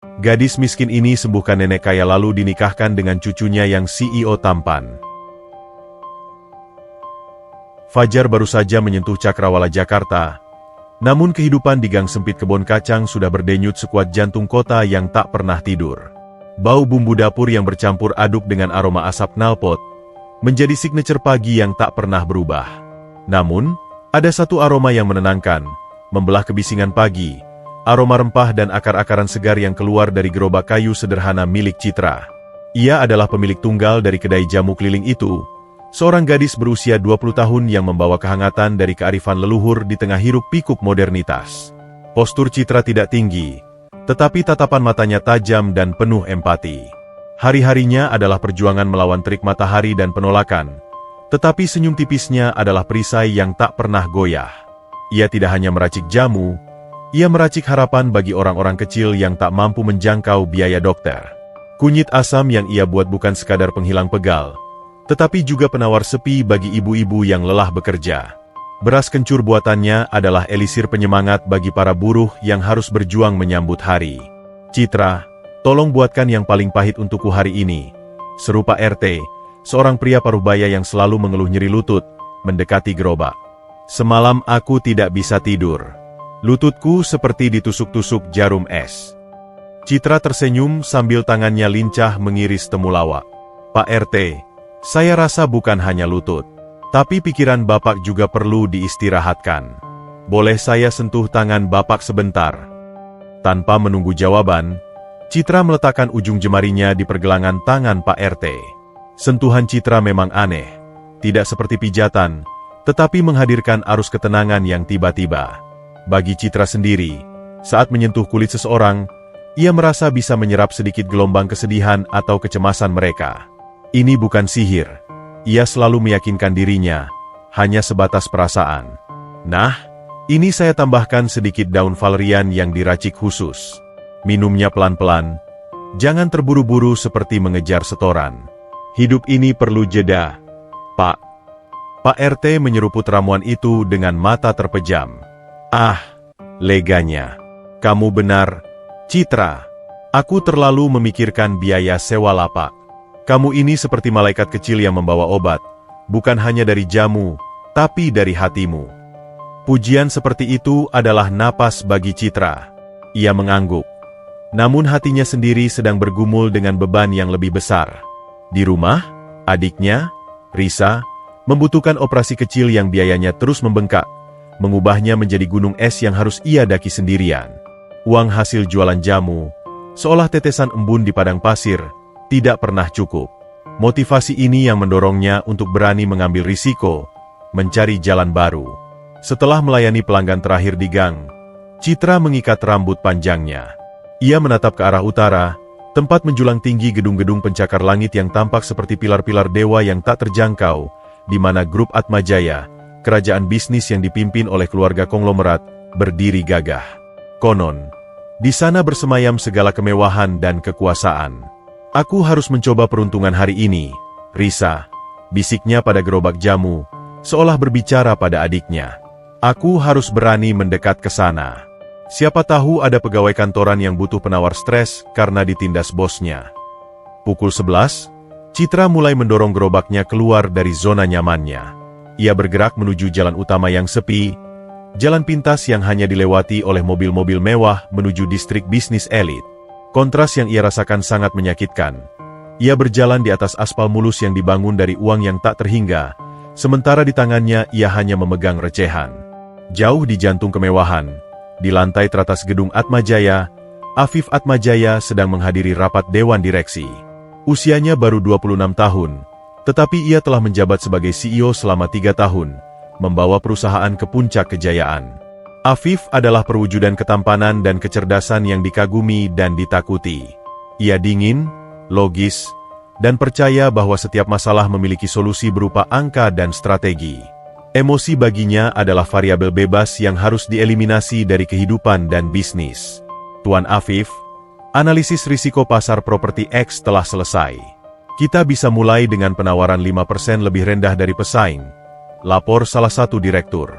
Gadis miskin ini sembuhkan nenek kaya lalu dinikahkan dengan cucunya yang CEO tampan. Fajar baru saja menyentuh Cakrawala Jakarta. Namun kehidupan di gang sempit kebun kacang sudah berdenyut sekuat jantung kota yang tak pernah tidur. Bau bumbu dapur yang bercampur aduk dengan aroma asap knalpot menjadi signature pagi yang tak pernah berubah. Namun, ada satu aroma yang menenangkan, membelah kebisingan pagi, aroma rempah dan akar-akaran segar yang keluar dari gerobak kayu sederhana milik Citra. Ia adalah pemilik tunggal dari kedai jamu keliling itu, seorang gadis berusia 20 tahun yang membawa kehangatan dari kearifan leluhur di tengah hiruk-pikuk modernitas. Postur Citra tidak tinggi, tetapi tatapan matanya tajam dan penuh empati. Hari-harinya adalah perjuangan melawan terik matahari dan penolakan, tetapi senyum tipisnya adalah perisai yang tak pernah goyah. Ia tidak hanya meracik jamu, ia meracik harapan bagi orang-orang kecil yang tak mampu menjangkau biaya dokter. Kunyit asam yang ia buat bukan sekadar penghilang pegal, tetapi juga penawar sepi bagi ibu-ibu yang lelah bekerja. Beras kencur buatannya adalah elisir penyemangat bagi para buruh yang harus berjuang menyambut hari. Citra, tolong buatkan yang paling pahit untukku hari ini, seru Pak RT, seorang pria paruhbaya yang selalu mengeluh nyeri lutut, mendekati gerobak. Semalam aku tidak bisa tidur. Lututku seperti ditusuk-tusuk jarum es. Citra tersenyum sambil tangannya lincah mengiris temulawak. Pak RT, saya rasa bukan hanya lutut, tapi pikiran Bapak juga perlu diistirahatkan. Boleh saya sentuh tangan Bapak sebentar? Tanpa menunggu jawaban, Citra meletakkan ujung jemarinya di pergelangan tangan Pak RT. Sentuhan Citra memang aneh, tidak seperti pijatan, tetapi menghadirkan arus ketenangan yang tiba-tiba. Bagi Citra sendiri, saat menyentuh kulit seseorang, ia merasa bisa menyerap sedikit gelombang kesedihan atau kecemasan mereka. Ini bukan sihir, ia selalu meyakinkan dirinya, hanya sebatas perasaan. Nah, ini saya tambahkan sedikit daun valerian yang diracik khusus. Minumnya pelan-pelan, jangan terburu-buru seperti mengejar setoran. Hidup ini perlu jeda, Pak. Pak RT menyeruput ramuan itu dengan mata terpejam. Ah, leganya. Kamu benar, Citra. Aku terlalu memikirkan biaya sewa lapak. Kamu ini seperti malaikat kecil yang membawa obat, bukan hanya dari jamu, tapi dari hatimu. Pujian seperti itu adalah napas bagi Citra. Ia mengangguk. Namun hatinya sendiri sedang bergumul dengan beban yang lebih besar. Di rumah, adiknya, Risa, membutuhkan operasi kecil yang biayanya terus membengkak, mengubahnya menjadi gunung es yang harus ia daki sendirian. Uang hasil jualan jamu, seolah tetesan embun di padang pasir, tidak pernah cukup. Motivasi ini yang mendorongnya untuk berani mengambil risiko, mencari jalan baru. Setelah melayani pelanggan terakhir di gang, Citra mengikat rambut panjangnya. Ia menatap ke arah utara, tempat menjulang tinggi gedung-gedung pencakar langit yang tampak seperti pilar-pilar dewa yang tak terjangkau, di mana grup Atmajaya, kerajaan bisnis yang dipimpin oleh keluarga konglomerat, berdiri gagah. Konon, di sana bersemayam segala kemewahan dan kekuasaan. Aku harus mencoba peruntungan hari ini, Risa, bisiknya pada gerobak jamu, seolah berbicara pada adiknya. Aku harus berani mendekat ke sana. Siapa tahu ada pegawai kantoran yang butuh penawar stres karena ditindas bosnya. Pukul 11, Citra mulai mendorong gerobaknya keluar dari zona nyamannya. Ia bergerak menuju jalan utama yang sepi, jalan pintas yang hanya dilewati oleh mobil-mobil mewah menuju distrik bisnis elit. Kontras yang ia rasakan sangat menyakitkan. Ia berjalan di atas aspal mulus yang dibangun dari uang yang tak terhingga, sementara di tangannya ia hanya memegang recehan. Jauh di jantung kemewahan, di lantai teratas gedung Atmajaya, Afif Atmajaya sedang menghadiri rapat Dewan Direksi. Usianya baru 26 tahun, tetapi ia telah menjabat sebagai CEO selama 3 tahun, membawa perusahaan ke puncak kejayaan. Afif adalah perwujudan ketampanan dan kecerdasan yang dikagumi dan ditakuti. Ia dingin, logis, dan percaya bahwa setiap masalah memiliki solusi berupa angka dan strategi. Emosi baginya adalah variabel bebas yang harus dieliminasi dari kehidupan dan bisnis. Tuan Afif, analisis risiko pasar properti X telah selesai. Kita bisa mulai dengan penawaran 5% lebih rendah dari pesaing, lapor salah satu direktur.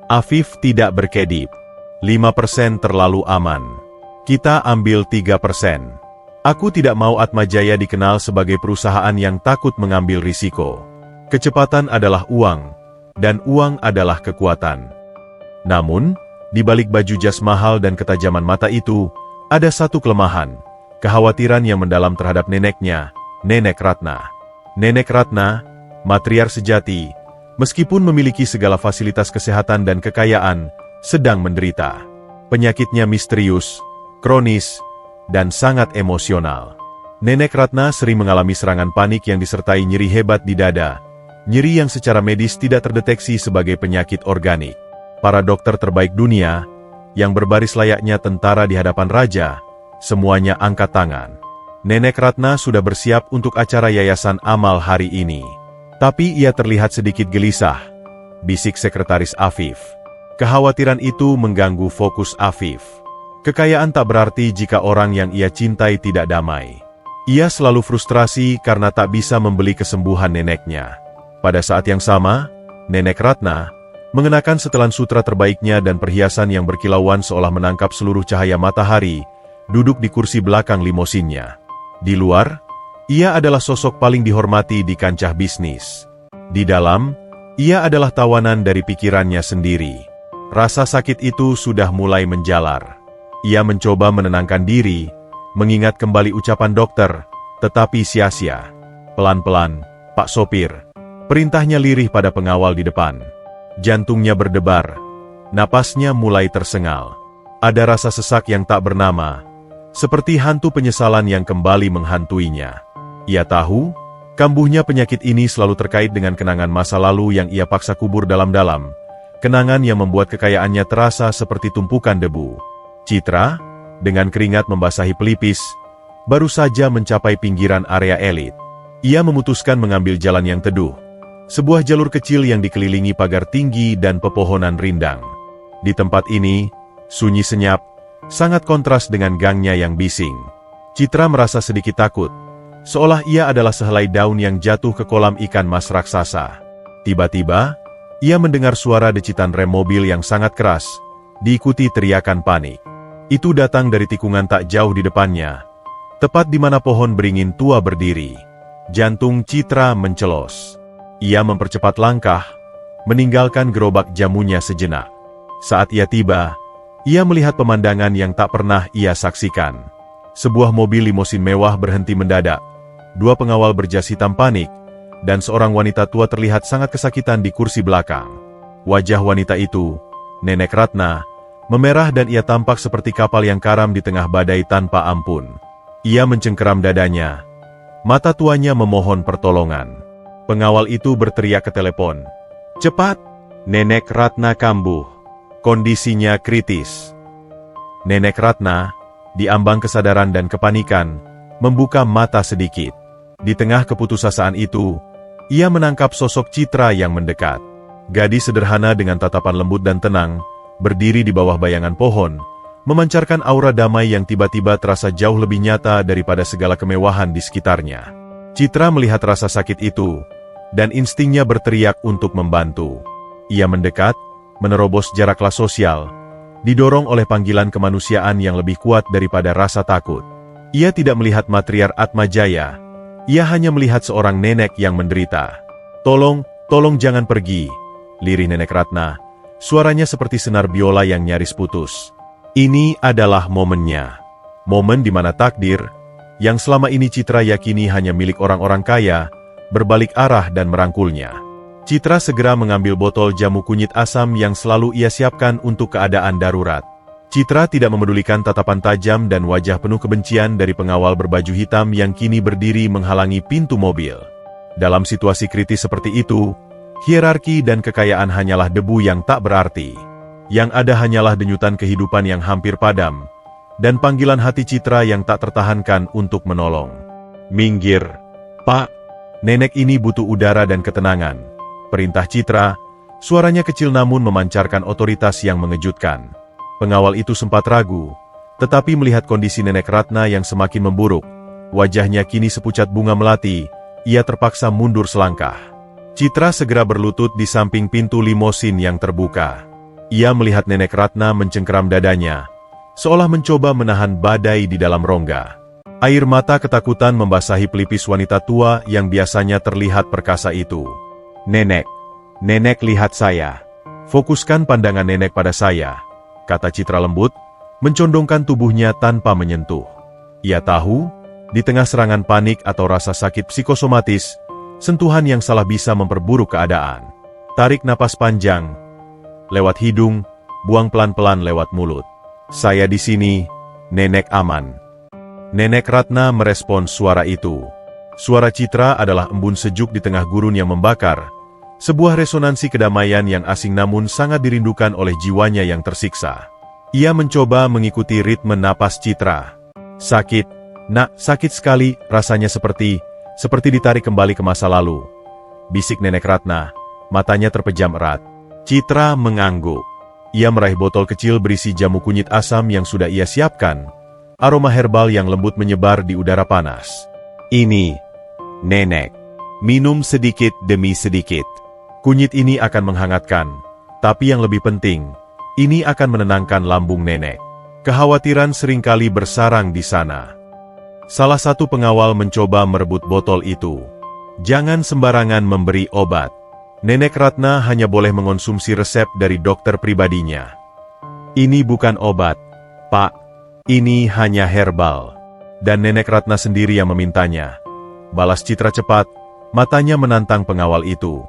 Afif tidak berkedip. 5% terlalu aman. Kita ambil 3%. Aku tidak mau Atmajaya dikenal sebagai perusahaan yang takut mengambil risiko. Kecepatan adalah uang, dan uang adalah kekuatan. Namun, di balik baju jas mahal dan ketajaman mata itu, ada satu kelemahan, kekhawatiran yang mendalam terhadap neneknya, Nenek Ratna. Nenek Ratna, matriark sejati, meskipun memiliki segala fasilitas kesehatan dan kekayaan, sedang menderita. Penyakitnya misterius, kronis, dan sangat emosional. Nenek Ratna sering mengalami serangan panik yang disertai nyeri hebat di dada, nyeri yang secara medis tidak terdeteksi sebagai penyakit organik. Para dokter terbaik dunia, yang berbaris layaknya tentara di hadapan raja, semuanya angkat tangan. Nenek Ratna sudah bersiap untuk acara Yayasan Amal hari ini. Tapi ia terlihat sedikit gelisah, bisik sekretaris Afif. Kekhawatiran itu mengganggu fokus Afif. Kekayaan tak berarti jika orang yang ia cintai tidak damai. Ia selalu frustrasi karena tak bisa membeli kesembuhan neneknya. Pada saat yang sama, Nenek Ratna mengenakan setelan sutra terbaiknya dan perhiasan yang berkilauan seolah menangkap seluruh cahaya matahari, duduk di kursi belakang limosinnya. Di luar, ia adalah sosok paling dihormati di kancah bisnis. Di dalam, ia adalah tawanan dari pikirannya sendiri. Rasa sakit itu sudah mulai menjalar. Ia mencoba menenangkan diri, mengingat kembali ucapan dokter, tetapi sia-sia. Pelan-pelan, Pak Sopir, perintahnya lirih pada pengawal di depan. Jantungnya berdebar, napasnya mulai tersengal. Ada rasa sesak yang tak bernama, seperti hantu penyesalan yang kembali menghantuinya. Ia tahu, kambuhnya penyakit ini selalu terkait dengan kenangan masa lalu yang ia paksa kubur dalam-dalam, kenangan yang membuat kekayaannya terasa seperti tumpukan debu. Citra, dengan keringat membasahi pelipis, baru saja mencapai pinggiran area elit. Ia memutuskan mengambil jalan yang teduh, sebuah jalur kecil yang dikelilingi pagar tinggi dan pepohonan rindang. Di tempat ini, sunyi senyap, sangat kontras dengan gangnya yang bising. Citra merasa sedikit takut, seolah ia adalah sehelai daun yang jatuh ke kolam ikan mas raksasa. Tiba-tiba, ia mendengar suara decitan rem mobil yang sangat keras, diikuti teriakan panik. Itu datang dari tikungan tak jauh di depannya, tepat di mana pohon beringin tua berdiri. Jantung Citra mencelos. Ia mempercepat langkah, meninggalkan gerobak jamunya sejenak. Saat ia tiba, ia melihat pemandangan yang tak pernah ia saksikan. Sebuah mobil limosin mewah berhenti mendadak. Dua pengawal berjas hitam panik, dan seorang wanita tua terlihat sangat kesakitan di kursi belakang. Wajah wanita itu, Nenek Ratna, memerah dan ia tampak seperti kapal yang karam di tengah badai tanpa ampun. Ia mencengkeram dadanya. Mata tuanya memohon pertolongan. Pengawal itu berteriak ke telepon. "Cepat! Nenek Ratna kambuh. Kondisinya kritis." Nenek Ratna, diambang kesadaran dan kepanikan, membuka mata sedikit. Di tengah keputusasaan itu, ia menangkap sosok Citra yang mendekat. Gadis sederhana dengan tatapan lembut dan tenang, berdiri di bawah bayangan pohon, memancarkan aura damai yang tiba-tiba terasa jauh lebih nyata daripada segala kemewahan di sekitarnya. Citra melihat rasa sakit itu, dan instingnya berteriak untuk membantu. Ia mendekat, menerobos jaraklah sosial, didorong oleh panggilan kemanusiaan yang lebih kuat daripada rasa takut. Ia tidak melihat matriark Atmajaya, ia hanya melihat seorang nenek yang menderita. Tolong jangan pergi," lirih Nenek Ratna. Suaranya seperti senar biola yang nyaris putus. Ini adalah momennya. Momen di mana takdir, yang selama ini Citra yakini hanya milik orang-orang kaya, berbalik arah dan merangkulnya. Citra segera mengambil botol jamu kunyit asam yang selalu ia siapkan untuk keadaan darurat. Citra tidak memedulikan tatapan tajam dan wajah penuh kebencian dari pengawal berbaju hitam yang kini berdiri menghalangi pintu mobil. Dalam situasi kritis seperti itu, hierarki dan kekayaan hanyalah debu yang tak berarti. Yang ada hanyalah denyutan kehidupan yang hampir padam, dan panggilan hati Citra yang tak tertahankan untuk menolong. "Minggir, Pak. Nenek ini butuh udara dan ketenangan," perintah Citra. Suaranya kecil namun memancarkan otoritas yang mengejutkan. Pengawal itu sempat ragu, tetapi melihat kondisi Nenek Ratna yang semakin memburuk, wajahnya kini sepucat bunga melati, ia terpaksa mundur selangkah. Citra segera berlutut di samping pintu limosin yang terbuka. Ia melihat Nenek Ratna mencengkeram dadanya, seolah mencoba menahan badai di dalam rongga. Air mata ketakutan membasahi pelipis wanita tua yang biasanya terlihat perkasa itu. "Nenek, nenek lihat saya. Fokuskan pandangan nenek pada saya," kata Citra lembut, mencondongkan tubuhnya tanpa menyentuh. Ia tahu, di tengah serangan panik atau rasa sakit psikosomatis, sentuhan yang salah bisa memperburuk keadaan. Tarik napas panjang, lewat hidung, buang pelan-pelan lewat mulut. "Saya di sini, nenek aman." Nenek Ratna merespons suara itu. Suara Citra adalah embun sejuk di tengah gurun yang membakar, sebuah resonansi kedamaian yang asing namun sangat dirindukan oleh jiwanya yang tersiksa. Ia mencoba mengikuti ritme napas Citra. "Sakit, nak, sakit sekali, rasanya seperti ditarik kembali ke masa lalu," bisik Nenek Ratna, matanya terpejam erat. Citra mengangguk. Ia meraih botol kecil berisi jamu kunyit asam yang sudah ia siapkan. Aroma herbal yang lembut menyebar di udara panas. "Ini, nenek, minum sedikit demi sedikit. Kunyit ini akan menghangatkan, tapi yang lebih penting, ini akan menenangkan lambung nenek." Kekhawatiran seringkali bersarang di sana. Salah satu pengawal mencoba merebut botol itu. "Jangan sembarangan memberi obat. Nenek Ratna hanya boleh mengonsumsi resep dari dokter pribadinya." "Ini bukan obat, Pak. Ini hanya herbal." "Dan Nenek Ratna sendiri yang memintanya," balas Citra cepat, matanya menantang pengawal itu.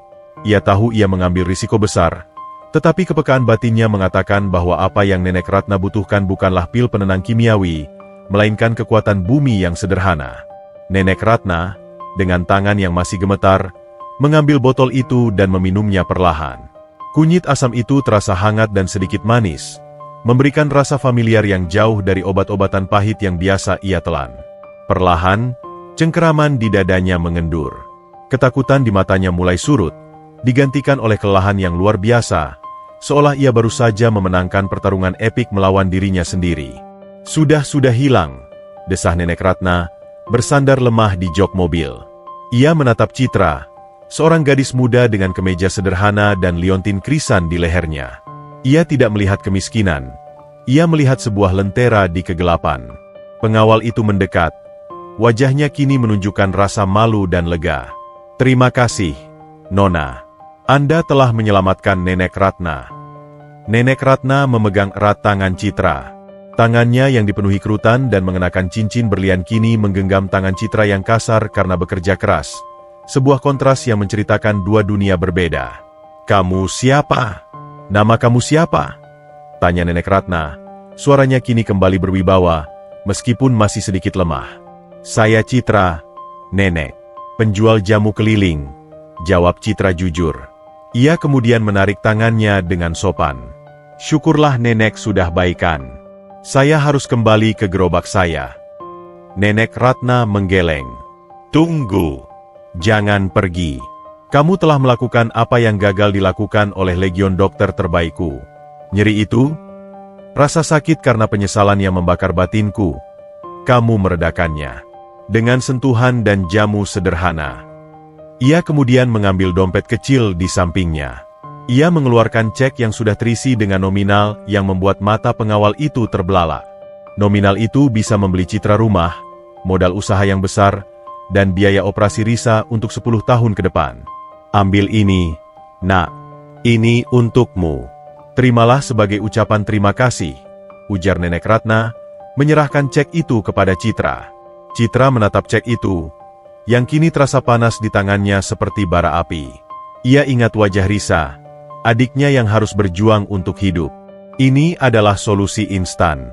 Ia tahu ia mengambil risiko besar, tetapi kepekaan batinnya mengatakan bahwa apa yang Nenek Ratna butuhkan bukanlah pil penenang kimiawi, melainkan kekuatan bumi yang sederhana. Nenek Ratna, dengan tangan yang masih gemetar, mengambil botol itu dan meminumnya perlahan. Kunyit asam itu terasa hangat dan sedikit manis, memberikan rasa familiar yang jauh dari obat-obatan pahit yang biasa ia telan. Perlahan, cengkeraman di dadanya mengendur. Ketakutan di matanya mulai surut, digantikan oleh kelelahan yang luar biasa, seolah ia baru saja memenangkan pertarungan epik melawan dirinya sendiri. Sudah hilang," desah Nenek Ratna, bersandar lemah di jok mobil. Ia menatap Citra, seorang gadis muda dengan kemeja sederhana dan liontin krisan di lehernya. Ia tidak melihat kemiskinan. Ia melihat sebuah lentera di kegelapan. Pengawal itu mendekat. Wajahnya kini menunjukkan rasa malu dan lega. "Terima kasih, Nona. Anda telah menyelamatkan Nenek Ratna." Nenek Ratna memegang erat tangan Citra. Tangannya yang dipenuhi kerutan dan mengenakan cincin berlian kini menggenggam tangan Citra yang kasar karena bekerja keras. Sebuah kontras yang menceritakan dua dunia berbeda. "Kamu siapa? Nama kamu siapa?" tanya Nenek Ratna. Suaranya kini kembali berwibawa, meskipun masih sedikit lemah. "Saya Citra, Nenek. Penjual jamu keliling," jawab Citra jujur. Ia kemudian menarik tangannya dengan sopan. "Syukurlah Nenek sudah baikan. Saya harus kembali ke gerobak saya." Nenek Ratna menggeleng. "Tunggu. Jangan pergi. Kamu telah melakukan apa yang gagal dilakukan oleh legion dokter terbaikku." Nyeri itu, rasa sakit karena penyesalan yang membakar batinku, kamu meredakannya dengan sentuhan dan jamu sederhana. Ia kemudian mengambil dompet kecil di sampingnya. Ia mengeluarkan cek yang sudah terisi dengan nominal yang membuat mata pengawal itu terbelalak. Nominal itu bisa membeli Citra rumah, modal usaha yang besar, dan biaya operasi Risa untuk 10 tahun ke depan. "Ambil ini, nak. Ini untukmu. Terimalah sebagai ucapan terima kasih," ujar Nenek Ratna, menyerahkan cek itu kepada Citra. Citra menatap cek itu, yang kini terasa panas di tangannya seperti bara api. Ia ingat wajah Risa, adiknya yang harus berjuang untuk hidup. Ini adalah solusi instan.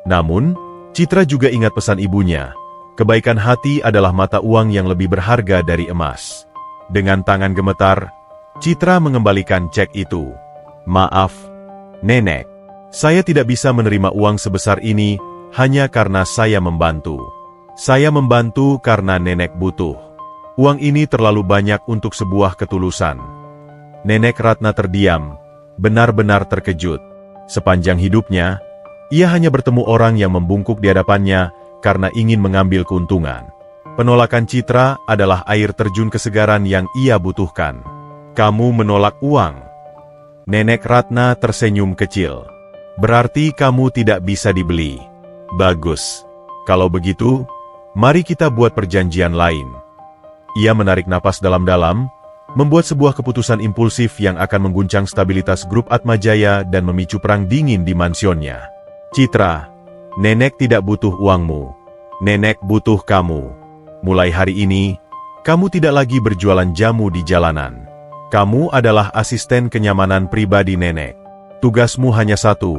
Namun, Citra juga ingat pesan ibunya, kebaikan hati adalah mata uang yang lebih berharga dari emas. Dengan tangan gemetar, Citra mengembalikan cek itu. "Maaf, Nenek. Saya tidak bisa menerima uang sebesar ini hanya karena saya membantu. Saya membantu karena Nenek butuh. Uang ini terlalu banyak untuk sebuah ketulusan." Nenek Ratna terdiam, benar-benar terkejut. Sepanjang hidupnya, ia hanya bertemu orang yang membungkuk di hadapannya karena ingin mengambil keuntungan. Penolakan Citra adalah air terjun kesegaran yang ia butuhkan. "Kamu menolak uang?" Nenek Ratna tersenyum kecil. Berarti kamu tidak bisa dibeli. Bagus. Kalau begitu, mari kita buat perjanjian lain. Ia menarik napas dalam-dalam, membuat sebuah keputusan impulsif yang akan mengguncang stabilitas grup Atmajaya dan memicu perang dingin di mansionnya. Citra, nenek tidak butuh uangmu. Nenek butuh kamu. Mulai hari ini, kamu tidak lagi berjualan jamu di jalanan. Kamu adalah asisten kenyamanan pribadi nenek. Tugasmu hanya satu,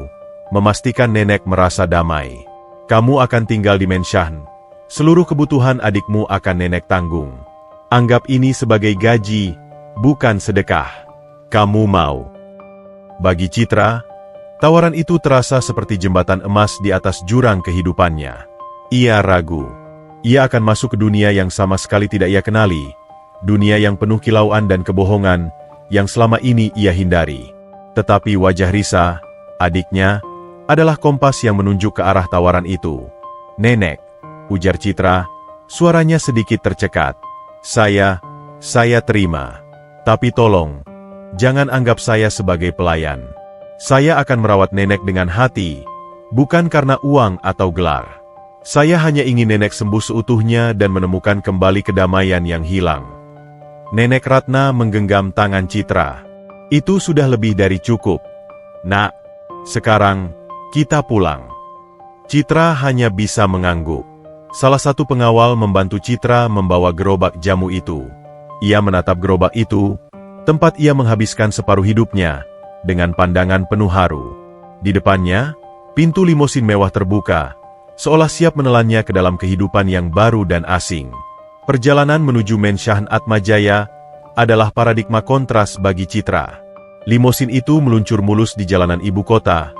memastikan nenek merasa damai. Kamu akan tinggal di Menshan. Seluruh kebutuhan adikmu akan nenek tanggung. Anggap ini sebagai gaji, bukan sedekah. Kamu mau? Bagi Citra, tawaran itu terasa seperti jembatan emas di atas jurang kehidupannya. Ia ragu. Ia akan masuk ke dunia yang sama sekali tidak ia kenali. Dunia yang penuh kilauan dan kebohongan, yang selama ini ia hindari. Tetapi wajah Risa, adiknya, adalah kompas yang menunjuk ke arah tawaran itu. Nenek, ujar Citra, suaranya sedikit tercekat. Saya terima. Tapi tolong, jangan anggap saya sebagai pelayan. Saya akan merawat nenek dengan hati, bukan karena uang atau gelar. Saya hanya ingin nenek sembuh seutuhnya dan menemukan kembali kedamaian yang hilang. Nenek Ratna menggenggam tangan Citra. Itu sudah lebih dari cukup. Nak, sekarang kita pulang. Citra hanya bisa mengangguk. Salah satu pengawal membantu Citra membawa gerobak jamu itu. Ia menatap gerobak itu, tempat ia menghabiskan separuh hidupnya, dengan pandangan penuh haru. Di depannya, pintu limosin mewah terbuka, seolah siap menelannya ke dalam kehidupan yang baru dan asing. Perjalanan menuju Menshan Atmajaya adalah paradigma kontras bagi Citra. Limosin itu meluncur mulus di jalanan ibu kota,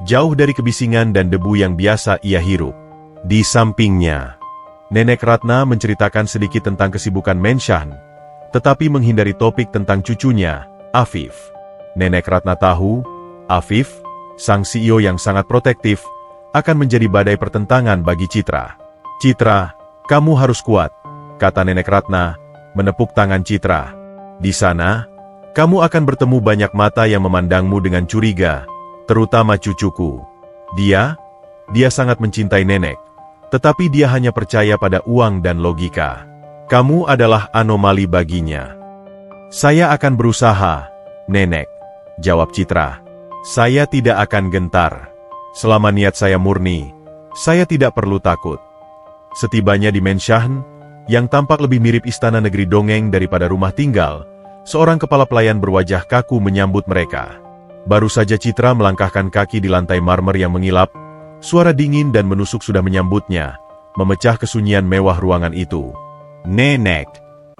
jauh dari kebisingan dan debu yang biasa ia hirup. Di sampingnya, Nenek Ratna menceritakan sedikit tentang kesibukan Menshan, tetapi menghindari topik tentang cucunya, Afif. Nenek Ratna tahu, Afif, sang CEO yang sangat protektif, akan menjadi badai pertentangan bagi Citra. Citra, kamu harus kuat, kata Nenek Ratna, menepuk tangan Citra. Di sana, kamu akan bertemu banyak mata yang memandangmu dengan curiga, terutama cucuku. Dia sangat mencintai nenek, tetapi dia hanya percaya pada uang dan logika. Kamu adalah anomali baginya. Saya akan berusaha, nenek, jawab Citra. Saya tidak akan gentar. Selama niat saya murni, saya tidak perlu takut. Setibanya di Menshan, yang tampak lebih mirip istana negeri dongeng daripada rumah tinggal, seorang kepala pelayan berwajah kaku menyambut mereka. Baru saja Citra melangkahkan kaki di lantai marmer yang mengilap, suara dingin dan menusuk sudah menyambutnya, memecah kesunyian mewah ruangan itu. Nenek,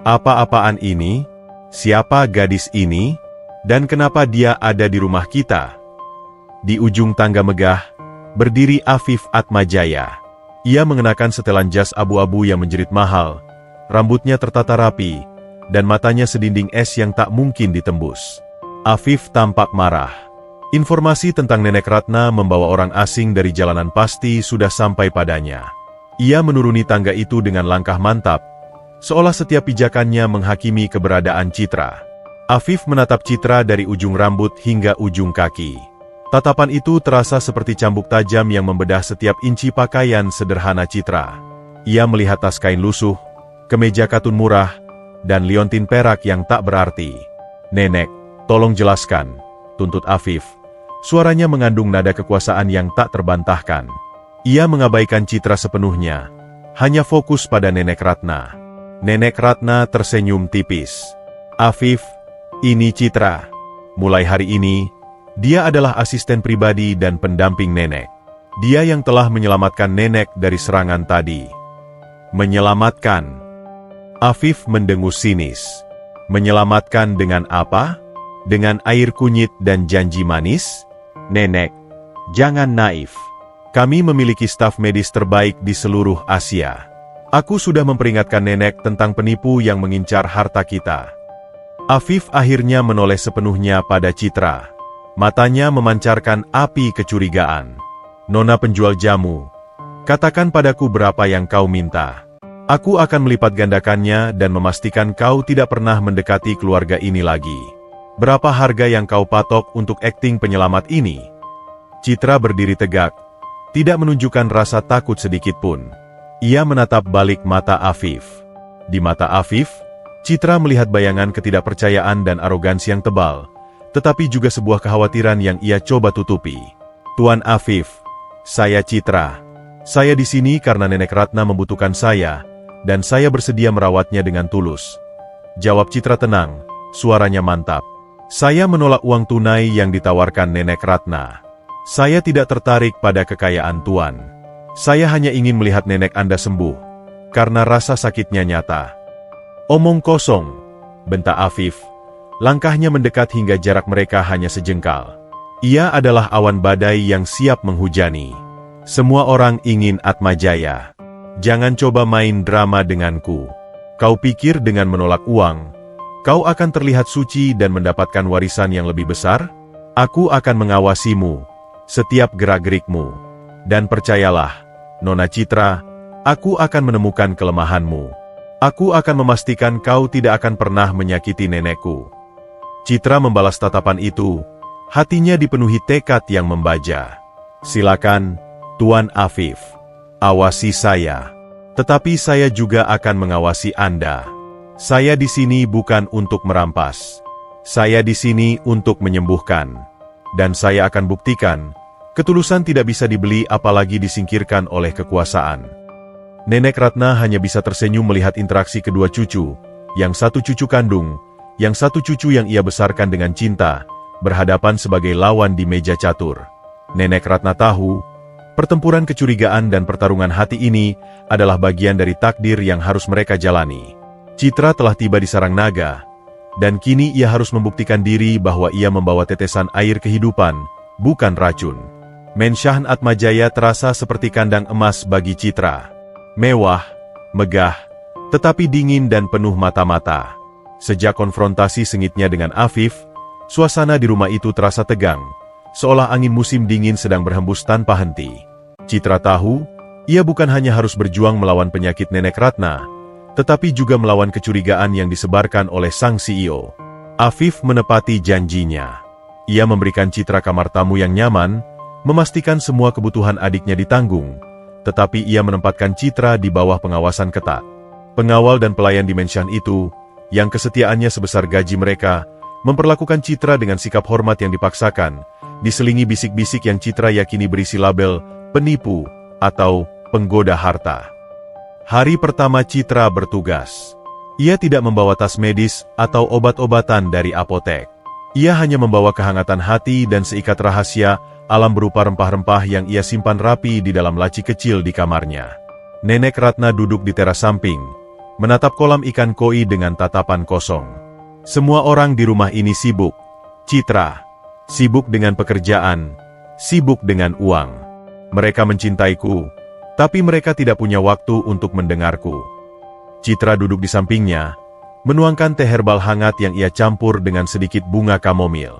apa-apaan ini? Siapa gadis ini? Dan kenapa dia ada di rumah kita? Di ujung tangga megah, berdiri Afif Atmajaya. Ia mengenakan setelan jas abu-abu yang menjerit mahal, rambutnya tertata rapi, dan matanya sedinding es yang tak mungkin ditembus. Afif tampak marah. Informasi tentang Nenek Ratna membawa orang asing dari jalanan pasti sudah sampai padanya. Ia menuruni tangga itu dengan langkah mantap, seolah setiap pijakannya menghakimi keberadaan Citra. Afif menatap Citra dari ujung rambut hingga ujung kaki. Tatapan itu terasa seperti cambuk tajam yang membedah setiap inci pakaian sederhana Citra. Ia melihat tas kain lusuh, kemeja katun murah, dan liontin perak yang tak berarti. Nenek, tolong jelaskan, tuntut Afif. Suaranya mengandung nada kekuasaan yang tak terbantahkan. Ia mengabaikan Citra sepenuhnya, hanya fokus pada Nenek Ratna. Nenek Ratna tersenyum tipis. Afif, ini Citra. Mulai hari ini, dia adalah asisten pribadi dan pendamping nenek. Dia yang telah menyelamatkan nenek dari serangan tadi. Menyelamatkan. Afif mendengus sinis. Menyelamatkan dengan apa? Dengan air kunyit dan janji manis? Nenek, jangan naif. Kami memiliki staf medis terbaik di seluruh Asia. Aku sudah memperingatkan nenek tentang penipu yang mengincar harta kita. Afif akhirnya menoleh sepenuhnya pada Citra. Matanya memancarkan api kecurigaan. Nona penjual jamu, katakan padaku berapa yang kau minta. Aku akan melipat gandakannya dan memastikan kau tidak pernah mendekati keluarga ini lagi. Berapa harga yang kau patok untuk akting penyelamat ini? Citra berdiri tegak, tidak menunjukkan rasa takut sedikit pun. Ia menatap balik mata Afif. Di mata Afif, Citra melihat bayangan ketidakpercayaan dan arogansi yang tebal, tetapi juga sebuah kekhawatiran yang ia coba tutupi. Tuan Afif, saya Citra. Saya di sini karena Nenek Ratna membutuhkan saya, dan saya bersedia merawatnya dengan tulus. Jawab Citra tenang, suaranya mantap. Saya menolak uang tunai yang ditawarkan Nenek Ratna. Saya tidak tertarik pada kekayaan Tuan. Saya hanya ingin melihat nenek Anda sembuh, karena rasa sakitnya nyata. Omong kosong, bentak Afif. Langkahnya mendekat hingga jarak mereka hanya sejengkal. Ia adalah awan badai yang siap menghujani. Semua orang ingin Atmajaya. Jangan coba main drama denganku. Kau pikir dengan menolak uang, kau akan terlihat suci dan mendapatkan warisan yang lebih besar? Aku akan mengawasimu, setiap gerak-gerikmu. Dan percayalah, Nona Citra, aku akan menemukan kelemahanmu. Aku akan memastikan kau tidak akan pernah menyakiti nenekku. Citra membalas tatapan itu, hatinya dipenuhi tekad yang membaja. Silakan, Tuan Afif, awasi saya. Tetapi saya juga akan mengawasi Anda. Saya di sini bukan untuk merampas. Saya di sini untuk menyembuhkan. Dan saya akan buktikan, ketulusan tidak bisa dibeli apalagi disingkirkan oleh kekuasaan. Nenek Ratna hanya bisa tersenyum melihat interaksi kedua cucu, yang satu cucu kandung, yang satu cucu yang ia besarkan dengan cinta, berhadapan sebagai lawan di meja catur. Nenek Ratna tahu, pertempuran kecurigaan dan pertarungan hati ini adalah bagian dari takdir yang harus mereka jalani. Citra telah tiba di sarang naga, dan kini ia harus membuktikan diri bahwa ia membawa tetesan air kehidupan, bukan racun. Mensyahan Atmajaya terasa seperti kandang emas bagi Citra. Mewah, megah, tetapi dingin dan penuh mata-mata. Sejak konfrontasi sengitnya dengan Afif, suasana di rumah itu terasa tegang, seolah angin musim dingin sedang berhembus tanpa henti. Citra tahu, ia bukan hanya harus berjuang melawan penyakit Nenek Ratna, tetapi juga melawan kecurigaan yang disebarkan oleh sang CEO. Afif menepati janjinya. Ia memberikan Citra kamar tamu yang nyaman, memastikan semua kebutuhan adiknya ditanggung, tetapi ia menempatkan Citra di bawah pengawasan ketat. Pengawal dan pelayan di mensyahan itu, yang kesetiaannya sebesar gaji mereka, memperlakukan Citra dengan sikap hormat yang dipaksakan, diselingi bisik-bisik yang Citra yakini berisi label penipu atau penggoda harta. Hari pertama Citra bertugas. Ia tidak membawa tas medis atau obat-obatan dari apotek. Ia hanya membawa kehangatan hati dan seikat rahasia alam berupa rempah-rempah yang ia simpan rapi di dalam laci kecil di kamarnya. Nenek Ratna duduk di teras samping, menatap kolam ikan koi dengan tatapan kosong. Semua orang di rumah ini sibuk. Citra, sibuk dengan pekerjaan, sibuk dengan uang. Mereka mencintaiku, tapi mereka tidak punya waktu untuk mendengarku. Citra duduk di sampingnya, menuangkan teh herbal hangat yang ia campur dengan sedikit bunga kamomil.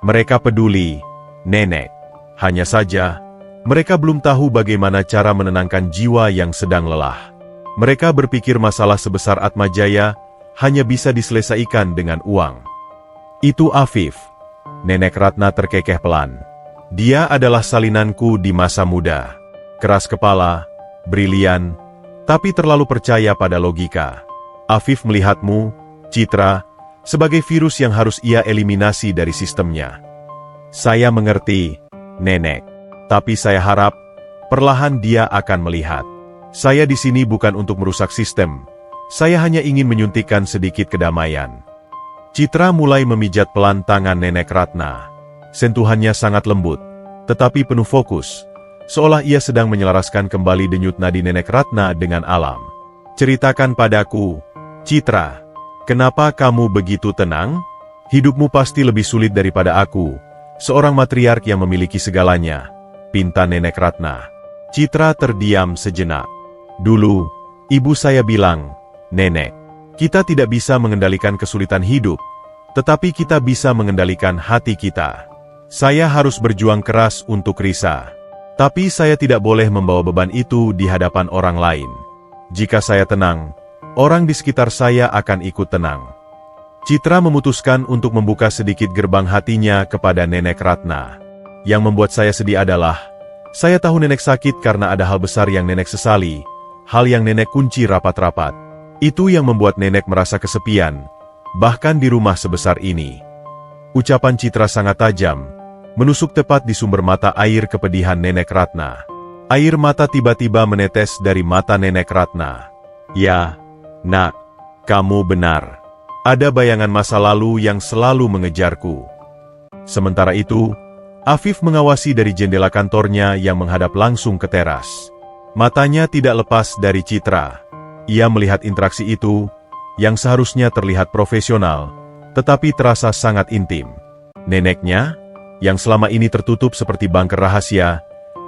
Mereka peduli, Nenek. Hanya saja, mereka belum tahu bagaimana cara menenangkan jiwa yang sedang lelah. Mereka berpikir masalah sebesar Atmajaya hanya bisa diselesaikan dengan uang. Itu Afif. Nenek Ratna terkekeh pelan. Dia adalah salinanku di masa muda. Keras kepala, brilian, tapi terlalu percaya pada logika. Afif melihatmu, Citra, sebagai virus yang harus ia eliminasi dari sistemnya. Saya mengerti, Nenek. Tapi saya harap, perlahan dia akan melihat. Saya di sini bukan untuk merusak sistem. Saya hanya ingin menyuntikkan sedikit kedamaian. Citra mulai memijat pelan tangan Nenek Ratna. Sentuhannya sangat lembut, tetapi penuh fokus, seolah ia sedang menyelaraskan kembali denyut nadi Nenek Ratna dengan alam. Ceritakan padaku, Citra, kenapa kamu begitu tenang? Hidupmu pasti lebih sulit daripada aku, seorang matriark yang memiliki segalanya, pinta Nenek Ratna. Citra terdiam sejenak. Dulu, ibu saya bilang, Nenek, kita tidak bisa mengendalikan kesulitan hidup, tetapi kita bisa mengendalikan hati kita. Saya harus berjuang keras untuk Risa, tapi saya tidak boleh membawa beban itu di hadapan orang lain. Jika saya tenang, orang di sekitar saya akan ikut tenang. Citra memutuskan untuk membuka sedikit gerbang hatinya kepada Nenek Ratna. Yang membuat saya sedih adalah, saya tahu nenek sakit karena ada hal besar yang nenek sesali, hal yang nenek kunci rapat-rapat. Itu yang membuat nenek merasa kesepian, bahkan di rumah sebesar ini. Ucapan Citra sangat tajam, menusuk tepat di sumber mata air kepedihan Nenek Ratna. Air mata tiba-tiba menetes dari mata Nenek Ratna. Ya, nak, kamu benar. Ada bayangan masa lalu yang selalu mengejarku. Sementara itu, Afif mengawasi dari jendela kantornya yang menghadap langsung ke teras. Matanya tidak lepas dari Citra. Ia melihat interaksi itu, yang seharusnya terlihat profesional, tetapi terasa sangat intim. Neneknya, yang selama ini tertutup seperti bunker rahasia,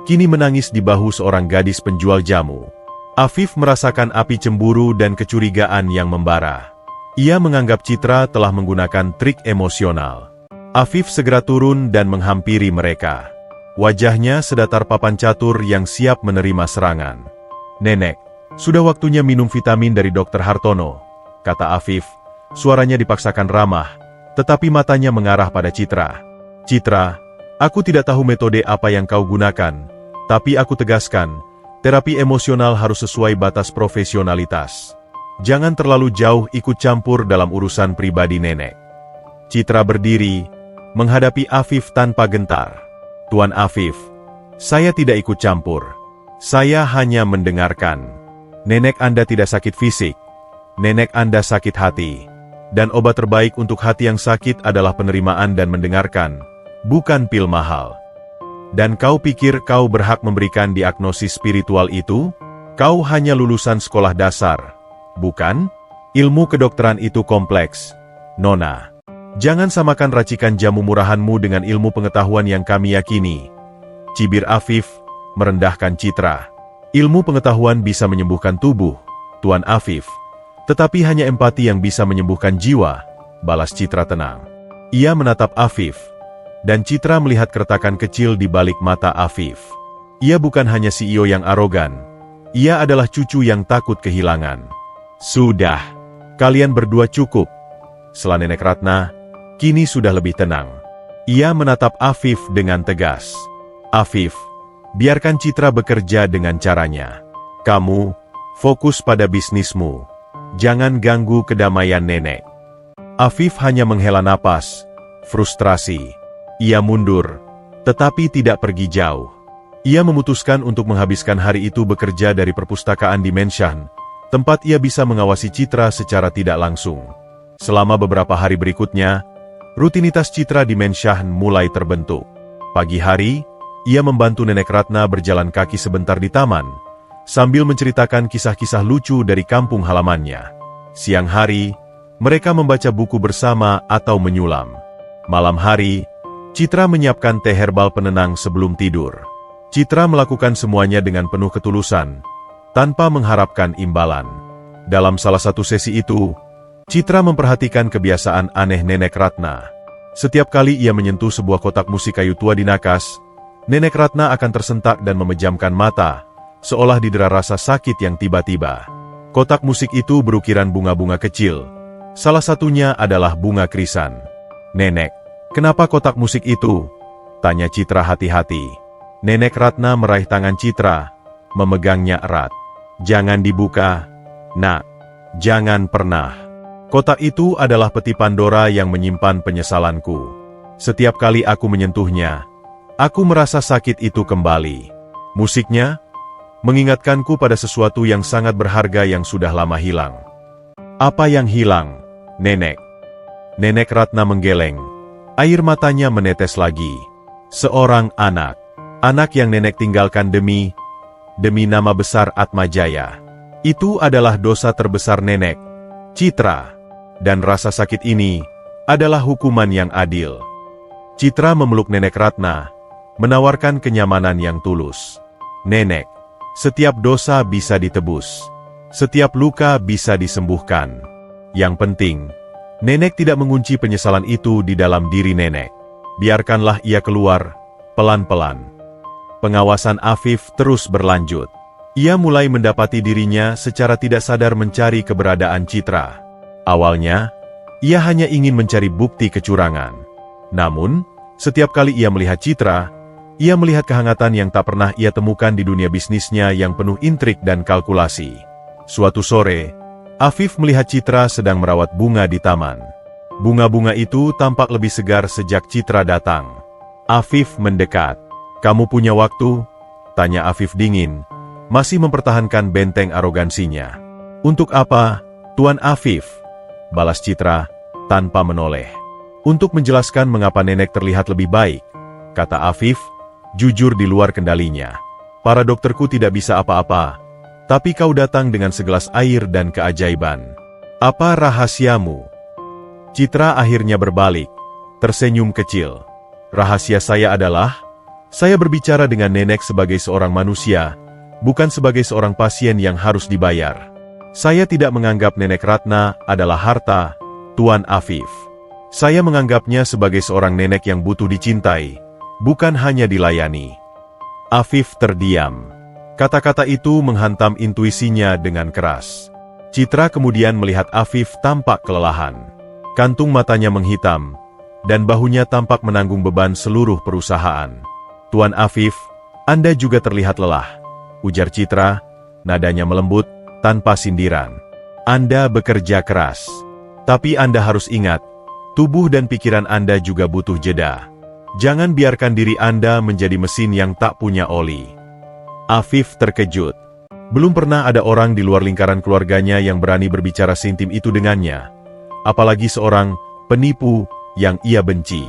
kini menangis di bahu seorang gadis penjual jamu. Afif merasakan api cemburu dan kecurigaan yang membara. Ia menganggap Citra telah menggunakan trik emosional. Afif segera turun dan menghampiri mereka. Wajahnya sedatar papan catur yang siap menerima serangan. "Nenek, sudah waktunya minum vitamin dari Dr. Hartono," kata Afif. Suaranya dipaksakan ramah, tetapi matanya mengarah pada Citra. "Citra, aku tidak tahu metode apa yang kau gunakan, tapi aku tegaskan, terapi emosional harus sesuai batas profesionalitas. Jangan terlalu jauh ikut campur dalam urusan pribadi nenek." Citra berdiri, menghadapi Afif tanpa gentar. "Tuan Afif, saya tidak ikut campur. Saya hanya mendengarkan. Nenek Anda tidak sakit fisik. Nenek Anda sakit hati. Dan obat terbaik untuk hati yang sakit adalah penerimaan dan mendengarkan, bukan pil mahal. Dan kau pikir kau berhak memberikan diagnosis spiritual itu? Kau hanya lulusan sekolah dasar, bukan? Ilmu kedokteran itu kompleks, Nona. Jangan samakan racikan jamu murahanmu dengan ilmu pengetahuan yang kami yakini," cibir Afif, merendahkan Citra. "Ilmu pengetahuan bisa menyembuhkan tubuh, Tuan Afif. Tetapi hanya empati yang bisa menyembuhkan jiwa," balas Citra tenang. Ia menatap Afif, dan Citra melihat keretakan kecil di balik mata Afif. Ia bukan hanya CEO yang arogan, ia adalah cucu yang takut kehilangan. "Sudah, kalian berdua cukup," sela Nenek Ratna, kini sudah lebih tenang. Ia menatap Afif dengan tegas. "Afif, biarkan Citra bekerja dengan caranya. Kamu, fokus pada bisnismu. Jangan ganggu kedamaian nenek." Afif hanya menghela napas, frustrasi. Ia mundur, tetapi tidak pergi jauh. Ia memutuskan untuk menghabiskan hari itu bekerja dari perpustakaan di Menshan, tempat ia bisa mengawasi Citra secara tidak langsung. Selama beberapa hari berikutnya, rutinitas Citra di Menshan mulai terbentuk. Pagi hari, ia membantu Nenek Ratna berjalan kaki sebentar di taman, sambil menceritakan kisah-kisah lucu dari kampung halamannya. Siang hari, mereka membaca buku bersama atau menyulam. Malam hari, Citra menyiapkan teh herbal penenang sebelum tidur. Citra melakukan semuanya dengan penuh ketulusan, tanpa mengharapkan imbalan. Dalam salah satu sesi itu, Citra memperhatikan kebiasaan aneh Nenek Ratna. Setiap kali ia menyentuh sebuah kotak musik kayu tua di nakas, Nenek Ratna akan tersentak dan memejamkan mata, seolah didera rasa sakit yang tiba-tiba. Kotak musik itu berukiran bunga-bunga kecil. Salah satunya adalah bunga krisan. "Nenek, kenapa kotak musik itu?" tanya Citra hati-hati. Nenek Ratna meraih tangan Citra, memegangnya erat. "Jangan dibuka, nak. Jangan pernah. Kotak itu adalah peti Pandora yang menyimpan penyesalanku. Setiap kali aku menyentuhnya, aku merasa sakit itu kembali. Musiknya mengingatkanku pada sesuatu yang sangat berharga yang sudah lama hilang." "Apa yang hilang, Nenek?" Nenek Ratna menggeleng. Air matanya menetes lagi. "Seorang anak. Anak yang nenek tinggalkan demi nama besar Atmajaya. Itu adalah dosa terbesar nenek, Citra. Dan rasa sakit ini adalah hukuman yang adil." Citra memeluk Nenek Ratna, menawarkan kenyamanan yang tulus. "Nenek, setiap dosa bisa ditebus. Setiap luka bisa disembuhkan. Yang penting, nenek tidak mengunci penyesalan itu di dalam diri nenek. Biarkanlah ia keluar, pelan-pelan." Pengawasan Afif terus berlanjut. Ia mulai mendapati dirinya secara tidak sadar mencari keberadaan Citra. Awalnya, ia hanya ingin mencari bukti kecurangan. Namun, setiap kali ia melihat Citra, Ia melihat kehangatan yang tak pernah ia temukan di dunia bisnisnya yang penuh intrik dan kalkulasi. Suatu sore, Afif melihat Citra sedang merawat bunga di taman. Bunga-bunga itu tampak lebih segar sejak Citra datang. Afif mendekat. "Kamu punya waktu?" tanya Afif dingin, masih mempertahankan benteng arogansinya. "Untuk apa, Tuan Afif?" balas Citra, tanpa menoleh. "Untuk menjelaskan mengapa nenek terlihat lebih baik," kata Afif, jujur di luar kendalinya. "Para dokterku tidak bisa apa-apa, tapi kau datang dengan segelas air dan keajaiban. Apa rahasiamu?" Citra akhirnya berbalik, tersenyum kecil. "Rahasia saya adalah, saya berbicara dengan nenek sebagai seorang manusia, bukan sebagai seorang pasien yang harus dibayar. Saya tidak menganggap Nenek Ratna adalah harta, Tuan Afif. Saya menganggapnya sebagai seorang nenek yang butuh dicintai, bukan hanya dilayani." Afif terdiam. Kata-kata itu menghantam intuisinya dengan keras. Citra kemudian melihat Afif tampak kelelahan. Kantung matanya menghitam, dan bahunya tampak menanggung beban seluruh perusahaan. "Tuan Afif, Anda juga terlihat lelah," ujar Citra, nadanya melembut, tanpa sindiran. "Anda bekerja keras. Tapi Anda harus ingat, tubuh dan pikiran Anda juga butuh jeda. Jangan biarkan diri Anda menjadi mesin yang tak punya oli." Afif terkejut. Belum pernah ada orang di luar lingkaran keluarganya yang berani berbicara seintim itu dengannya. Apalagi seorang penipu yang ia benci.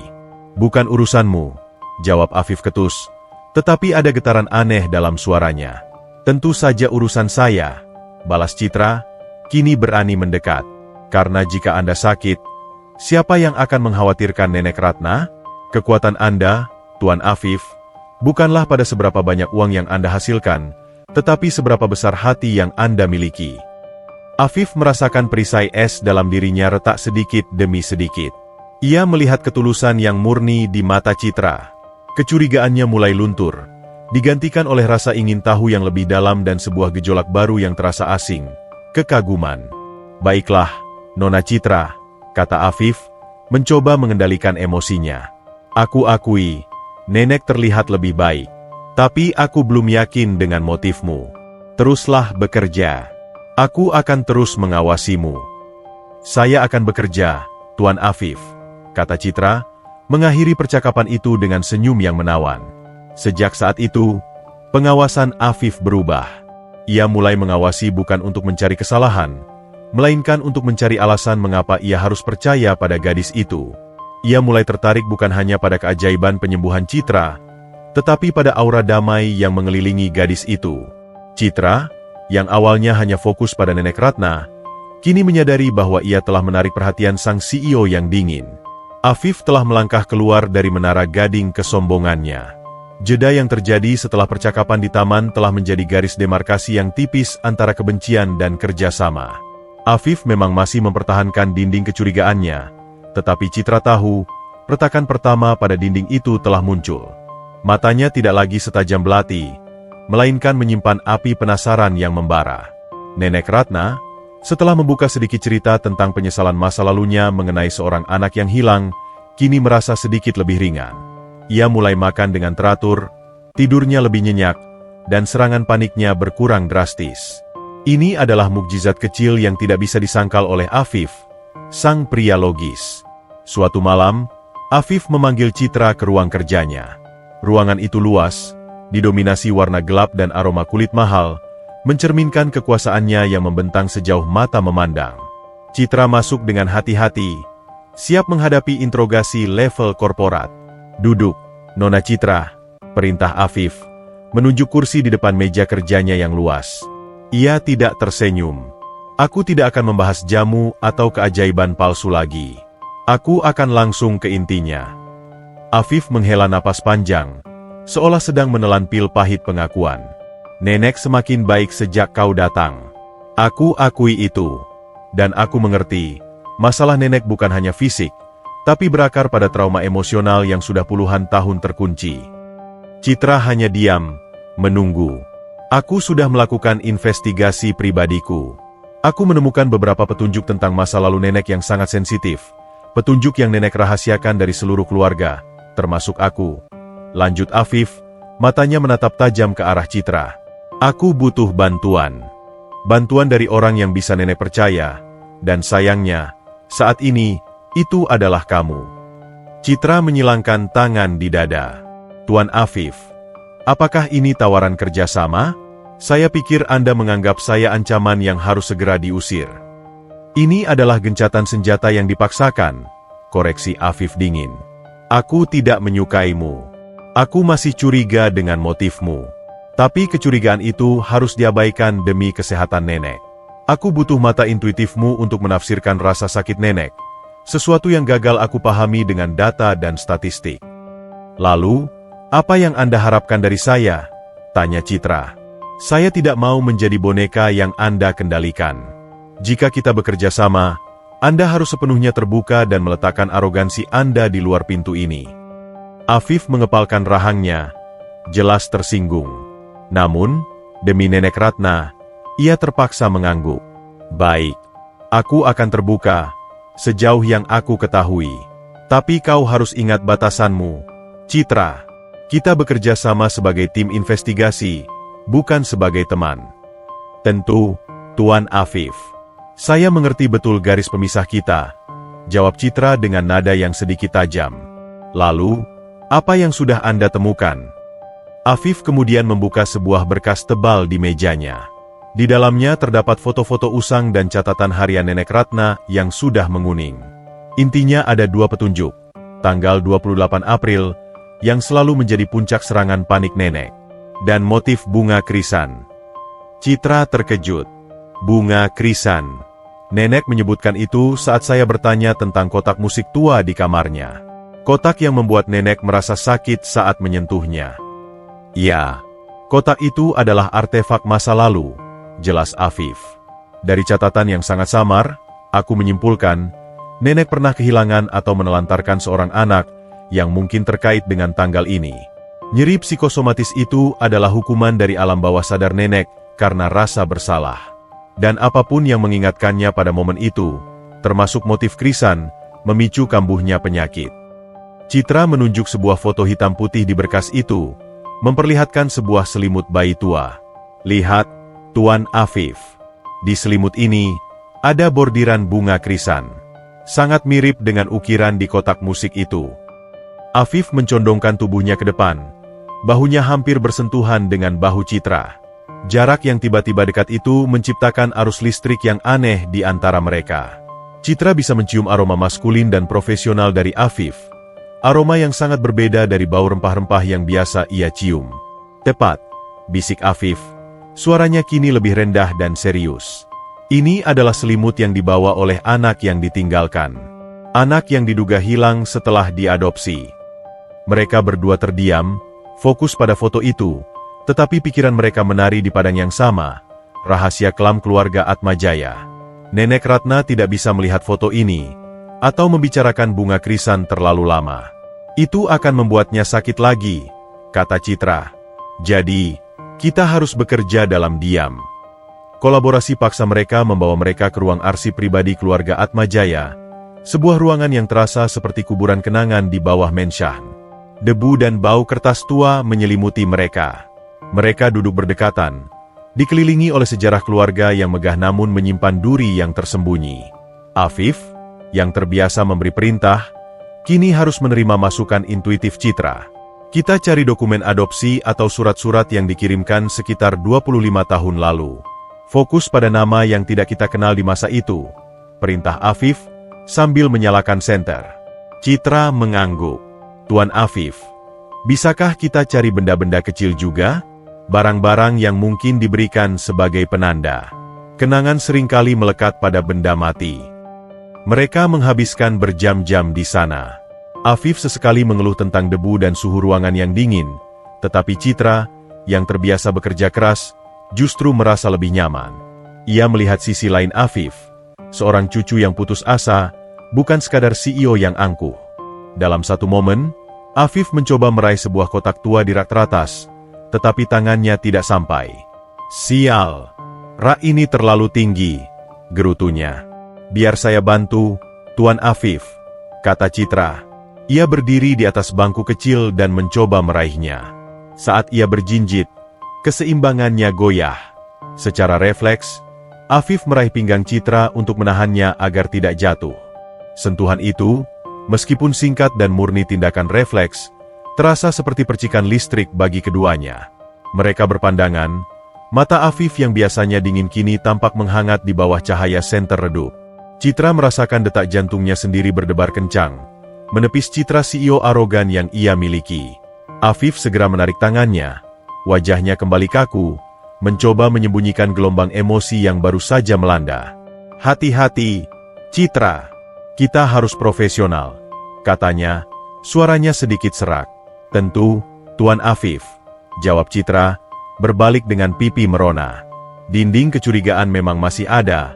"Bukan urusanmu," jawab Afif ketus, tetapi ada getaran aneh dalam suaranya. "Tentu saja urusan saya," balas Citra, kini berani mendekat. "Karena jika Anda sakit, siapa yang akan mengkhawatirkan Nenek Ratna? Kekuatan Anda, Tuan Afif, bukanlah pada seberapa banyak uang yang Anda hasilkan, tetapi seberapa besar hati yang Anda miliki." Afif merasakan perisai es dalam dirinya retak sedikit demi sedikit. Ia melihat ketulusan yang murni di mata Citra. Kecurigaannya mulai luntur, digantikan oleh rasa ingin tahu yang lebih dalam dan sebuah gejolak baru yang terasa asing, kekaguman. "Baiklah, Nona Citra," kata Afif, mencoba mengendalikan emosinya. "Aku akui, nenek terlihat lebih baik. Tapi aku belum yakin dengan motifmu. Teruslah bekerja. Aku akan terus mengawasimu." "Saya akan bekerja, Tuan Afif," kata Citra, mengakhiri percakapan itu dengan senyum yang menawan. Sejak saat itu, pengawasan Afif berubah. Ia mulai mengawasi bukan untuk mencari kesalahan, melainkan untuk mencari alasan mengapa ia harus percaya pada gadis itu. Ia mulai tertarik bukan hanya pada keajaiban penyembuhan Citra, tetapi pada aura damai yang mengelilingi gadis itu. Citra, yang awalnya hanya fokus pada Nenek Ratna, kini menyadari bahwa ia telah menarik perhatian sang CEO yang dingin. Afif telah melangkah keluar dari menara gading kesombongannya. Jeda yang terjadi setelah percakapan di taman telah menjadi garis demarkasi yang tipis antara kebencian dan kerjasama. Afif memang masih mempertahankan dinding kecurigaannya, tetapi Citra tahu, retakan pertama pada dinding itu telah muncul. Matanya tidak lagi setajam belati, melainkan menyimpan api penasaran yang membara. Nenek Ratna, setelah membuka sedikit cerita tentang penyesalan masa lalunya mengenai seorang anak yang hilang, kini merasa sedikit lebih ringan. Ia mulai makan dengan teratur, tidurnya lebih nyenyak, dan serangan paniknya berkurang drastis. Ini adalah mukjizat kecil yang tidak bisa disangkal oleh Afif, sang pria logis. Suatu malam, Afif memanggil Citra ke ruang kerjanya. Ruangan itu luas, didominasi warna gelap dan aroma kulit mahal, mencerminkan kekuasaannya yang membentang sejauh mata memandang. Citra masuk dengan hati-hati, siap menghadapi interogasi level korporat. "Duduk, Nona Citra," perintah Afif, menunjuk kursi di depan meja kerjanya yang luas. Ia tidak tersenyum. "Aku tidak akan membahas jamu atau keajaiban palsu lagi. Aku akan langsung ke intinya." Afif menghela napas panjang, seolah sedang menelan pil pahit pengakuan. "Nenek semakin baik sejak kau datang. Aku akui itu. Dan aku mengerti, masalah nenek bukan hanya fisik, tapi berakar pada trauma emosional yang sudah puluhan tahun terkunci." Citra hanya diam, menunggu. "Aku sudah melakukan investigasi pribadiku. Aku menemukan beberapa petunjuk tentang masa lalu nenek yang sangat sensitif. Petunjuk yang nenek rahasiakan dari seluruh keluarga, termasuk aku. lanjut Afif, matanya menatap tajam ke arah Citra. Aku butuh bantuan. Bantuan dari orang yang bisa nenek percaya, dan sayangnya, saat ini, itu adalah kamu. Citra menyilangkan tangan di dada. Tuan Afif, apakah ini tawaran kerjasama? Saya pikir Anda menganggap saya ancaman yang harus segera diusir. Ini adalah gencatan senjata yang dipaksakan, koreksi Afif dingin. Aku tidak menyukaimu. Aku masih curiga dengan motifmu. Tapi kecurigaan itu harus diabaikan demi kesehatan nenek. Aku butuh mata intuitifmu untuk menafsirkan rasa sakit nenek. Sesuatu yang gagal aku pahami dengan data dan statistik. Lalu, apa yang Anda harapkan dari saya? Tanya Citra. Saya tidak mau menjadi boneka yang Anda kendalikan. Jika kita bekerja sama, Anda harus sepenuhnya terbuka dan meletakkan arogansi Anda di luar pintu ini. Afif mengepalkan rahangnya, jelas tersinggung. Namun, demi Nenek Ratna, ia terpaksa mengangguk. Baik, aku akan terbuka, sejauh yang aku ketahui. Tapi kau harus ingat batasanmu. Citra, kita bekerja sama sebagai tim investigasi, bukan sebagai teman. Tentu, Tuan Afif. Saya mengerti betul garis pemisah kita, jawab Citra dengan nada yang sedikit tajam. Lalu, apa yang sudah Anda temukan? Afif kemudian membuka sebuah berkas tebal di mejanya. Di dalamnya terdapat foto-foto usang dan catatan harian Nenek Ratna yang sudah menguning. Intinya ada dua petunjuk, tanggal 28 April, yang selalu menjadi puncak serangan panik nenek, dan motif bunga krisan. Citra terkejut. Bunga krisan. Nenek menyebutkan itu saat saya bertanya tentang kotak musik tua di kamarnya. Kotak yang membuat nenek merasa sakit saat menyentuhnya. Ya, kotak itu adalah artefak masa lalu, jelas Afif. Dari catatan yang sangat samar, aku menyimpulkan, nenek pernah kehilangan atau menelantarkan seorang anak yang mungkin terkait dengan tanggal ini. Nyeri psikosomatis itu adalah hukuman dari alam bawah sadar nenek karena rasa bersalah. Dan apapun yang mengingatkannya pada momen itu, termasuk motif krisan, memicu kambuhnya penyakit. Citra menunjuk sebuah foto hitam putih di berkas itu, memperlihatkan sebuah selimut bayi tua. Lihat, Tuan Afif. Di selimut ini, ada bordiran bunga krisan. Sangat mirip dengan ukiran di kotak musik itu. Afif mencondongkan tubuhnya ke depan. Bahunya hampir bersentuhan dengan bahu Citra. Jarak yang tiba-tiba dekat itu menciptakan arus listrik yang aneh di antara mereka. Citra bisa mencium aroma maskulin dan profesional dari Afif. Aroma yang sangat berbeda dari bau rempah-rempah yang biasa ia cium. Tepat, bisik Afif. Suaranya kini lebih rendah dan serius. Ini adalah selimut yang dibawa oleh anak yang ditinggalkan. Anak yang diduga hilang setelah diadopsi. Mereka berdua terdiam, fokus pada foto itu. Tetapi pikiran mereka menari di padang yang sama, rahasia kelam keluarga Atmajaya. Nenek Ratna tidak bisa melihat foto ini, atau membicarakan bunga krisan terlalu lama. Itu akan membuatnya sakit lagi, kata Citra. Jadi, kita harus bekerja dalam diam. Kolaborasi paksa mereka membawa mereka ke ruang arsip pribadi keluarga Atmajaya, sebuah ruangan yang terasa seperti kuburan kenangan di bawah Menshan. Debu dan bau kertas tua menyelimuti mereka. Mereka duduk berdekatan, dikelilingi oleh sejarah keluarga yang megah namun menyimpan duri yang tersembunyi. Afif, yang terbiasa memberi perintah, kini harus menerima masukan intuitif Citra. Kita cari dokumen adopsi atau surat-surat yang dikirimkan sekitar 25 tahun lalu. Fokus pada nama yang tidak kita kenal di masa itu, perintah Afif, sambil menyalakan senter. Citra mengangguk. Tuan Afif, bisakah kita cari benda-benda kecil juga? Barang-barang yang mungkin diberikan sebagai penanda. Kenangan seringkali melekat pada benda mati. Mereka menghabiskan berjam-jam di sana. Afif sesekali mengeluh tentang debu dan suhu ruangan yang dingin, tetapi Citra, yang terbiasa bekerja keras, justru merasa lebih nyaman. Ia melihat sisi lain Afif, seorang cucu yang putus asa, bukan sekadar CEO yang angkuh. Dalam satu momen, Afif mencoba meraih sebuah kotak tua di rak teratas, tetapi tangannya tidak sampai. Sial, rak ini terlalu tinggi, gerutunya. Biar saya bantu, Tuan Afif, kata Citra. Ia berdiri di atas bangku kecil dan mencoba meraihnya. Saat ia berjinjit, keseimbangannya goyah. Secara refleks, Afif meraih pinggang Citra untuk menahannya agar tidak jatuh. Sentuhan itu, meskipun singkat dan murni tindakan refleks, terasa seperti percikan listrik bagi keduanya. Mereka berpandangan, mata Afif yang biasanya dingin kini tampak menghangat di bawah cahaya senter redup. Citra merasakan detak jantungnya sendiri berdebar kencang, menepis citra CEO arogan yang ia miliki. Afif segera menarik tangannya, wajahnya kembali kaku, mencoba menyembunyikan gelombang emosi yang baru saja melanda. "Hati-hati, Citra. Kita harus profesional," katanya, suaranya sedikit serak. "Tentu, Tuan Afif," jawab Citra, berbalik dengan pipi merona. Dinding kecurigaan memang masih ada,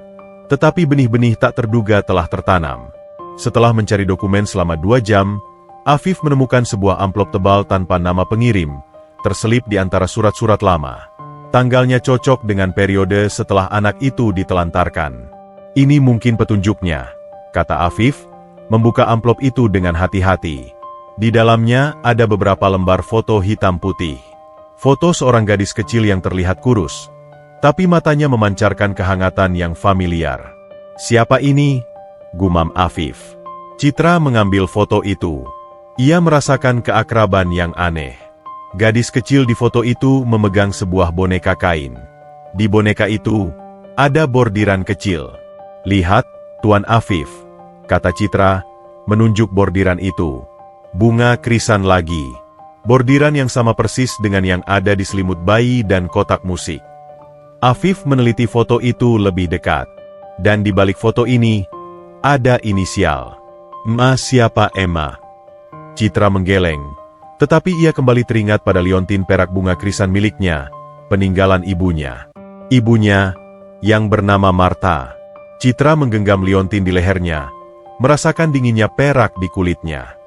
tetapi benih-benih tak terduga telah tertanam. Setelah mencari dokumen selama 2 jam, Afif menemukan sebuah amplop tebal tanpa nama pengirim, terselip di antara surat-surat lama. Tanggalnya cocok dengan periode setelah anak itu ditelantarkan. "Ini mungkin petunjuknya," kata Afif, membuka amplop itu dengan hati-hati. Di dalamnya ada beberapa lembar foto hitam putih. Foto seorang gadis kecil yang terlihat kurus, tapi matanya memancarkan kehangatan yang familiar. "Siapa ini?" gumam Afif. Citra mengambil foto itu. Ia merasakan keakraban yang aneh. Gadis kecil di foto itu memegang sebuah boneka kain. Di boneka itu, ada bordiran kecil. "Lihat, Tuan Afif," kata Citra, menunjuk bordiran itu. "Bunga krisan lagi." Bordiran yang sama persis dengan yang ada di selimut bayi dan kotak musik. Afif meneliti foto itu lebih dekat. Dan di balik foto ini, ada inisial. Siapa Emma? Citra menggeleng. Tetapi ia kembali teringat pada liontin perak bunga krisan miliknya, peninggalan ibunya. Ibunya, yang bernama Marta. Citra menggenggam liontin di lehernya, merasakan dinginnya perak di kulitnya.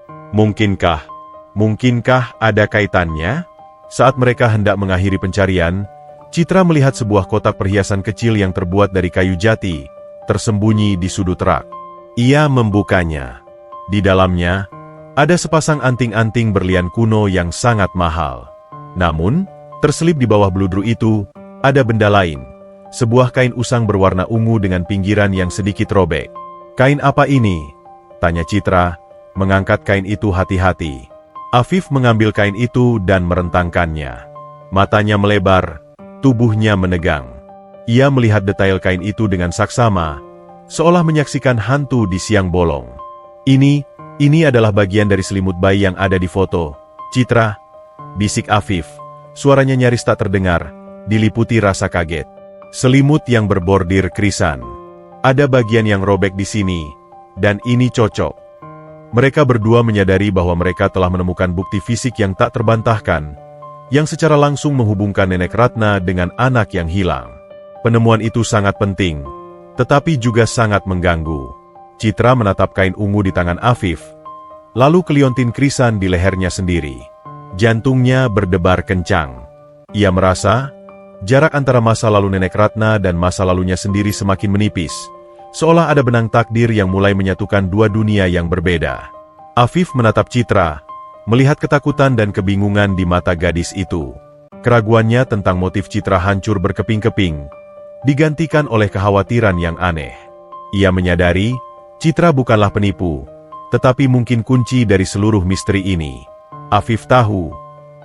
Mungkinkah ada kaitannya? Saat mereka hendak mengakhiri pencarian, Citra melihat sebuah kotak perhiasan kecil yang terbuat dari kayu jati, tersembunyi di sudut rak. Ia membukanya. Di dalamnya, ada sepasang anting-anting berlian kuno yang sangat mahal. Namun, terselip di bawah bludru itu, ada benda lain. Sebuah kain usang berwarna ungu dengan pinggiran yang sedikit robek. "Kain apa ini?" tanya Citra, mengangkat kain itu hati-hati. Afif mengambil kain itu dan merentangkannya. Matanya melebar, tubuhnya menegang. Ia melihat detail kain itu dengan saksama, seolah menyaksikan hantu di siang bolong. Ini adalah bagian dari selimut bayi yang ada di foto. "Citra," bisik Afif. Suaranya nyaris tak terdengar, diliputi rasa kaget. "Selimut yang berbordir krisan. Ada bagian yang robek di sini, dan ini cocok." Mereka berdua menyadari bahwa mereka telah menemukan bukti fisik yang tak terbantahkan, yang secara langsung menghubungkan Nenek Ratna dengan anak yang hilang. Penemuan itu sangat penting, tetapi juga sangat mengganggu. Citra menatap kain ungu di tangan Afif, lalu ke liontin krisan di lehernya sendiri. Jantungnya berdebar kencang. Ia merasa, jarak antara masa lalu Nenek Ratna dan masa lalunya sendiri semakin menipis, seolah ada benang takdir yang mulai menyatukan dua dunia yang berbeda. Afif menatap Citra, melihat ketakutan dan kebingungan di mata gadis itu. Keraguannya tentang motif Citra hancur berkeping-keping, digantikan oleh kekhawatiran yang aneh. Ia menyadari, Citra bukanlah penipu, tetapi mungkin kunci dari seluruh misteri ini. Afif tahu,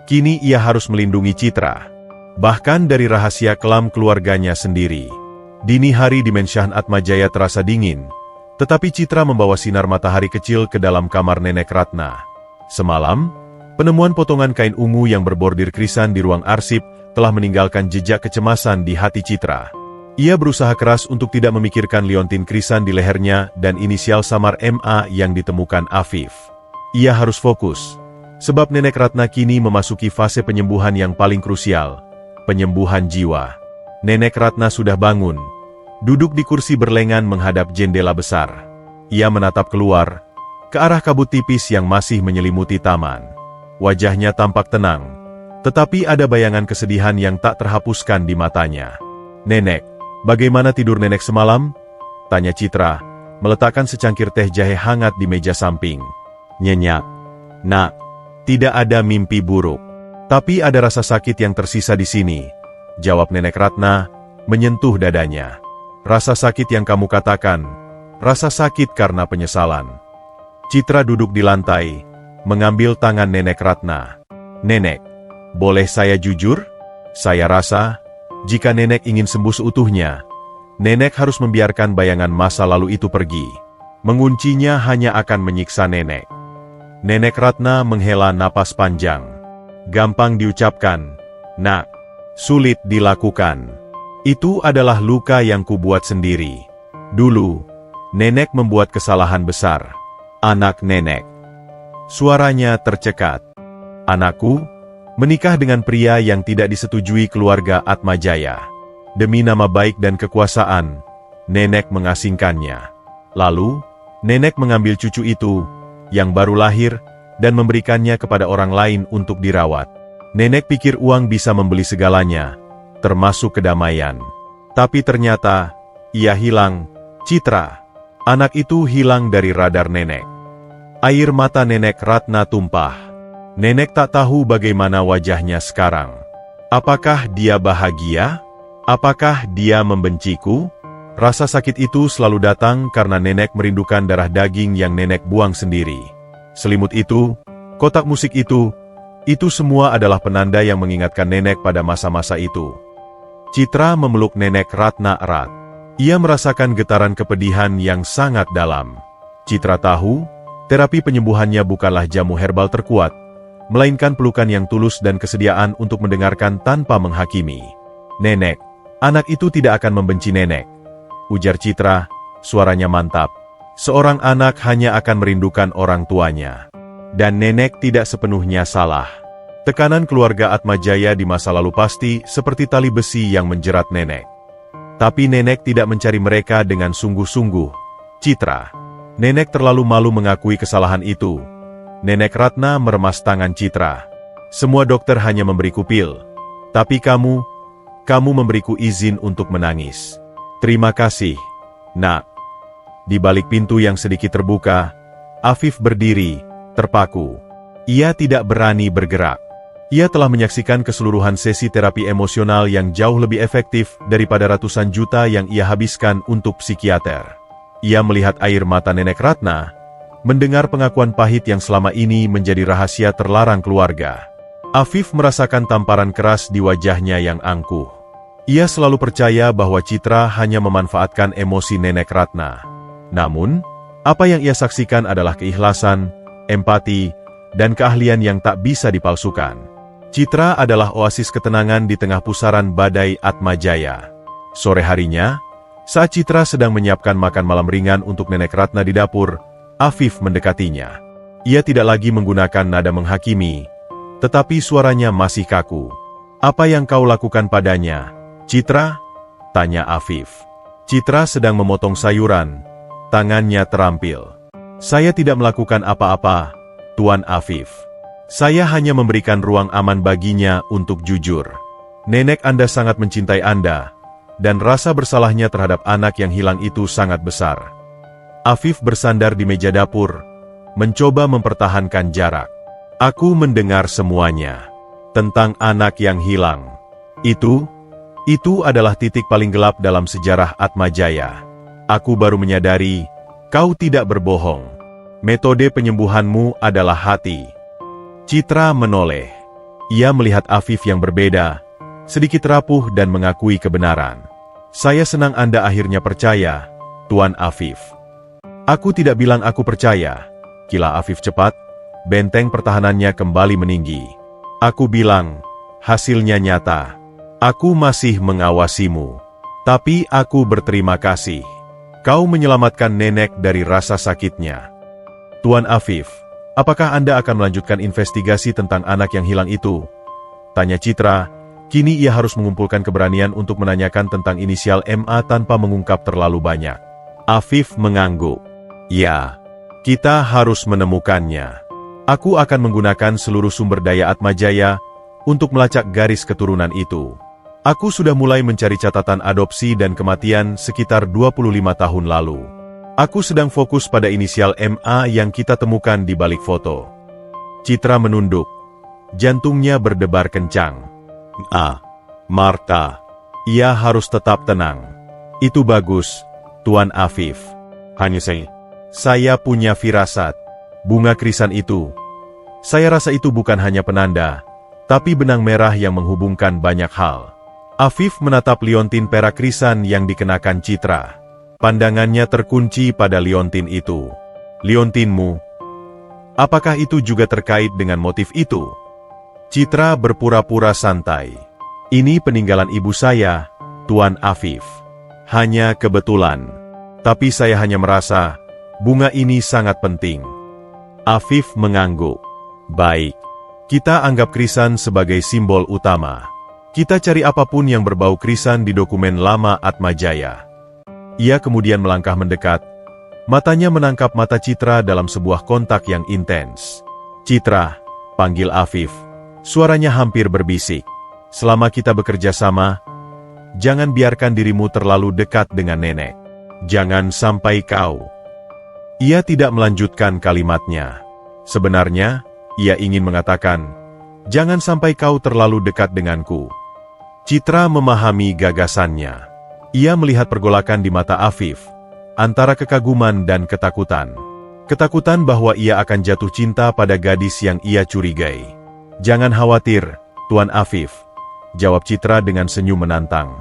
kini ia harus melindungi Citra, bahkan dari rahasia kelam keluarganya sendiri. Dini hari di Mensyahan Atmajaya terasa dingin, tetapi Citra membawa sinar matahari kecil ke dalam kamar Nenek Ratna. Semalam, penemuan potongan kain ungu yang berbordir krisan di ruang arsip telah meninggalkan jejak kecemasan di hati Citra. Ia berusaha keras untuk tidak memikirkan liontin krisan di lehernya dan inisial samar MA yang ditemukan Afif. Ia harus fokus, sebab Nenek Ratna kini memasuki fase penyembuhan yang paling krusial, penyembuhan jiwa. Nenek Ratna sudah bangun, duduk di kursi berlengan menghadap jendela besar. Ia menatap keluar, ke arah kabut tipis yang masih menyelimuti taman. Wajahnya tampak tenang, tetapi ada bayangan kesedihan yang tak terhapuskan di matanya. "Nenek, bagaimana tidur Nenek semalam?" tanya Citra, meletakkan secangkir teh jahe hangat di meja samping. Nyenyak. Nak, tidak ada mimpi buruk. Tapi ada rasa sakit yang tersisa di sini, jawab Nenek Ratna, menyentuh dadanya. Rasa sakit yang kamu katakan, rasa sakit karena penyesalan. Citra duduk di lantai, mengambil tangan Nenek Ratna. Nenek, boleh saya jujur? Saya rasa, jika Nenek ingin sembuh seutuhnya, Nenek harus membiarkan bayangan masa lalu itu pergi. Menguncinya hanya akan menyiksa Nenek. Nenek Ratna menghela napas panjang. Gampang diucapkan, nak. Sulit dilakukan. Itu adalah luka yang kubuat sendiri. Dulu, Nenek membuat kesalahan besar. Anak Nenek. Suaranya tercekat. Anakku, menikah dengan pria yang tidak disetujui keluarga Atmajaya. Demi nama baik dan kekuasaan, Nenek mengasingkannya. Lalu, Nenek mengambil cucu itu, yang baru lahir, dan memberikannya kepada orang lain untuk dirawat. Nenek pikir uang bisa membeli segalanya, termasuk kedamaian. Tapi ternyata, ia hilang. Citra, anak itu hilang dari radar Nenek. Air mata Nenek Ratna tumpah. Nenek tak tahu bagaimana wajahnya sekarang. Apakah dia bahagia? Apakah dia membenciku? Rasa sakit itu selalu datang karena Nenek merindukan darah daging yang Nenek buang sendiri. Selimut itu, kotak musik itu semua adalah penanda yang mengingatkan Nenek pada masa-masa itu. Citra memeluk Nenek Ratna erat. Ia merasakan getaran kepedihan yang sangat dalam. Citra tahu, terapi penyembuhannya bukanlah jamu herbal terkuat, melainkan pelukan yang tulus dan kesediaan untuk mendengarkan tanpa menghakimi. Nenek, anak itu tidak akan membenci Nenek, ujar Citra, suaranya mantap. Seorang anak hanya akan merindukan orang tuanya. Dan Nenek tidak sepenuhnya salah. Tekanan keluarga Atmajaya di masa lalu pasti seperti tali besi yang menjerat Nenek. Tapi Nenek tidak mencari mereka dengan sungguh-sungguh. Citra, Nenek terlalu malu mengakui kesalahan itu. Nenek Ratna meremas tangan Citra. Semua dokter hanya memberiku pil. Tapi kamu memberiku izin untuk menangis. Terima kasih, nak. Di balik pintu yang sedikit terbuka, Afif berdiri, terpaku. Ia tidak berani bergerak. Ia telah menyaksikan keseluruhan sesi terapi emosional yang jauh lebih efektif daripada ratusan juta yang ia habiskan untuk psikiater. Ia melihat air mata Nenek Ratna, mendengar pengakuan pahit yang selama ini menjadi rahasia terlarang keluarga. Afif merasakan tamparan keras di wajahnya yang angkuh. Ia selalu percaya bahwa Citra hanya memanfaatkan emosi Nenek Ratna. Namun, apa yang ia saksikan adalah keikhlasan, empati, dan keahlian yang tak bisa dipalsukan. Citra adalah oasis ketenangan di tengah pusaran badai Atmajaya. Sore harinya, saat Citra sedang menyiapkan makan malam ringan untuk Nenek Ratna di dapur, Afif mendekatinya. Ia tidak lagi menggunakan nada menghakimi, tetapi suaranya masih kaku. "Apa yang kau lakukan padanya, Citra?" tanya Afif. Citra sedang memotong sayuran, tangannya terampil. "Saya tidak melakukan apa-apa, Tuan Afif. Saya hanya memberikan ruang aman baginya untuk jujur. Nenek Anda sangat mencintai Anda, dan rasa bersalahnya terhadap anak yang hilang itu sangat besar." Afif bersandar di meja dapur, mencoba mempertahankan jarak. "Aku mendengar semuanya tentang anak yang hilang. Itu adalah titik paling gelap dalam sejarah Atmajaya. Aku baru menyadari, kau tidak berbohong. Metode penyembuhanmu adalah hati." Citra menoleh. Ia melihat Afif yang berbeda, sedikit rapuh dan mengakui kebenaran. "Saya senang Anda akhirnya percaya, Tuan Afif." "Aku tidak bilang aku percaya," kila Afif cepat, benteng pertahanannya kembali meninggi. "Aku bilang, hasilnya nyata. Aku masih mengawasimu. Tapi aku berterima kasih. Kau menyelamatkan Nenek dari rasa sakitnya." "Tuan Afif, apakah Anda akan melanjutkan investigasi tentang anak yang hilang itu?" tanya Citra. Kini ia harus mengumpulkan keberanian untuk menanyakan tentang inisial MA tanpa mengungkap terlalu banyak. Afif mengangguk. "Ya, kita harus menemukannya. Aku akan menggunakan seluruh sumber daya Atmajaya untuk melacak garis keturunan itu. Aku sudah mulai mencari catatan adopsi dan kematian sekitar 25 tahun lalu. Aku sedang fokus pada inisial MA yang kita temukan di balik foto. Citra menunduk. Jantungnya berdebar kencang. Marta. Ia harus tetap tenang. Itu bagus, Tuan Afif. Hanya saya punya firasat. Bunga krisan itu. Saya rasa itu bukan hanya penanda, tapi benang merah yang menghubungkan banyak hal. Afif menatap liontin perak krisan yang dikenakan Citra. Pandangannya terkunci pada liontin itu. Liontinmu. Apakah itu juga terkait dengan motif itu? Citra berpura-pura santai. Ini peninggalan ibu saya, Tuan Afif. Hanya kebetulan. Tapi saya hanya merasa, bunga ini sangat penting. Afif mengangguk. Baik. Kita anggap krisan sebagai simbol utama. Kita cari apapun yang berbau krisan di dokumen lama Atmajaya. Ia kemudian melangkah mendekat. Matanya menangkap mata Citra dalam sebuah kontak yang intens. Citra, panggil Afif. Suaranya hampir berbisik. Selama kita bekerja sama, jangan biarkan dirimu terlalu dekat dengan nenek. Jangan sampai kau. Ia tidak melanjutkan kalimatnya. Sebenarnya, ia ingin mengatakan, jangan sampai kau terlalu dekat denganku. Citra memahami gagasannya. Ia melihat pergolakan di mata Afif, antara kekaguman dan ketakutan. Ketakutan bahwa ia akan jatuh cinta pada gadis yang ia curigai. Jangan khawatir, Tuan Afif, jawab Citra dengan senyum menantang.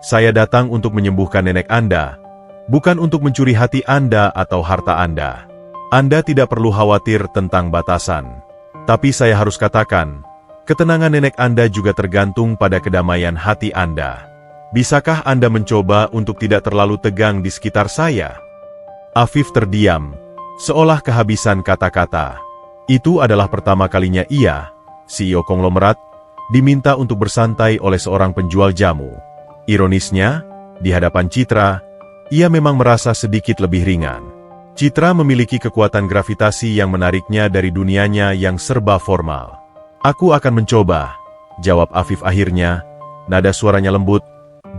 Saya datang untuk menyembuhkan nenek Anda, bukan untuk mencuri hati Anda atau harta Anda. Anda tidak perlu khawatir tentang batasan. Tapi saya harus katakan, ketenangan nenek Anda juga tergantung pada kedamaian hati Anda. Bisakah Anda mencoba untuk tidak terlalu tegang di sekitar saya? Afif terdiam, seolah kehabisan kata-kata. Itu adalah pertama kalinya ia, CEO konglomerat, diminta untuk bersantai oleh seorang penjual jamu. Ironisnya, di hadapan Citra, ia memang merasa sedikit lebih ringan. Citra memiliki kekuatan gravitasi yang menariknya dari dunianya yang serba formal. Aku akan mencoba, jawab Afif akhirnya, nada suaranya lembut,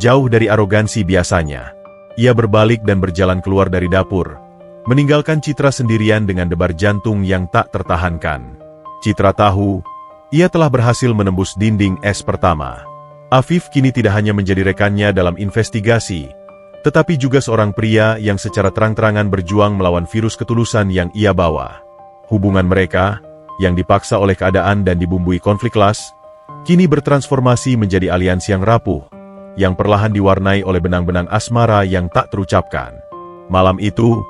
jauh dari arogansi biasanya. Ia berbalik dan berjalan keluar dari dapur, meninggalkan Citra sendirian dengan debar jantung yang tak tertahankan. Citra tahu, ia telah berhasil menembus dinding es pertama. Afif kini tidak hanya menjadi rekannya dalam investigasi, tetapi juga seorang pria yang secara terang-terangan berjuang melawan virus ketulusan yang ia bawa. Hubungan mereka, yang dipaksa oleh keadaan dan dibumbui konflik kelas, kini bertransformasi menjadi aliansi yang rapuh, yang perlahan diwarnai oleh benang-benang asmara yang tak terucapkan. Malam itu,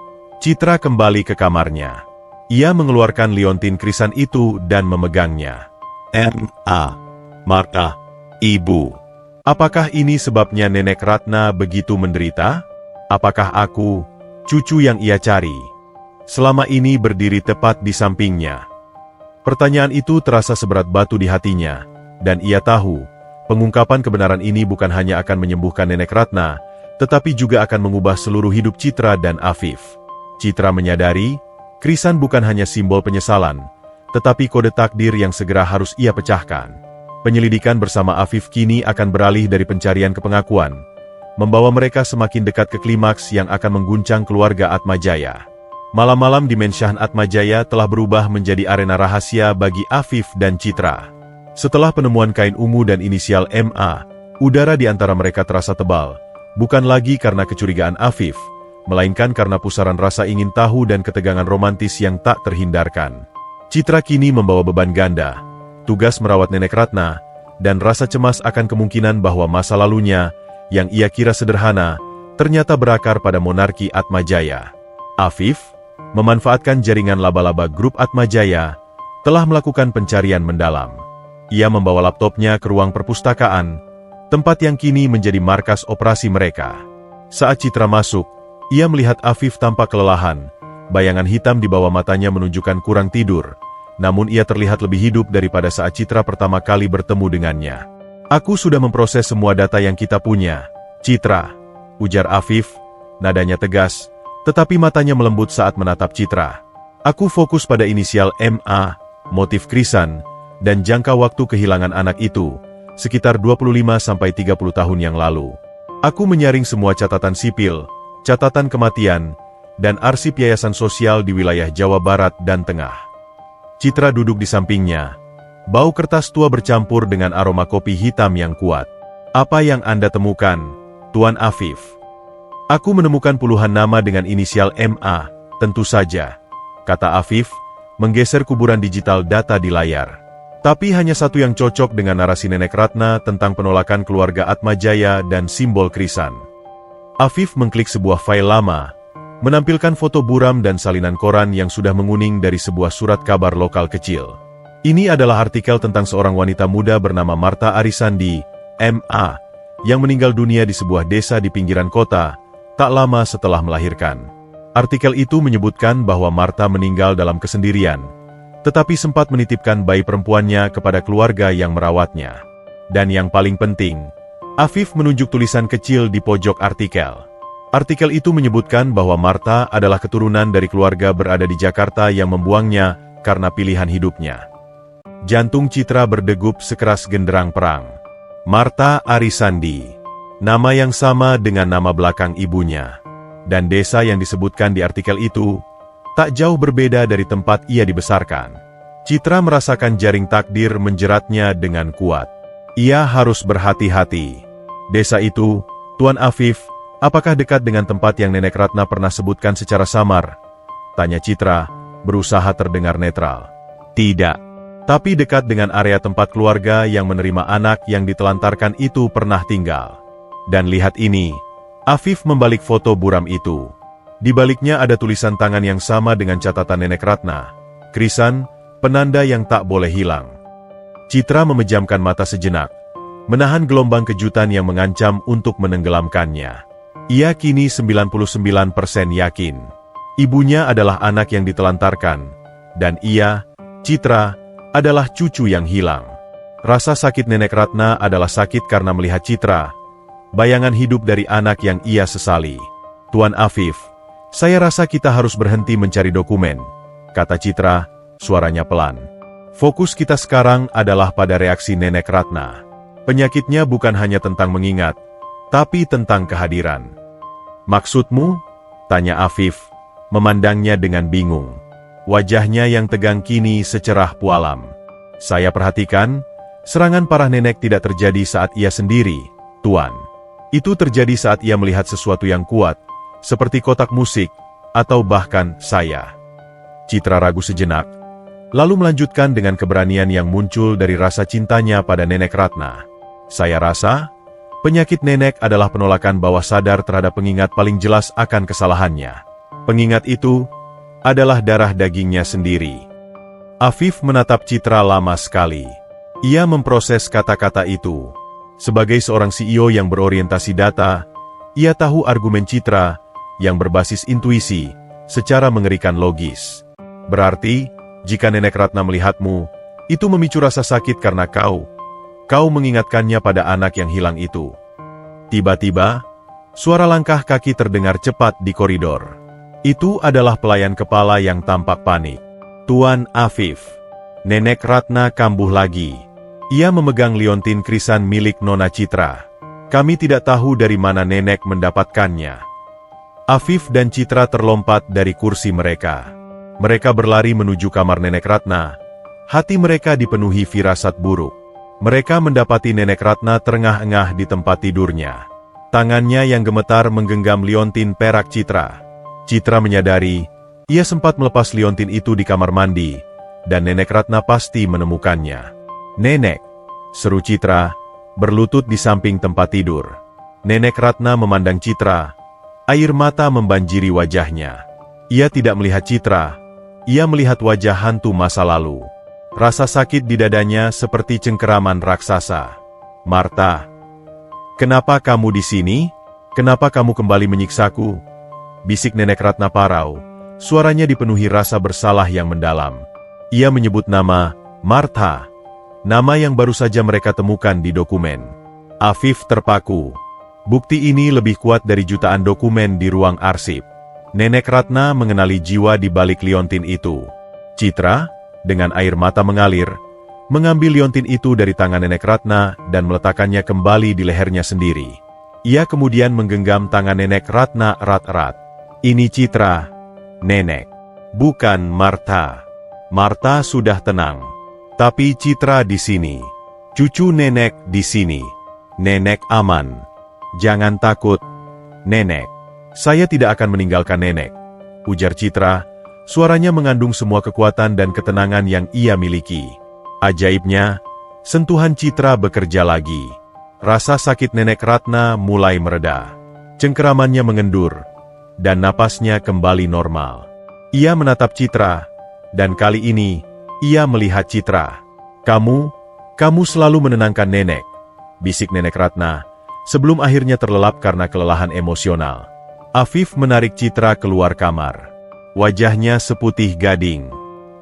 Citra kembali ke kamarnya. Ia mengeluarkan liontin krisan itu dan memegangnya. Marta, Ibu. Apakah ini sebabnya Nenek Ratna begitu menderita? Apakah aku, cucu yang ia cari, selama ini berdiri tepat di sampingnya? Pertanyaan itu terasa seberat batu di hatinya, dan ia tahu, pengungkapan kebenaran ini bukan hanya akan menyembuhkan Nenek Ratna, tetapi juga akan mengubah seluruh hidup Citra dan Afif. Citra menyadari, krisan bukan hanya simbol penyesalan, tetapi kode takdir yang segera harus ia pecahkan. Penyelidikan bersama Afif kini akan beralih dari pencarian ke pengakuan, membawa mereka semakin dekat ke klimaks yang akan mengguncang keluarga Atmajaya. Malam-malam di Mensyahan Atmajaya telah berubah menjadi arena rahasia bagi Afif dan Citra. Setelah penemuan kain ungu dan inisial MA, udara di antara mereka terasa tebal, bukan lagi karena kecurigaan Afif, melainkan karena pusaran rasa ingin tahu dan ketegangan romantis yang tak terhindarkan. Citra kini membawa beban ganda, tugas merawat Nenek Ratna, dan rasa cemas akan kemungkinan bahwa masa lalunya, yang ia kira sederhana, ternyata berakar pada monarki Atmajaya. Afif, memanfaatkan jaringan laba-laba grup Atmajaya, telah melakukan pencarian mendalam. Ia membawa laptopnya ke ruang perpustakaan, tempat yang kini menjadi markas operasi mereka. Saat Citra masuk, ia melihat Afif tampak kelelahan, bayangan hitam di bawah matanya menunjukkan kurang tidur, namun ia terlihat lebih hidup daripada saat Citra pertama kali bertemu dengannya. Aku sudah memproses semua data yang kita punya, Citra, ujar Afif, nadanya tegas, tetapi matanya melembut saat menatap Citra. Aku fokus pada inisial MA, motif krisan, dan jangka waktu kehilangan anak itu, sekitar 25-30 tahun yang lalu. Aku menyaring semua catatan sipil, catatan kematian, dan arsip yayasan sosial di wilayah Jawa Barat dan Tengah. Citra duduk di sampingnya. Bau kertas tua bercampur dengan aroma kopi hitam yang kuat. "Apa yang Anda temukan, Tuan Afif?" "Aku menemukan puluhan nama dengan inisial MA, tentu saja," kata Afif, menggeser kuburan digital data di layar. "Tapi hanya satu yang cocok dengan narasi Nenek Ratna tentang penolakan keluarga Atmajaya dan simbol Krisan." Afif mengklik sebuah file lama, menampilkan foto buram dan salinan koran yang sudah menguning dari sebuah surat kabar lokal kecil. Ini adalah artikel tentang seorang wanita muda bernama Martha Arisandi, MA, yang meninggal dunia di sebuah desa di pinggiran kota, tak lama setelah melahirkan. Artikel itu menyebutkan bahwa Martha meninggal dalam kesendirian, tetapi sempat menitipkan bayi perempuannya kepada keluarga yang merawatnya. Dan yang paling penting, Afif menunjuk tulisan kecil di pojok artikel. Artikel itu menyebutkan bahwa Martha adalah keturunan dari keluarga berada di Jakarta yang membuangnya karena pilihan hidupnya. Jantung Citra berdegup sekeras genderang perang. Martha Arisandi, nama yang sama dengan nama belakang ibunya. Dan desa yang disebutkan di artikel itu, tak jauh berbeda dari tempat ia dibesarkan. Citra merasakan jaring takdir menjeratnya dengan kuat. Ia harus berhati-hati. Desa itu, Tuan Afif, apakah dekat dengan tempat yang Nenek Ratna pernah sebutkan secara samar? Tanya Citra, berusaha terdengar netral. Tidak. Tapi dekat dengan area tempat keluarga yang menerima anak yang ditelantarkan itu pernah tinggal. Dan lihat ini, Afif membalik foto buram itu. Di baliknya ada tulisan tangan yang sama dengan catatan Nenek Ratna. Krisan, penanda yang tak boleh hilang. Citra memejamkan mata sejenak, menahan gelombang kejutan yang mengancam untuk menenggelamkannya. Ia kini 99% yakin. Ibunya adalah anak yang ditelantarkan, dan ia, Citra, adalah cucu yang hilang. Rasa sakit Nenek Ratna adalah sakit karena melihat Citra, bayangan hidup dari anak yang ia sesali. Tuan Afif, saya rasa kita harus berhenti mencari dokumen, kata Citra, suaranya pelan. Fokus kita sekarang adalah pada reaksi Nenek Ratna. Penyakitnya bukan hanya tentang mengingat, tapi tentang kehadiran. Maksudmu? Tanya Afif, memandangnya dengan bingung. Wajahnya yang tegang kini secerah pualam. Saya perhatikan, serangan parah Nenek tidak terjadi saat ia sendiri, Tuan. Itu terjadi saat ia melihat sesuatu yang kuat, seperti kotak musik, atau bahkan saya. Citra ragu sejenak, lalu melanjutkan dengan keberanian yang muncul dari rasa cintanya pada Nenek Ratna. Saya rasa, penyakit Nenek adalah penolakan bawah sadar terhadap pengingat paling jelas akan kesalahannya. Pengingat itu adalah darah dagingnya sendiri. Afif menatap Citra lama sekali. Ia memproses kata-kata itu. Sebagai seorang CEO yang berorientasi data, ia tahu argumen Citra yang berbasis intuisi secara mengerikan logis. Berarti, jika Nenek Ratna melihatmu, itu memicu rasa sakit karena kau mengingatkannya pada anak yang hilang itu. Tiba-tiba, suara langkah kaki terdengar cepat di koridor. Itu adalah pelayan kepala yang tampak panik. Tuan Afif. Nenek Ratna kambuh lagi. Ia memegang liontin krisan milik Nona Citra. Kami tidak tahu dari mana Nenek mendapatkannya. Afif dan Citra terlompat dari kursi mereka. Mereka berlari menuju kamar Nenek Ratna. Hati mereka dipenuhi firasat buruk. Mereka mendapati Nenek Ratna terengah-engah di tempat tidurnya. Tangannya yang gemetar menggenggam liontin perak Citra. Citra menyadari, ia sempat melepas liontin itu di kamar mandi, dan Nenek Ratna pasti menemukannya. Nenek, seru Citra, berlutut di samping tempat tidur. Nenek Ratna memandang Citra, air mata membanjiri wajahnya. Ia tidak melihat Citra, ia melihat wajah hantu masa lalu. Rasa sakit di dadanya seperti cengkeraman raksasa. Martha, kenapa kamu di sini? Kenapa kamu kembali menyiksaku? Bisik Nenek Ratna parau, suaranya dipenuhi rasa bersalah yang mendalam. Ia menyebut nama, Martha, nama yang baru saja mereka temukan di dokumen. Afif terpaku. Bukti ini lebih kuat dari jutaan dokumen di ruang arsip. Nenek Ratna mengenali jiwa di balik liontin itu. Citra, dengan air mata mengalir, mengambil liontin itu dari tangan Nenek Ratna dan meletakkannya kembali di lehernya sendiri. Ia kemudian menggenggam tangan Nenek Ratna erat-erat. Ini Citra, nenek. Bukan Martha. Martha sudah tenang. Tapi Citra di sini. Cucu nenek di sini. Nenek aman. Jangan takut, nenek. Saya tidak akan meninggalkan nenek, ujar Citra. Suaranya mengandung semua kekuatan dan ketenangan yang ia miliki. Ajaibnya, sentuhan Citra bekerja lagi. Rasa sakit nenek Ratna mulai mereda. Cengkeramannya mengendur, dan napasnya kembali normal. Ia menatap Citra, dan kali ini, ia melihat Citra. Kamu selalu menenangkan nenek, bisik nenek Ratna, sebelum akhirnya terlelap karena kelelahan emosional. Afif menarik Citra keluar kamar. Wajahnya seputih gading.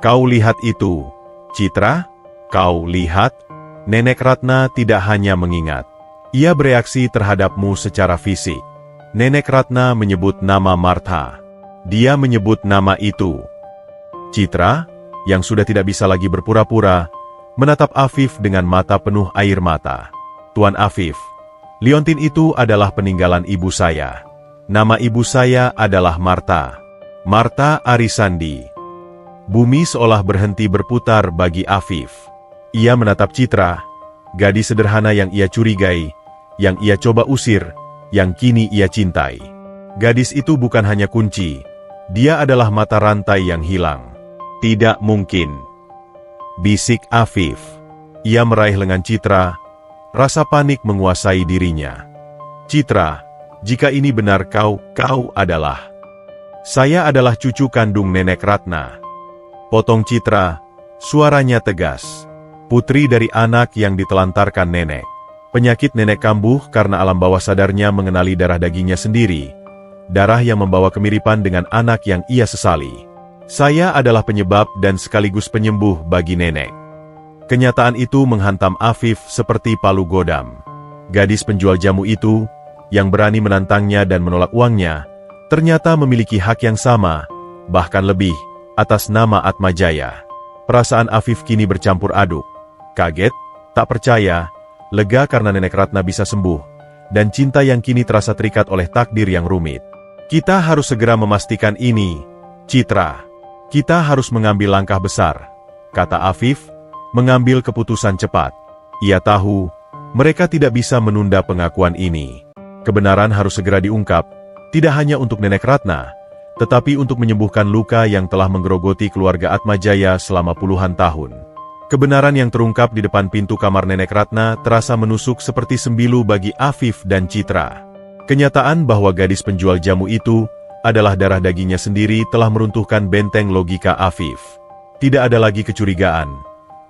Kau lihat itu, Citra? Kau lihat? Nenek Ratna tidak hanya mengingat. Ia bereaksi terhadapmu secara fisik. Nenek Ratna menyebut nama Martha. Dia menyebut nama itu. Citra, yang sudah tidak bisa lagi berpura-pura, menatap Afif dengan mata penuh air mata. Tuan Afif, liontin itu adalah peninggalan ibu saya. Nama ibu saya adalah Martha. Martha Arisandi. Bumi seolah berhenti berputar bagi Afif. Ia menatap Citra, gadis sederhana yang ia curigai, yang ia coba usir, yang kini ia cintai. Gadis itu bukan hanya kunci, dia adalah mata rantai yang hilang. Tidak mungkin, bisik Afif. Ia meraih lengan Citra, rasa panik menguasai dirinya. Citra, jika ini benar kau adalah... Saya adalah cucu kandung nenek Ratna. Potong Citra, suaranya tegas. Putri dari anak yang ditelantarkan nenek. Penyakit nenek kambuh karena alam bawah sadarnya mengenali darah dagingnya sendiri. Darah yang membawa kemiripan dengan anak yang ia sesali. Saya adalah penyebab dan sekaligus penyembuh bagi nenek. Kenyataan itu menghantam Afif seperti palu godam. Gadis penjual jamu itu, yang berani menantangnya dan menolak uangnya, ternyata memiliki hak yang sama, bahkan lebih, atas nama Atmajaya. Perasaan Afif kini bercampur aduk. Kaget, tak percaya, lega karena nenek Ratna bisa sembuh, dan cinta yang kini terasa terikat oleh takdir yang rumit. Kita harus segera memastikan ini, Citra. Kita harus mengambil langkah besar, kata Afif, mengambil keputusan cepat. Ia tahu, mereka tidak bisa menunda pengakuan ini. Kebenaran harus segera diungkap, tidak hanya untuk nenek Ratna, tetapi untuk menyembuhkan luka yang telah menggerogoti keluarga Atmajaya selama puluhan tahun. Kebenaran yang terungkap di depan pintu kamar nenek Ratna terasa menusuk seperti sembilu bagi Afif dan Citra. Kenyataan bahwa gadis penjual jamu itu adalah darah dagingnya sendiri telah meruntuhkan benteng logika Afif. Tidak ada lagi kecurigaan.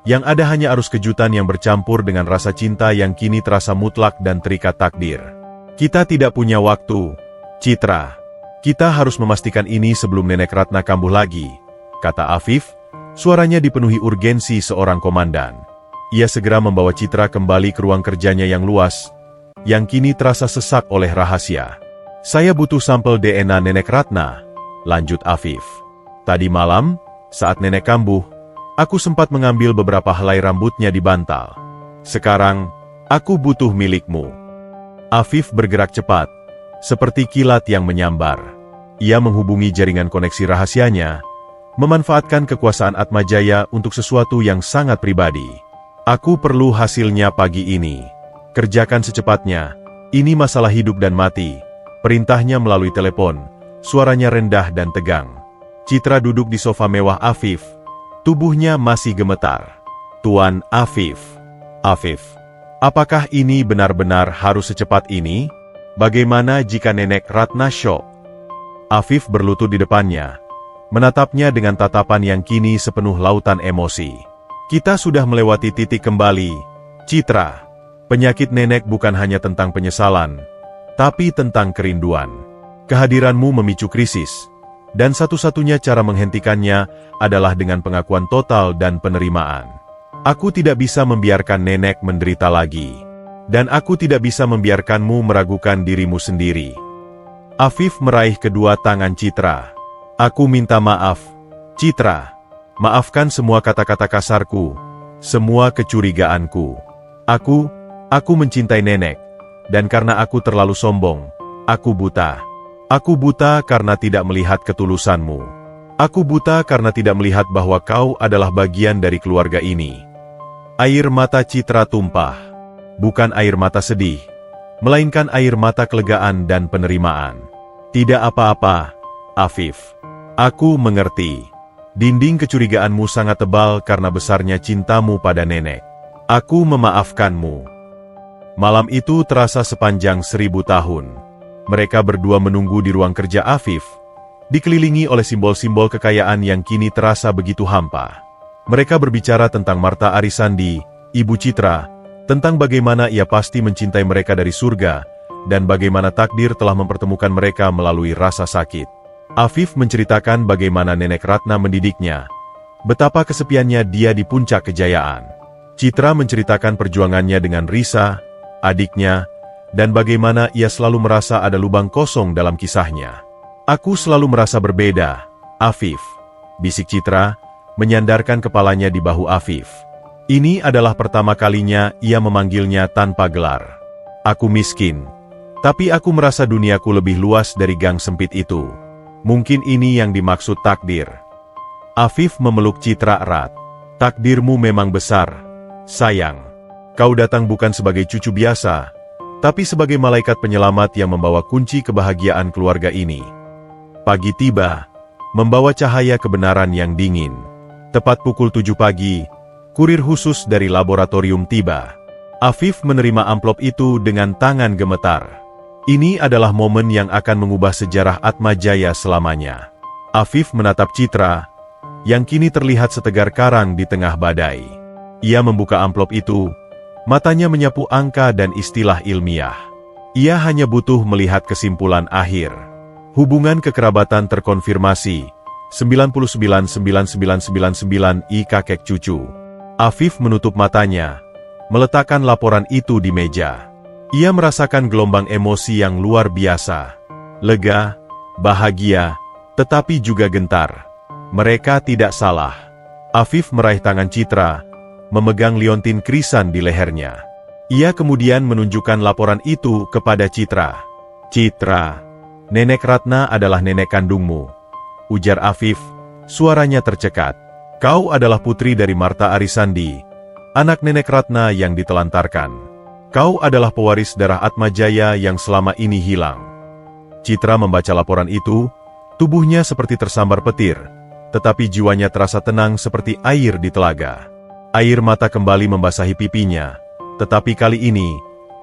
Yang ada hanya arus kejutan yang bercampur dengan rasa cinta yang kini terasa mutlak dan terikat takdir. Kita tidak punya waktu, Citra. Kita harus memastikan ini sebelum nenek Ratna kambuh lagi, kata Afif, suaranya dipenuhi urgensi seorang komandan. Ia segera membawa Citra kembali ke ruang kerjanya yang luas, yang kini terasa sesak oleh rahasia. Saya butuh sampel DNA nenek Ratna, lanjut Afif. Tadi malam, saat nenek kambuh, aku sempat mengambil beberapa helai rambutnya di bantal. Sekarang, aku butuh milikmu. Afif bergerak cepat, seperti kilat yang menyambar. Ia menghubungi jaringan koneksi rahasianya, memanfaatkan kekuasaan Atmajaya untuk sesuatu yang sangat pribadi. Aku perlu hasilnya pagi ini. Kerjakan secepatnya, ini masalah hidup dan mati. Perintahnya melalui telepon, suaranya rendah dan tegang. Citra duduk di sofa mewah Afif, tubuhnya masih gemetar. Tuan Afif. Afif, apakah ini benar-benar harus secepat ini? Bagaimana jika nenek Ratna syok? Afif berlutut di depannya, menatapnya dengan tatapan yang kini sepenuh lautan emosi. Kita sudah melewati titik kembali, Citra. Penyakit nenek bukan hanya tentang penyesalan, tapi tentang kerinduan. Kehadiranmu memicu krisis, dan satu-satunya cara menghentikannya adalah dengan pengakuan total dan penerimaan. Aku tidak bisa membiarkan nenek menderita lagi. Dan aku tidak bisa membiarkanmu meragukan dirimu sendiri. Afif meraih kedua tangan Citra. Aku minta maaf, Citra. Maafkan semua kata-kata kasarku, semua kecurigaanku. Aku mencintai nenek, dan karena aku terlalu sombong, aku buta. Aku buta karena tidak melihat ketulusanmu. Aku buta karena tidak melihat bahwa kau adalah bagian dari keluarga ini. Air mata Citra tumpah. Bukan air mata sedih, melainkan air mata kelegaan dan penerimaan. Tidak apa-apa, Afif. Aku mengerti. Dinding kecurigaanmu sangat tebal karena besarnya cintamu pada nenek. Aku memaafkanmu. Malam itu terasa sepanjang 1000 tahun. Mereka berdua menunggu di ruang kerja Afif, dikelilingi oleh simbol-simbol kekayaan yang kini terasa begitu hampa. Mereka berbicara tentang Martha Arisandi, Ibu Citra, tentang bagaimana ia pasti mencintai mereka dari surga, dan bagaimana takdir telah mempertemukan mereka melalui rasa sakit. Afif menceritakan bagaimana Nenek Ratna mendidiknya, betapa kesepiannya dia di puncak kejayaan. Citra menceritakan perjuangannya dengan Risa, adiknya, dan bagaimana ia selalu merasa ada lubang kosong dalam kisahnya. Aku selalu merasa berbeda, Afif, bisik Citra, menyandarkan kepalanya di bahu Afif. Ini adalah pertama kalinya ia memanggilnya tanpa gelar. Aku miskin, tapi aku merasa duniaku lebih luas dari gang sempit itu. Mungkin ini yang dimaksud takdir. Afif memeluk Citra erat. Takdirmu memang besar, sayang. Kau datang bukan sebagai cucu biasa, tapi sebagai malaikat penyelamat yang membawa kunci kebahagiaan keluarga ini. Pagi tiba, membawa cahaya kebenaran yang dingin. Tepat pukul 7 pagi, kurir khusus dari laboratorium tiba. Afif menerima amplop itu dengan tangan gemetar. Ini adalah momen yang akan mengubah sejarah Atmajaya selamanya. Afif menatap Citra, yang kini terlihat setegar karang di tengah badai. Ia membuka amplop itu, matanya menyapu angka dan istilah ilmiah. Ia hanya butuh melihat kesimpulan akhir. Hubungan kekerabatan terkonfirmasi, 99,9999 kakek cucu. Afif menutup matanya, meletakkan laporan itu di meja. Ia merasakan gelombang emosi yang luar biasa. Lega, bahagia, tetapi juga gentar. Mereka tidak salah. Afif meraih tangan Citra, memegang liontin krisan di lehernya. Ia kemudian menunjukkan laporan itu kepada Citra. Citra, Nenek Ratna adalah nenek kandungmu, ujar Afif, suaranya tercekat. Kau adalah putri dari Martha Arisandi, anak Nenek Ratna yang ditelantarkan. Kau adalah pewaris darah Atmajaya yang selama ini hilang. Citra membaca laporan itu, tubuhnya seperti tersambar petir, tetapi jiwanya terasa tenang seperti air di telaga. Air mata kembali membasahi pipinya, tetapi kali ini,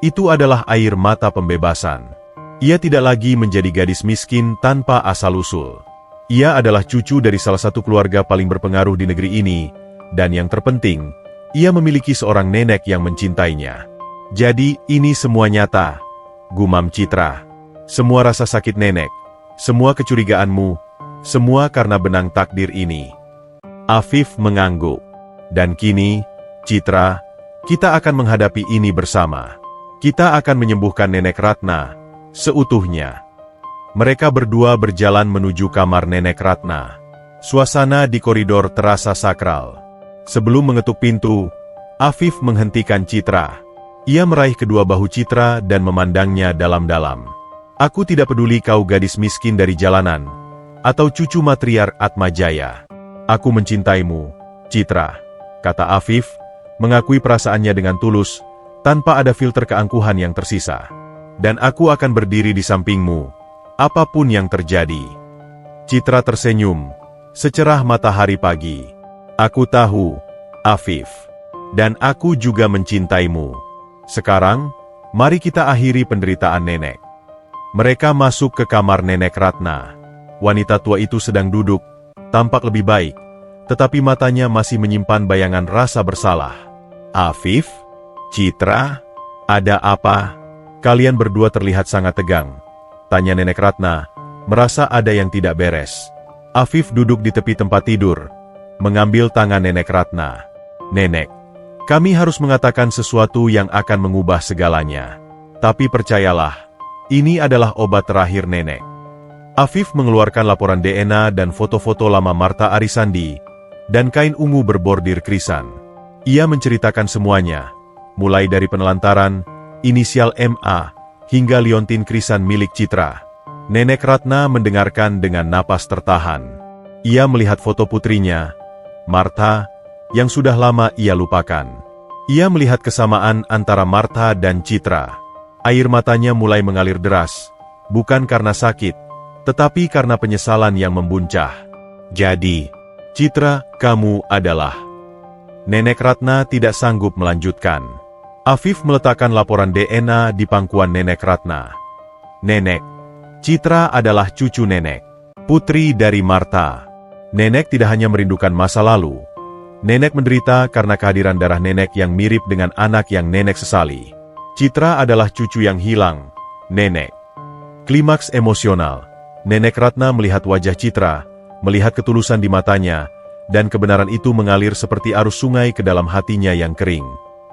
itu adalah air mata pembebasan. Ia tidak lagi menjadi gadis miskin tanpa asal-usul. Ia adalah cucu dari salah satu keluarga paling berpengaruh di negeri ini, dan yang terpenting, ia memiliki seorang nenek yang mencintainya. Jadi, ini semua nyata, gumam Citra. Semua rasa sakit nenek, semua kecurigaanmu, semua karena benang takdir ini. Afif mengangguk. Dan kini, Citra, kita akan menghadapi ini bersama. Kita akan menyembuhkan Nenek Ratna seutuhnya. Mereka berdua berjalan menuju kamar Nenek Ratna. Suasana di koridor terasa sakral. Sebelum mengetuk pintu, Afif menghentikan Citra. Ia meraih kedua bahu Citra dan memandangnya dalam-dalam. Aku tidak peduli kau gadis miskin dari jalanan, atau cucu matriark Atmajaya. Aku mencintaimu, Citra, kata Afif, mengakui perasaannya dengan tulus, tanpa ada filter keangkuhan yang tersisa. Dan aku akan berdiri di sampingmu, apapun yang terjadi. Citra tersenyum, secerah matahari pagi. Aku tahu, Afif, dan aku juga mencintaimu. Sekarang, mari kita akhiri penderitaan nenek. Mereka masuk ke kamar Nenek Ratna. Wanita tua itu sedang duduk, tampak lebih baik, tetapi matanya masih menyimpan bayangan rasa bersalah. Afif? Citra? Ada apa? Kalian berdua terlihat sangat tegang, tanya Nenek Ratna, merasa ada yang tidak beres. Afif duduk di tepi tempat tidur, mengambil tangan Nenek Ratna. Nenek, kami harus mengatakan sesuatu yang akan mengubah segalanya. Tapi percayalah, ini adalah obat terakhir nenek. Afif mengeluarkan laporan DNA dan foto-foto lama Martha Arisandi, dan kain ungu berbordir krisan. Ia menceritakan semuanya, mulai dari penelantaran, inisial MA, hingga liontin krisan milik Citra. Nenek Ratna mendengarkan dengan napas tertahan. Ia melihat foto putrinya, Martha, yang sudah lama ia lupakan. Ia melihat kesamaan antara Martha dan Citra. Air matanya mulai mengalir deras, bukan karena sakit, tetapi karena penyesalan yang membuncah. Jadi, Citra, kamu adalah... Nenek Ratna tidak sanggup melanjutkan. Afif meletakkan laporan DNA di pangkuan Nenek Ratna. Nenek, Citra adalah cucu Nenek, putri dari Martha. Nenek tidak hanya merindukan masa lalu. Nenek menderita karena kehadiran darah Nenek yang mirip dengan anak yang Nenek sesali. Citra adalah cucu yang hilang, Nenek. Klimaks emosional. Nenek Ratna melihat wajah Citra, melihat ketulusan di matanya, dan kebenaran itu mengalir seperti arus sungai ke dalam hatinya yang kering.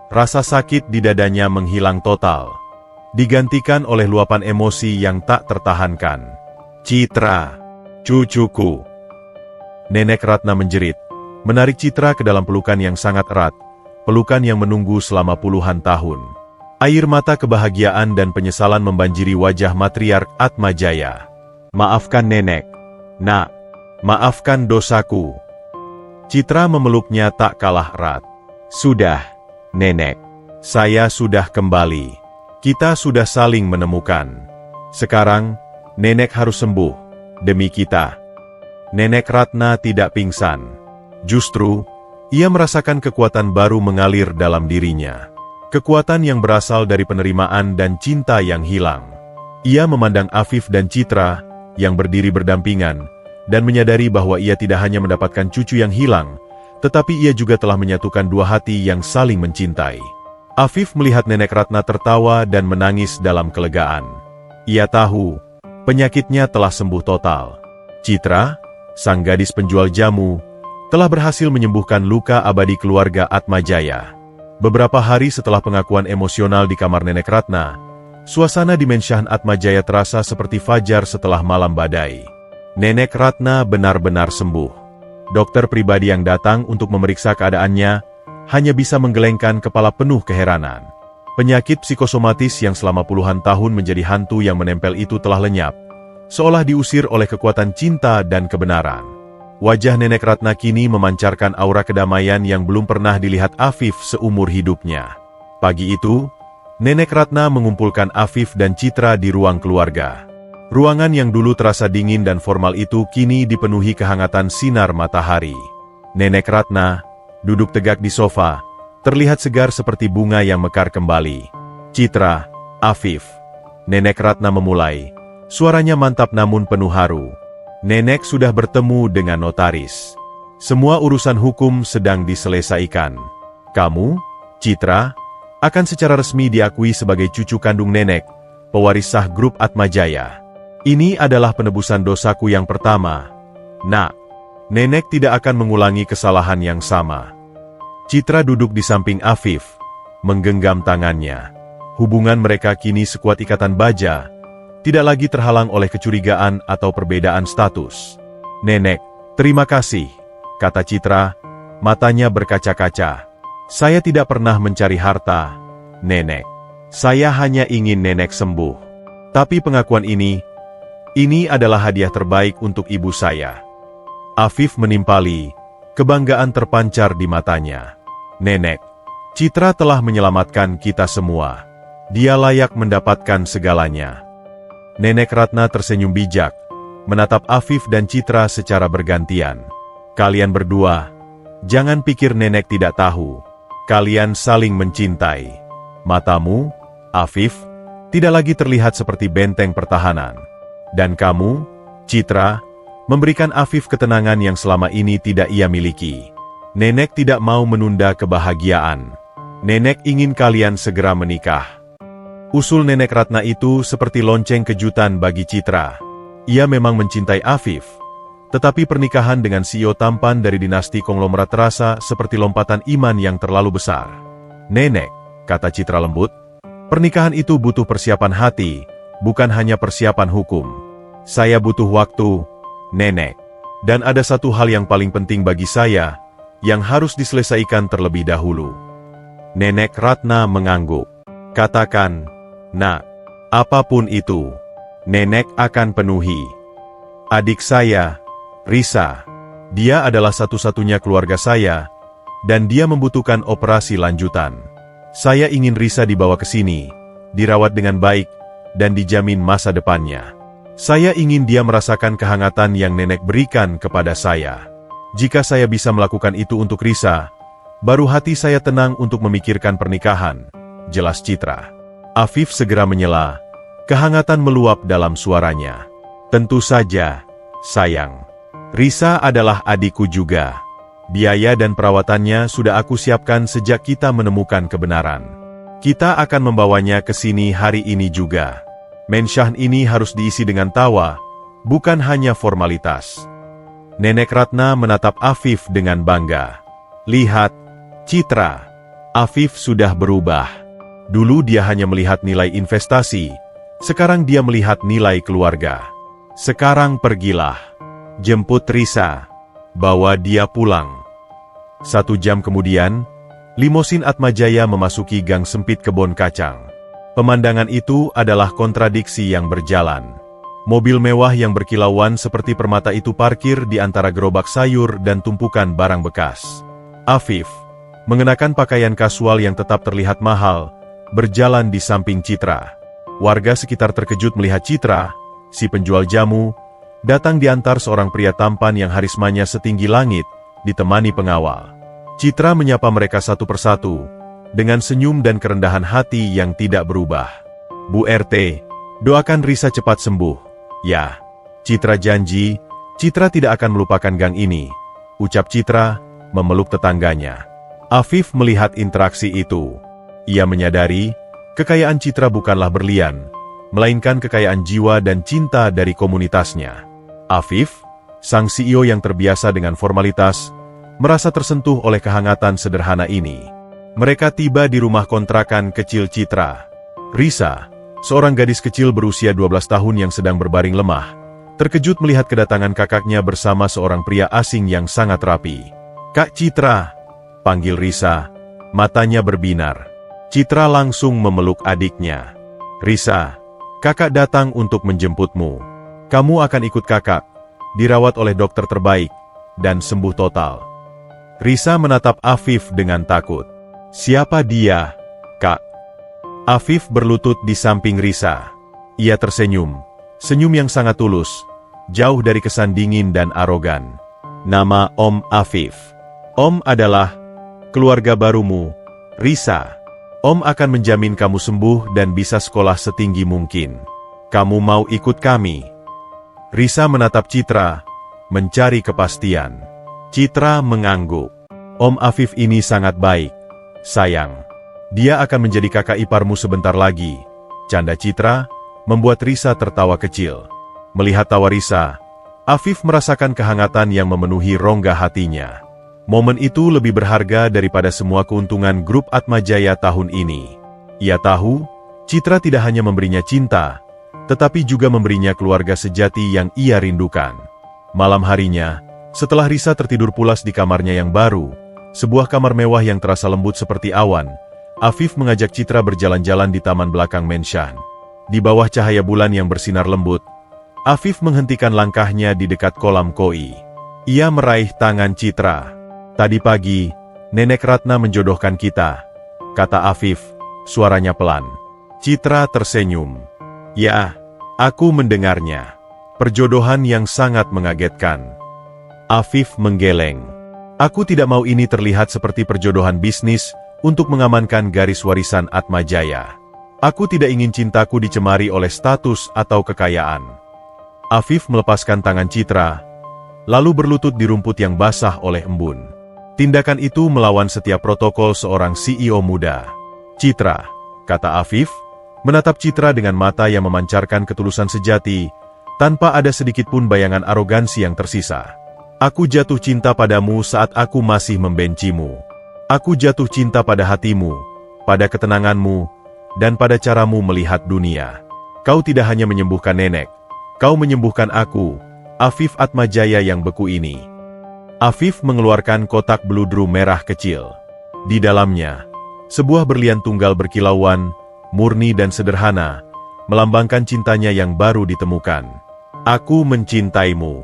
Rasa sakit di dadanya menghilang total, digantikan oleh luapan emosi yang tak tertahankan. Citra, cucuku. Nenek Ratna menjerit, menarik Citra ke dalam pelukan yang sangat erat, pelukan yang menunggu selama puluhan tahun. Air mata kebahagiaan dan penyesalan membanjiri wajah matriark Atmajaya. Maafkan Nenek, Nak. Maafkan dosaku. Citra memeluknya tak kalah erat. Sudah, Nenek. Saya sudah kembali. Kita sudah saling menemukan. Sekarang, Nenek harus sembuh. Demi kita. Nenek Ratna tidak pingsan. Justru, ia merasakan kekuatan baru mengalir dalam dirinya. Kekuatan yang berasal dari penerimaan dan cinta yang hilang. Ia memandang Afif dan Citra, yang berdiri berdampingan, dan menyadari bahwa ia tidak hanya mendapatkan cucu yang hilang, tetapi ia juga telah menyatukan dua hati yang saling mencintai. Afif melihat Nenek Ratna tertawa dan menangis dalam kelegaan. Ia tahu, penyakitnya telah sembuh total. Citra, sang gadis penjual jamu, telah berhasil menyembuhkan luka abadi keluarga Atmajaya. Beberapa hari setelah pengakuan emosional di kamar Nenek Ratna, suasana di Mensyahan Atmajaya terasa seperti fajar setelah malam badai. Nenek Ratna benar-benar sembuh. Dokter pribadi yang datang untuk memeriksa keadaannya hanya bisa menggelengkan kepala penuh keheranan. Penyakit psikosomatis yang selama puluhan tahun menjadi hantu yang menempel itu telah lenyap, seolah diusir oleh kekuatan cinta dan kebenaran. Wajah Nenek Ratna kini memancarkan aura kedamaian yang belum pernah dilihat Afif seumur hidupnya. Pagi itu, Nenek Ratna mengumpulkan Afif dan Citra di ruang keluarga. Ruangan yang dulu terasa dingin dan formal itu kini dipenuhi kehangatan sinar matahari. Nenek Ratna duduk tegak di sofa, terlihat segar seperti bunga yang mekar kembali. Citra, Afif. Nenek Ratna memulai. Suaranya mantap namun penuh haru. Nenek sudah bertemu dengan notaris. Semua urusan hukum sedang diselesaikan. Kamu, Citra, akan secara resmi diakui sebagai cucu kandung Nenek, pewaris sah grup Atmajaya. Ini adalah penebusan dosaku yang pertama. Nak, Nenek tidak akan mengulangi kesalahan yang sama. Citra duduk di samping Afif, menggenggam tangannya. Hubungan mereka kini sekuat ikatan baja, tidak lagi terhalang oleh kecurigaan atau perbedaan status. Nenek, terima kasih, kata Citra, matanya berkaca-kaca. Saya tidak pernah mencari harta, Nenek. Saya hanya ingin Nenek sembuh. Tapi pengakuan ini adalah hadiah terbaik untuk ibu saya. Afif menimpali, kebanggaan terpancar di matanya. Nenek, Citra telah menyelamatkan kita semua. Dia layak mendapatkan segalanya. Nenek Ratna tersenyum bijak, menatap Afif dan Citra secara bergantian. Kalian berdua, jangan pikir Nenek tidak tahu. Kalian saling mencintai. Matamu, Afif, tidak lagi terlihat seperti benteng pertahanan. Dan kamu, Citra, memberikan Afif ketenangan yang selama ini tidak ia miliki. Nenek tidak mau menunda kebahagiaan. Nenek ingin kalian segera menikah. Usul Nenek Ratna itu seperti lonceng kejutan bagi Citra. Ia memang mencintai Afif, tetapi pernikahan dengan CEO tampan dari dinasti konglomerat terasa seperti lompatan iman yang terlalu besar. Nenek, kata Citra lembut, pernikahan itu butuh persiapan hati, bukan hanya persiapan hukum. Saya butuh waktu, Nenek. Dan ada satu hal yang paling penting bagi saya, yang harus diselesaikan terlebih dahulu. Nenek Ratna mengangguk. Katakan, Nak, apapun itu. Nenek akan penuhi. Adik saya, Risa. Dia adalah satu-satunya keluarga saya, dan dia membutuhkan operasi lanjutan. Saya ingin Risa dibawa ke sini, dirawat dengan baik, dan dijamin masa depannya. Saya ingin dia merasakan kehangatan yang nenek berikan kepada saya. Jika saya bisa melakukan itu untuk Risa, baru hati saya tenang untuk memikirkan pernikahan, jelas Citra. Afif segera menyela, kehangatan meluap dalam suaranya. Tentu saja, sayang. Risa adalah adikku juga. Biaya dan perawatannya sudah aku siapkan sejak kita menemukan kebenaran. Kita akan membawanya ke sini hari ini juga. Mensyahan ini harus diisi dengan tawa, bukan hanya formalitas. Nenek Ratna menatap Afif dengan bangga. Lihat, Citra. Afif sudah berubah. Dulu dia hanya melihat nilai investasi, sekarang dia melihat nilai keluarga. Sekarang pergilah. Jemput Risa. Bawa dia pulang. 1 jam kemudian, limosin Atmajaya memasuki gang sempit kebun kacang. Pemandangan itu adalah kontradiksi yang berjalan. Mobil mewah yang berkilauan seperti permata itu parkir di antara gerobak sayur dan tumpukan barang bekas. Afif, mengenakan pakaian kasual yang tetap terlihat mahal, berjalan di samping Citra. Warga sekitar terkejut melihat Citra, si penjual jamu, datang diantar seorang pria tampan yang harismanya setinggi langit, ditemani pengawal. Citra menyapa mereka satu persatu, dengan senyum dan kerendahan hati yang tidak berubah. Bu RT, doakan Risa cepat sembuh. Ya, Citra janji, Citra tidak akan melupakan gang ini, ucap Citra, memeluk tetangganya. Afif melihat interaksi itu. Ia menyadari, kekayaan Citra bukanlah berlian, melainkan kekayaan jiwa dan cinta dari komunitasnya. Afif, sang CEO yang terbiasa dengan formalitas, merasa tersentuh oleh kehangatan sederhana ini. Mereka tiba di rumah kontrakan kecil Citra. Risa, seorang gadis kecil berusia 12 tahun yang sedang berbaring lemah, terkejut melihat kedatangan kakaknya bersama seorang pria asing yang sangat rapi. Kak Citra, panggil Risa, matanya berbinar. Citra langsung memeluk adiknya. Risa, kakak datang untuk menjemputmu. Kamu akan ikut kakak, dirawat oleh dokter terbaik, dan sembuh total. Risa menatap Afif dengan takut. Siapa dia, Kak? Afif berlutut di samping Risa. Ia tersenyum, senyum yang sangat tulus, jauh dari kesan dingin dan arogan. Nama Om Afif. Om adalah keluarga barumu, Risa. Om akan menjamin kamu sembuh dan bisa sekolah setinggi mungkin. Kamu mau ikut kami? Risa menatap Citra, mencari kepastian. Citra mengangguk. Om Afif ini sangat baik, sayang. Dia akan menjadi kakak iparmu sebentar lagi. Canda Citra, membuat Risa tertawa kecil. Melihat tawa Risa, Afif merasakan kehangatan yang memenuhi rongga hatinya. Momen itu lebih berharga daripada semua keuntungan grup Atmajaya tahun ini. Ia tahu, Citra tidak hanya memberinya cinta, tetapi juga memberinya keluarga sejati yang ia rindukan. Malam harinya, setelah Risa tertidur pulas di kamarnya yang baru, sebuah kamar mewah yang terasa lembut seperti awan, Afif mengajak Citra berjalan-jalan di taman belakang mensyahan. Di bawah cahaya bulan yang bersinar lembut, Afif menghentikan langkahnya di dekat kolam koi. Ia meraih tangan Citra. Tadi pagi, Nenek Ratna menjodohkan kita, kata Afif, suaranya pelan. Citra tersenyum. Ya, aku mendengarnya. Perjodohan yang sangat mengagetkan. Afif menggeleng. Aku tidak mau ini terlihat seperti perjodohan bisnis untuk mengamankan garis warisan Atmajaya. Aku tidak ingin cintaku dicemari oleh status atau kekayaan. Afif melepaskan tangan Citra, lalu berlutut di rumput yang basah oleh embun. Tindakan itu melawan setiap protokol seorang CEO muda. Citra, kata Afif, menatap Citra dengan mata yang memancarkan ketulusan sejati, tanpa ada sedikit pun bayangan arogansi yang tersisa. Aku jatuh cinta padamu saat aku masih membencimu. Aku jatuh cinta pada hatimu, pada ketenanganmu, dan pada caramu melihat dunia. Kau tidak hanya menyembuhkan nenek, kau menyembuhkan aku, Afif Atmajaya yang beku ini. Afif mengeluarkan kotak beludru merah kecil. Di dalamnya, sebuah berlian tunggal berkilauan, murni dan sederhana, melambangkan cintanya yang baru ditemukan. Aku mencintaimu.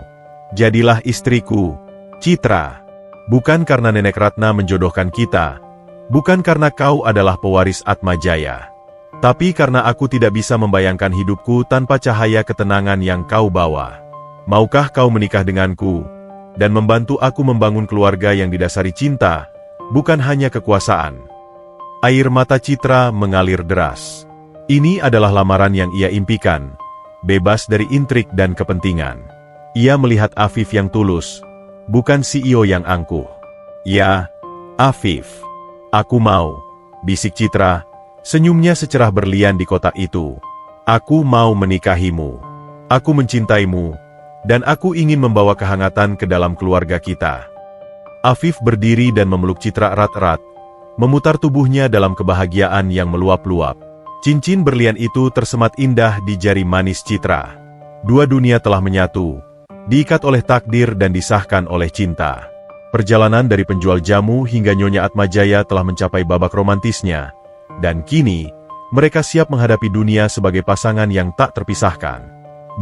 Jadilah istriku, Citra. Bukan karena Nenek Ratna menjodohkan kita, bukan karena kau adalah pewaris Atmajaya, tapi karena aku tidak bisa membayangkan hidupku tanpa cahaya ketenangan yang kau bawa. Maukah kau menikah denganku, dan membantu aku membangun keluarga yang didasari cinta, bukan hanya kekuasaan? Air mata Citra mengalir deras. Ini adalah lamaran yang ia impikan, bebas dari intrik dan kepentingan. Ia melihat Afif yang tulus, bukan CEO yang angkuh. Ya, Afif. Aku mau, bisik Citra, senyumnya secerah berlian di kotak itu. Aku mau menikahimu. Aku mencintaimu, dan aku ingin membawa kehangatan ke dalam keluarga kita. Afif berdiri dan memeluk Citra erat-erat, memutar tubuhnya dalam kebahagiaan yang meluap-luap. Cincin berlian itu tersemat indah di jari manis Citra. Dua dunia telah menyatu, diikat oleh takdir dan disahkan oleh cinta. Perjalanan dari penjual jamu hingga Nyonya Atmajaya telah mencapai babak romantisnya, dan kini, mereka siap menghadapi dunia sebagai pasangan yang tak terpisahkan.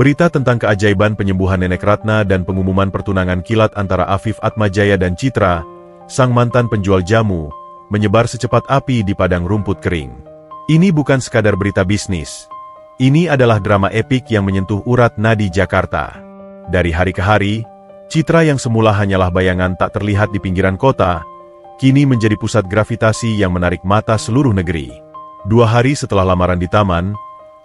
Berita tentang keajaiban penyembuhan Nenek Ratna dan pengumuman pertunangan kilat antara Afif Atmajaya dan Citra, sang mantan penjual jamu, menyebar secepat api di padang rumput kering. Ini bukan sekadar berita bisnis. Ini adalah drama epik yang menyentuh urat nadi Jakarta. Dari hari ke hari, Citra yang semula hanyalah bayangan tak terlihat di pinggiran kota, kini menjadi pusat gravitasi yang menarik mata seluruh negeri. 2 hari setelah lamaran di taman,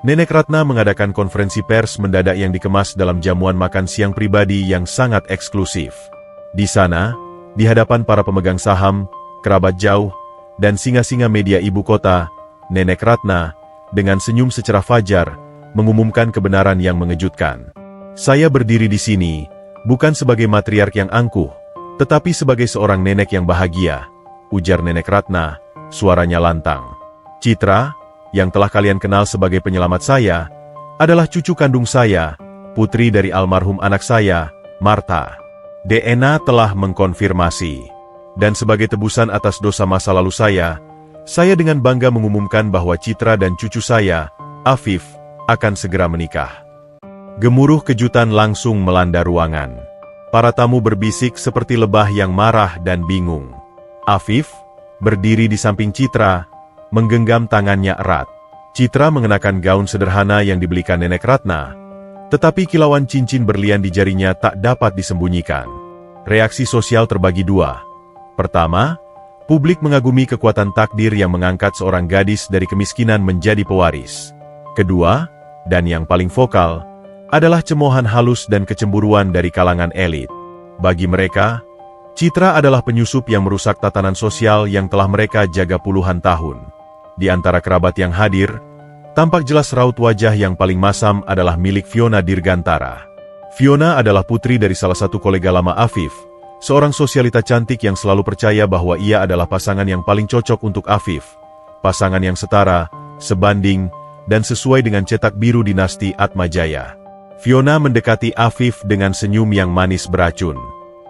Nenek Ratna mengadakan konferensi pers mendadak yang dikemas dalam jamuan makan siang pribadi yang sangat eksklusif. Di sana, di hadapan para pemegang saham, kerabat jauh, dan singa-singa media ibu kota, Nenek Ratna, dengan senyum secerah fajar, mengumumkan kebenaran yang mengejutkan. Saya berdiri di sini, bukan sebagai matriark yang angkuh, tetapi sebagai seorang nenek yang bahagia, ujar Nenek Ratna, suaranya lantang. Citra, yang telah kalian kenal sebagai penyelamat saya, adalah cucu kandung saya, putri dari almarhum anak saya, Marta. DNA telah mengkonfirmasi. Dan sebagai tebusan atas dosa masa lalu saya dengan bangga mengumumkan bahwa Citra dan cucu saya, Afif, akan segera menikah. Gemuruh kejutan langsung melanda ruangan. Para tamu berbisik seperti lebah yang marah dan bingung. Afif berdiri di samping Citra, menggenggam tangannya erat. Citra mengenakan gaun sederhana yang dibelikan Nenek Ratna, tetapi kilauan cincin berlian di jarinya tak dapat disembunyikan. Reaksi sosial terbagi 2. Pertama, publik mengagumi kekuatan takdir yang mengangkat seorang gadis dari kemiskinan menjadi pewaris. Kedua, dan yang paling vokal, adalah cemoohan halus dan kecemburuan dari kalangan elit. Bagi mereka, Citra adalah penyusup yang merusak tatanan sosial yang telah mereka jaga puluhan tahun. Di antara kerabat yang hadir, tampak jelas raut wajah yang paling masam adalah milik Fiona Dirgantara. Fiona adalah putri dari salah satu kolega lama Afif, seorang sosialita cantik yang selalu percaya bahwa ia adalah pasangan yang paling cocok untuk Afif. Pasangan yang setara, sebanding, dan sesuai dengan cetak biru dinasti Atmajaya. Fiona mendekati Afif dengan senyum yang manis beracun.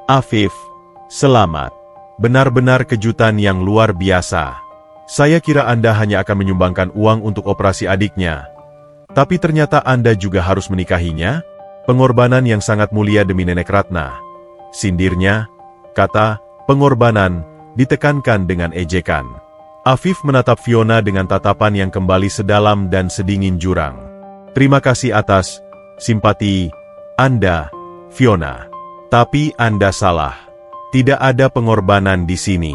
Afif, selamat. Benar-benar kejutan yang luar biasa. Saya kira Anda hanya akan menyumbangkan uang untuk operasi adiknya. Tapi ternyata Anda juga harus menikahinya? Pengorbanan yang sangat mulia demi Nenek Ratna. Sindirnya, kata pengorbanan ditekankan dengan ejekan. Afif menatap Fiona dengan tatapan yang kembali sedalam dan sedingin jurang. Terima kasih atas simpati Anda, Fiona. Tapi Anda salah. Tidak ada pengorbanan di sini.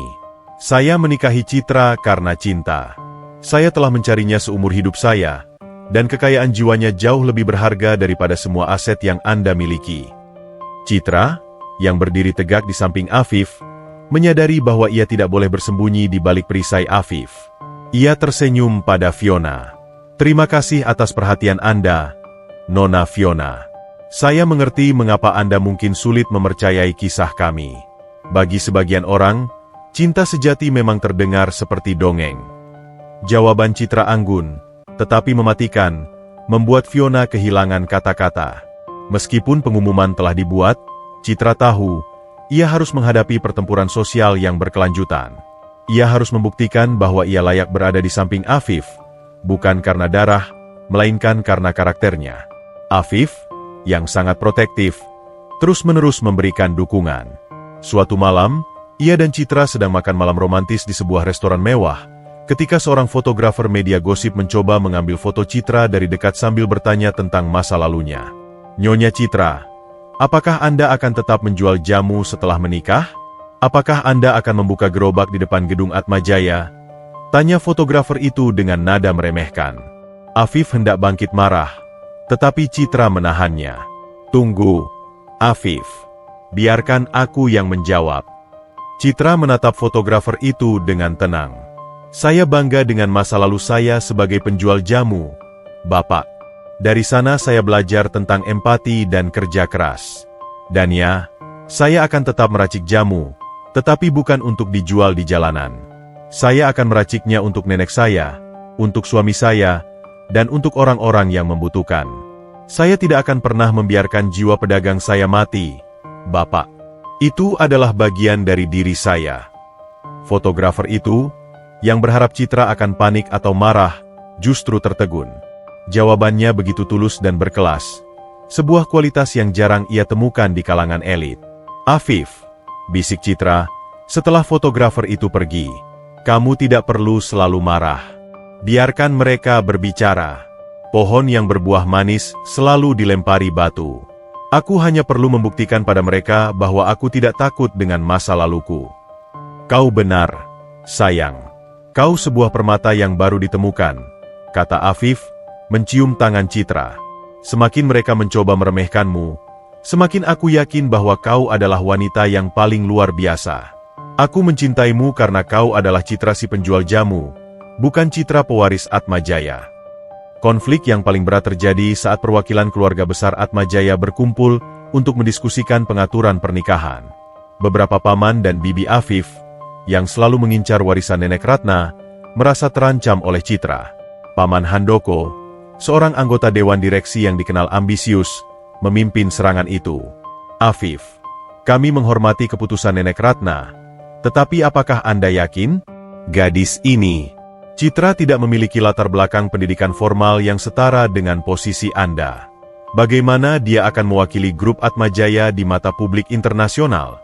Saya menikahi Citra karena cinta. Saya telah mencarinya seumur hidup saya, dan kekayaan jiwanya jauh lebih berharga daripada semua aset yang Anda miliki. Citra, yang berdiri tegak di samping Afif, menyadari bahwa ia tidak boleh bersembunyi di balik perisai Afif. Ia tersenyum pada Fiona. Terima kasih atas perhatian Anda, Nona Fiona. Saya mengerti mengapa Anda mungkin sulit mempercayai kisah kami. Bagi sebagian orang, cinta sejati memang terdengar seperti dongeng. Jawaban Citra anggun, tetapi mematikan, membuat Fiona kehilangan kata-kata. Meskipun pengumuman telah dibuat, Citra tahu, ia harus menghadapi pertempuran sosial yang berkelanjutan. Ia harus membuktikan bahwa ia layak berada di samping Afif, bukan karena darah, melainkan karena karakternya. Afif, yang sangat protektif, terus-menerus memberikan dukungan. Suatu malam, ia dan Citra sedang makan malam romantis di sebuah restoran mewah, ketika seorang fotografer media gosip mencoba mengambil foto Citra dari dekat sambil bertanya tentang masa lalunya. "Nyonya Citra, apakah Anda akan tetap menjual jamu setelah menikah? Apakah Anda akan membuka gerobak di depan gedung Atmajaya?" Tanya fotografer itu dengan nada meremehkan. Afif hendak bangkit marah, tetapi Citra menahannya. "Tunggu, Afif. Biarkan aku yang menjawab." Citra menatap fotografer itu dengan tenang. "Saya bangga dengan masa lalu saya sebagai penjual jamu, Bapak. Dari sana saya belajar tentang empati dan kerja keras. Dan ya, saya akan tetap meracik jamu, tetapi bukan untuk dijual di jalanan. Saya akan meraciknya untuk nenek saya, untuk suami saya, dan untuk orang-orang yang membutuhkan. Saya tidak akan pernah membiarkan jiwa pedagang saya mati, Bapak. Itu adalah bagian dari diri saya." Fotografer itu, yang berharap Citra akan panik atau marah, justru tertegun. Jawabannya begitu tulus dan berkelas, sebuah kualitas yang jarang ia temukan di kalangan elit. "Afif," bisik Citra, setelah fotografer itu pergi, "kamu tidak perlu selalu marah. Biarkan mereka berbicara. Pohon yang berbuah manis selalu dilempari batu. Aku hanya perlu membuktikan pada mereka bahwa aku tidak takut dengan masa laluku." "Kau benar, sayang. Kau sebuah permata yang baru ditemukan," kata Afif, mencium tangan Citra. "Semakin mereka mencoba meremehkanmu, semakin aku yakin bahwa kau adalah wanita yang paling luar biasa. Aku mencintaimu karena kau adalah Citra si penjual jamu, bukan Citra pewaris Atmajaya." Konflik yang paling berat terjadi saat perwakilan keluarga besar Atmajaya berkumpul untuk mendiskusikan pengaturan pernikahan. Beberapa paman dan bibi Afif, yang selalu mengincar warisan nenek Ratna, merasa terancam oleh Citra. Paman Handoko, seorang anggota dewan direksi yang dikenal ambisius, memimpin serangan itu. "Afif, kami menghormati keputusan nenek Ratna, tetapi apakah Anda yakin? Gadis ini..." Citra tidak memiliki latar belakang pendidikan formal yang setara dengan posisi Anda. Bagaimana dia akan mewakili grup Atmajaya di mata publik internasional?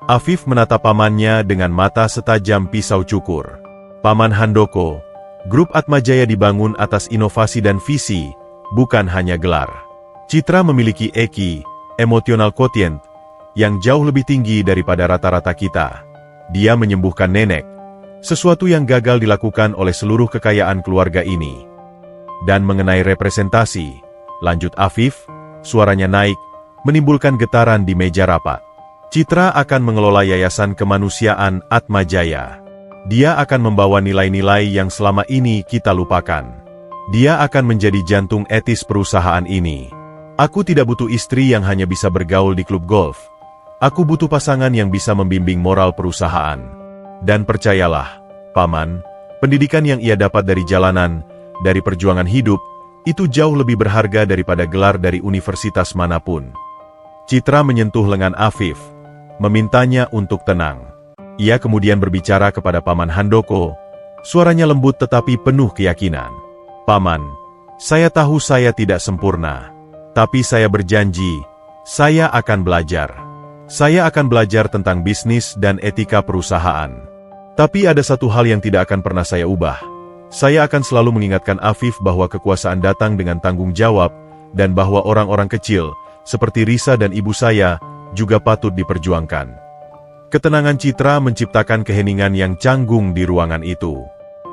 Afif menatap pamannya dengan mata setajam pisau cukur. "Paman Handoko, grup Atmajaya dibangun atas inovasi dan visi, bukan hanya gelar. Citra memiliki EQ, emotional quotient, yang jauh lebih tinggi daripada rata-rata kita. Dia menyembuhkan nenek, sesuatu yang gagal dilakukan oleh seluruh kekayaan keluarga ini. Dan mengenai representasi," lanjut Afif, suaranya naik, menimbulkan getaran di meja rapat. "Citra akan mengelola Yayasan Kemanusiaan Atmajaya. Dia akan membawa nilai-nilai yang selama ini kita lupakan. Dia akan menjadi jantung etis perusahaan ini. Aku tidak butuh istri yang hanya bisa bergaul di klub golf. Aku butuh pasangan yang bisa membimbing moral perusahaan. Dan percayalah, Paman, pendidikan yang ia dapat dari jalanan, dari perjuangan hidup, itu jauh lebih berharga daripada gelar dari universitas manapun." Citra menyentuh lengan Afif, memintanya untuk tenang. Ia kemudian berbicara kepada Paman Handoko, suaranya lembut tetapi penuh keyakinan. "Paman, saya tahu saya tidak sempurna, tapi saya berjanji, saya akan belajar. Saya akan belajar tentang bisnis dan etika perusahaan. Tapi ada satu hal yang tidak akan pernah saya ubah. Saya akan selalu mengingatkan Afif bahwa kekuasaan datang dengan tanggung jawab, dan bahwa orang-orang kecil, seperti Risa dan ibu saya, juga patut diperjuangkan." Ketenangan Citra menciptakan keheningan yang canggung di ruangan itu.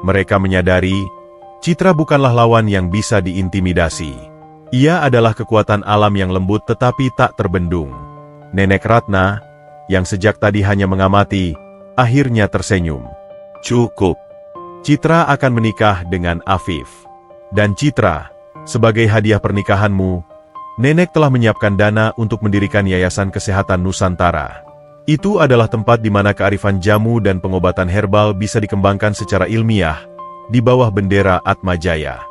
Mereka menyadari, Citra bukanlah lawan yang bisa diintimidasi. Ia adalah kekuatan alam yang lembut tetapi tak terbendung. Nenek Ratna, yang sejak tadi hanya mengamati, akhirnya tersenyum. "Cukup. Citra akan menikah dengan Afif. Dan Citra, sebagai hadiah pernikahanmu, nenek telah menyiapkan dana untuk mendirikan Yayasan Kesehatan Nusantara. Itu adalah tempat di mana kearifan jamu dan pengobatan herbal bisa dikembangkan secara ilmiah, di bawah bendera Atmajaya."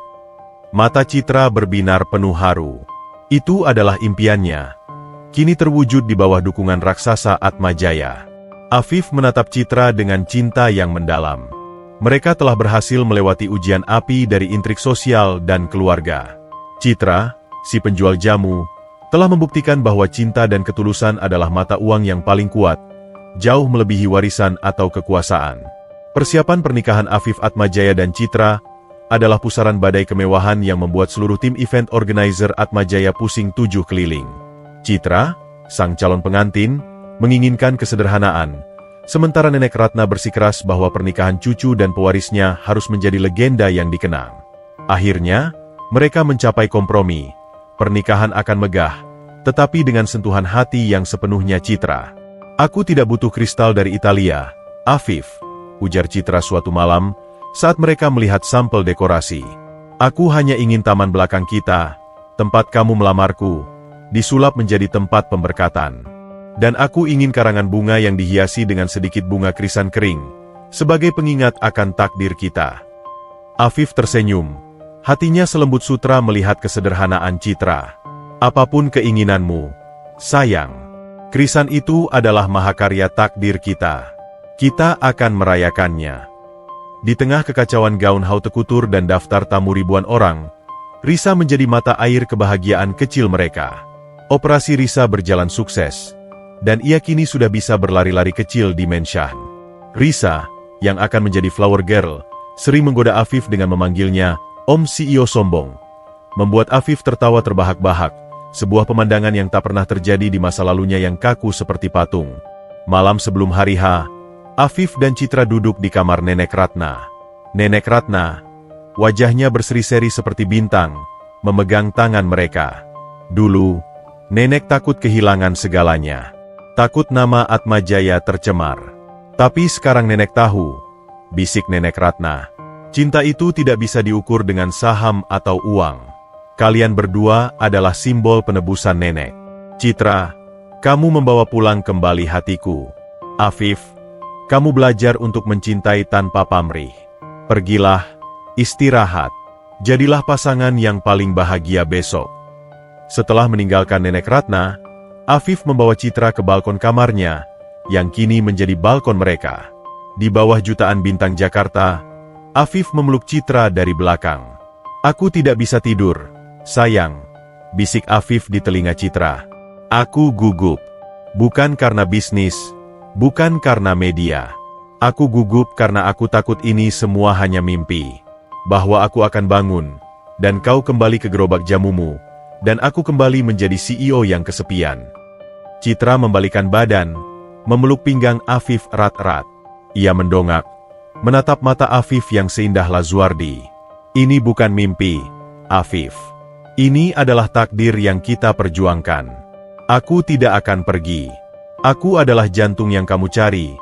Mata Citra berbinar penuh haru. Itu adalah impiannya. Kini terwujud di bawah dukungan raksasa Atmajaya. Afif menatap Citra dengan cinta yang mendalam. Mereka telah berhasil melewati ujian api dari intrik sosial dan keluarga. Citra, si penjual jamu, telah membuktikan bahwa cinta dan ketulusan adalah mata uang yang paling kuat, jauh melebihi warisan atau kekuasaan. Persiapan pernikahan Afif Atmajaya dan Citra adalah pusaran badai kemewahan yang membuat seluruh tim event organizer Atmajaya pusing 7 keliling. Citra, sang calon pengantin, menginginkan kesederhanaan, sementara Nenek Ratna bersikeras bahwa pernikahan cucu dan pewarisnya harus menjadi legenda yang dikenang. Akhirnya, mereka mencapai kompromi. Pernikahan akan megah, tetapi dengan sentuhan hati yang sepenuhnya Citra. "Aku tidak butuh kristal dari Italia, Afif," ujar Citra suatu malam, saat mereka melihat sampel dekorasi. "Aku hanya ingin taman belakang kita, tempat kamu melamarku, disulap menjadi tempat pemberkatan. Dan aku ingin karangan bunga yang dihiasi dengan sedikit bunga krisan kering, sebagai pengingat akan takdir kita." Afif tersenyum. Hatinya selembut sutra melihat kesederhanaan Citra. "Apapun keinginanmu, sayang. Krisan itu adalah mahakarya takdir kita. Kita akan merayakannya." Di tengah kekacauan gaun haute couture dan daftar tamu ribuan orang, Risa menjadi mata air kebahagiaan kecil mereka. Operasi Risa berjalan sukses, dan ia kini sudah bisa berlari-lari kecil di Menshan. Risa, yang akan menjadi flower girl, sering menggoda Afif dengan memanggilnya Om CEO sombong. Membuat Afif tertawa terbahak-bahak, sebuah pemandangan yang tak pernah terjadi di masa lalunya yang kaku seperti patung. Malam sebelum hari H, Afif dan Citra duduk di kamar Nenek Ratna. Nenek Ratna, wajahnya berseri-seri seperti bintang, memegang tangan mereka. Dulu, Nenek takut kehilangan segalanya. Takut nama Atmajaya tercemar. Tapi sekarang Nenek tahu, bisik Nenek Ratna. Cinta itu tidak bisa diukur dengan saham atau uang. Kalian berdua adalah simbol penebusan Nenek. Citra, kamu membawa pulang kembali hatiku. Afif, kamu belajar untuk mencintai tanpa pamrih. Pergilah, istirahat. Jadilah pasangan yang paling bahagia besok. Setelah meninggalkan Nenek Ratna, Afif membawa Citra ke balkon kamarnya, yang kini menjadi balkon mereka. Di bawah jutaan bintang Jakarta, Afif memeluk Citra dari belakang. "Aku tidak bisa tidur, sayang," bisik Afif di telinga Citra. "Aku gugup. Bukan karena bisnis, bukan karena media. Aku gugup karena aku takut ini semua hanya mimpi. Bahwa aku akan bangun, dan kau kembali ke gerobak jamumu, dan aku kembali menjadi CEO yang kesepian." Citra membalikkan badan, memeluk pinggang Afif erat-erat. Ia mendongak, menatap mata Afif yang seindah Lazuardi. "Ini bukan mimpi, Afif. Ini adalah takdir yang kita perjuangkan. Aku tidak akan pergi. Aku adalah jantung yang kamu cari,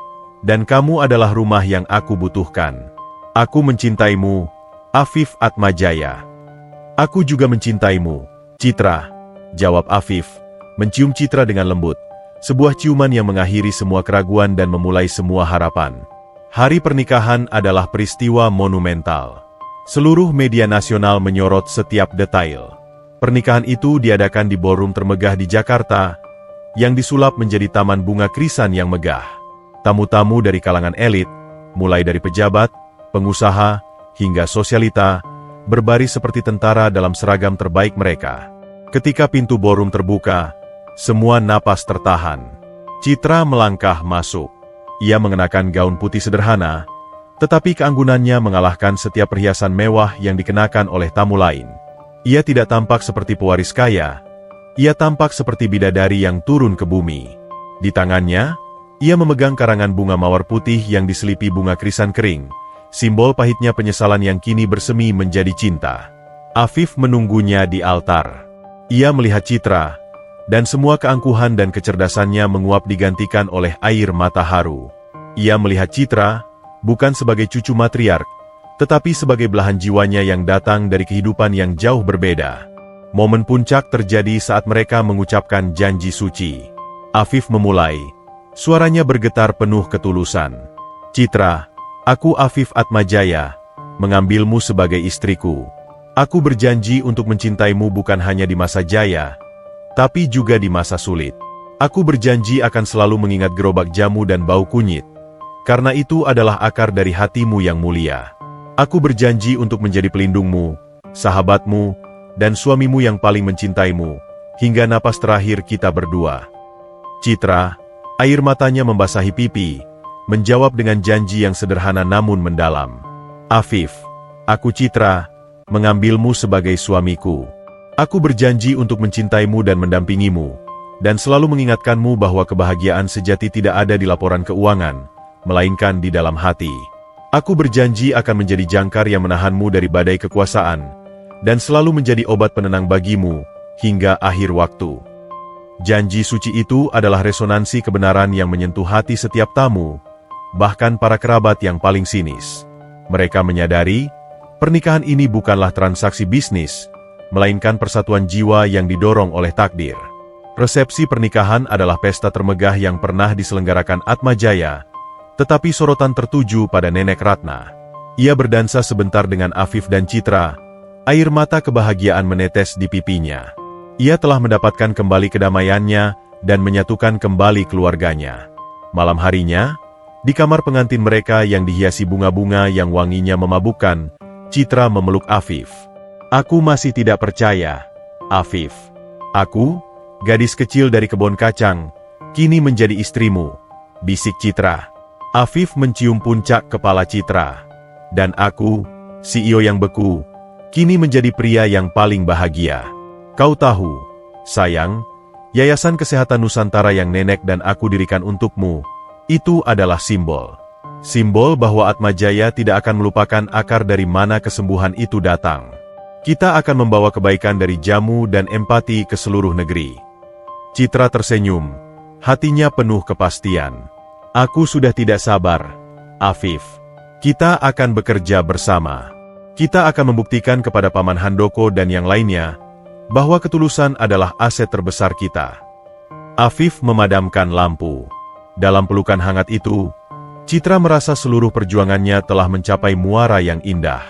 dan kamu adalah rumah yang aku butuhkan. Aku mencintaimu, Afif Atmajaya." "Aku juga mencintaimu, Citra," jawab Afif, mencium Citra dengan lembut. Sebuah ciuman yang mengakhiri semua keraguan dan memulai semua harapan. Hari pernikahan adalah peristiwa monumental. Seluruh media nasional menyorot setiap detail. Pernikahan itu diadakan di ballroom termegah di Jakarta, yang disulap menjadi taman bunga krisan yang megah. Tamu-tamu dari kalangan elit, mulai dari pejabat, pengusaha, hingga sosialita, berbaris seperti tentara dalam seragam terbaik mereka. Ketika pintu ballroom terbuka, semua napas tertahan. Citra melangkah masuk. Ia mengenakan gaun putih sederhana, tetapi keanggunannya mengalahkan setiap perhiasan mewah yang dikenakan oleh tamu lain. Ia tidak tampak seperti pewaris kaya, ia tampak seperti bidadari yang turun ke bumi. Di tangannya, ia memegang karangan bunga mawar putih yang diselipi bunga krisan kering, simbol pahitnya penyesalan yang kini bersemi menjadi cinta. Afif menunggunya di altar. Ia melihat Citra, dan semua keangkuhan dan kecerdasannya menguap digantikan oleh air mata haru. Ia melihat Citra, bukan sebagai cucu matriark, tetapi sebagai belahan jiwanya yang datang dari kehidupan yang jauh berbeda. Momen puncak terjadi saat mereka mengucapkan janji suci. Afif memulai, suaranya bergetar penuh ketulusan. "Citra, aku Afif Atmajaya, mengambilmu sebagai istriku. Aku berjanji untuk mencintaimu bukan hanya di masa jaya, tapi juga di masa sulit. Aku berjanji akan selalu mengingat gerobak jamu dan bau kunyit, Karena itu adalah akar dari hatimu yang mulia. Aku berjanji untuk menjadi pelindungmu, sahabatmu, dan suamimu yang paling mencintaimu, hingga napas terakhir kita berdua. Citra, air matanya membasahi pipi, menjawab dengan janji yang sederhana namun mendalam. Afif, aku Citra, mengambilmu sebagai suamiku. Aku berjanji untuk mencintaimu dan mendampingimu, dan selalu mengingatkanmu bahwa kebahagiaan sejati tidak ada di laporan keuangan, melainkan di dalam hati. Aku berjanji akan menjadi jangkar yang menahanmu dari badai kekuasaan, dan selalu menjadi obat penenang bagimu, hingga akhir waktu. Janji suci itu adalah resonansi kebenaran yang menyentuh hati setiap tamu, bahkan para kerabat yang paling sinis. Mereka menyadari, pernikahan ini bukanlah transaksi bisnis, melainkan persatuan jiwa yang didorong oleh takdir. Resepsi pernikahan adalah pesta termegah yang pernah diselenggarakan Atmajaya, tetapi sorotan tertuju pada Nenek Ratna. Ia berdansa sebentar dengan Afif dan Citra, air mata kebahagiaan menetes di pipinya. Ia telah mendapatkan kembali kedamaiannya dan menyatukan kembali keluarganya. Malam harinya, di kamar pengantin mereka yang dihiasi bunga-bunga yang wanginya memabukkan, Citra memeluk Afif. Aku masih tidak percaya, Afif. Aku, gadis kecil dari kebun kacang, kini menjadi istrimu, bisik Citra. Afif mencium puncak kepala Citra. Dan aku, CEO yang beku, kini menjadi pria yang paling bahagia. Kau tahu, sayang, Yayasan Kesehatan Nusantara yang nenek dan aku dirikan untukmu, itu adalah simbol. Simbol bahwa Atmajaya tidak akan melupakan akar dari mana kesembuhan itu datang. Kita akan membawa kebaikan dari jamu dan empati ke seluruh negeri. Citra tersenyum, hatinya penuh kepastian. Aku sudah tidak sabar, Afif. Kita akan bekerja bersama. Kita akan membuktikan kepada Paman Handoko dan yang lainnya, bahwa ketulusan adalah aset terbesar kita. Afif memadamkan lampu. Dalam pelukan hangat itu, Citra merasa seluruh perjuangannya telah mencapai muara yang indah.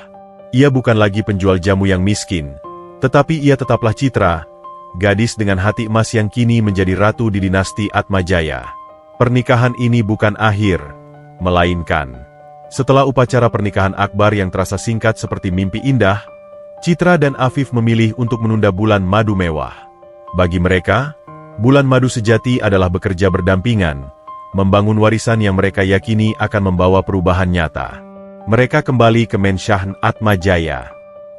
Ia bukan lagi penjual jamu yang miskin, tetapi ia tetaplah Citra, gadis dengan hati emas yang kini menjadi ratu di dinasti Atmajaya. Pernikahan ini bukan akhir, melainkan setelah upacara pernikahan akbar yang terasa singkat seperti mimpi indah, Citra dan Afif memilih untuk menunda bulan madu mewah. Bagi mereka, bulan madu sejati adalah bekerja berdampingan, membangun warisan yang mereka yakini akan membawa perubahan nyata. Mereka kembali ke Mensyahn Atmajaya,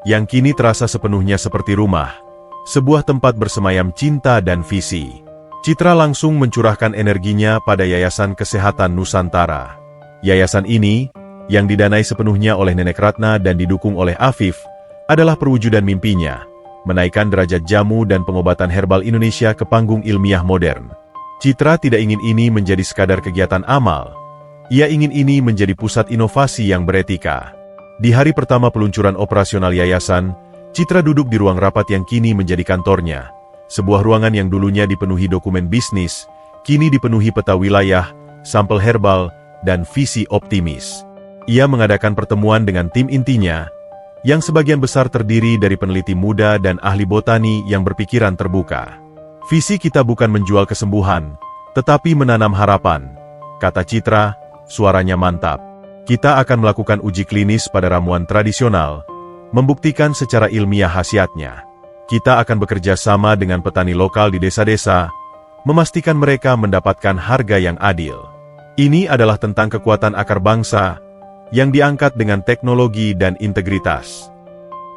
yang kini terasa sepenuhnya seperti rumah, sebuah tempat bersemayam cinta dan visi. Citra langsung mencurahkan energinya pada Yayasan Kesehatan Nusantara. Yayasan ini, yang didanai sepenuhnya oleh Nenek Ratna dan didukung oleh Afif, adalah perwujudan mimpinya, menaikkan derajat jamu dan pengobatan herbal Indonesia ke panggung ilmiah modern. Citra tidak ingin ini menjadi sekadar kegiatan amal. Ia ingin ini menjadi pusat inovasi yang beretika. Di hari pertama peluncuran operasional yayasan, Citra duduk di ruang rapat yang kini menjadi kantornya. Sebuah ruangan yang dulunya dipenuhi dokumen bisnis, kini dipenuhi peta wilayah, sampel herbal, dan visi optimis. Ia mengadakan pertemuan dengan tim intinya, yang sebagian besar terdiri dari peneliti muda dan ahli botani yang berpikiran terbuka. Visi kita bukan menjual kesembuhan, tetapi menanam harapan, kata Citra, suaranya mantap. Kita akan melakukan uji klinis pada ramuan tradisional, membuktikan secara ilmiah khasiatnya. Kita akan bekerja sama dengan petani lokal di desa-desa, memastikan mereka mendapatkan harga yang adil. Ini adalah tentang kekuatan akar bangsa, yang diangkat dengan teknologi dan integritas.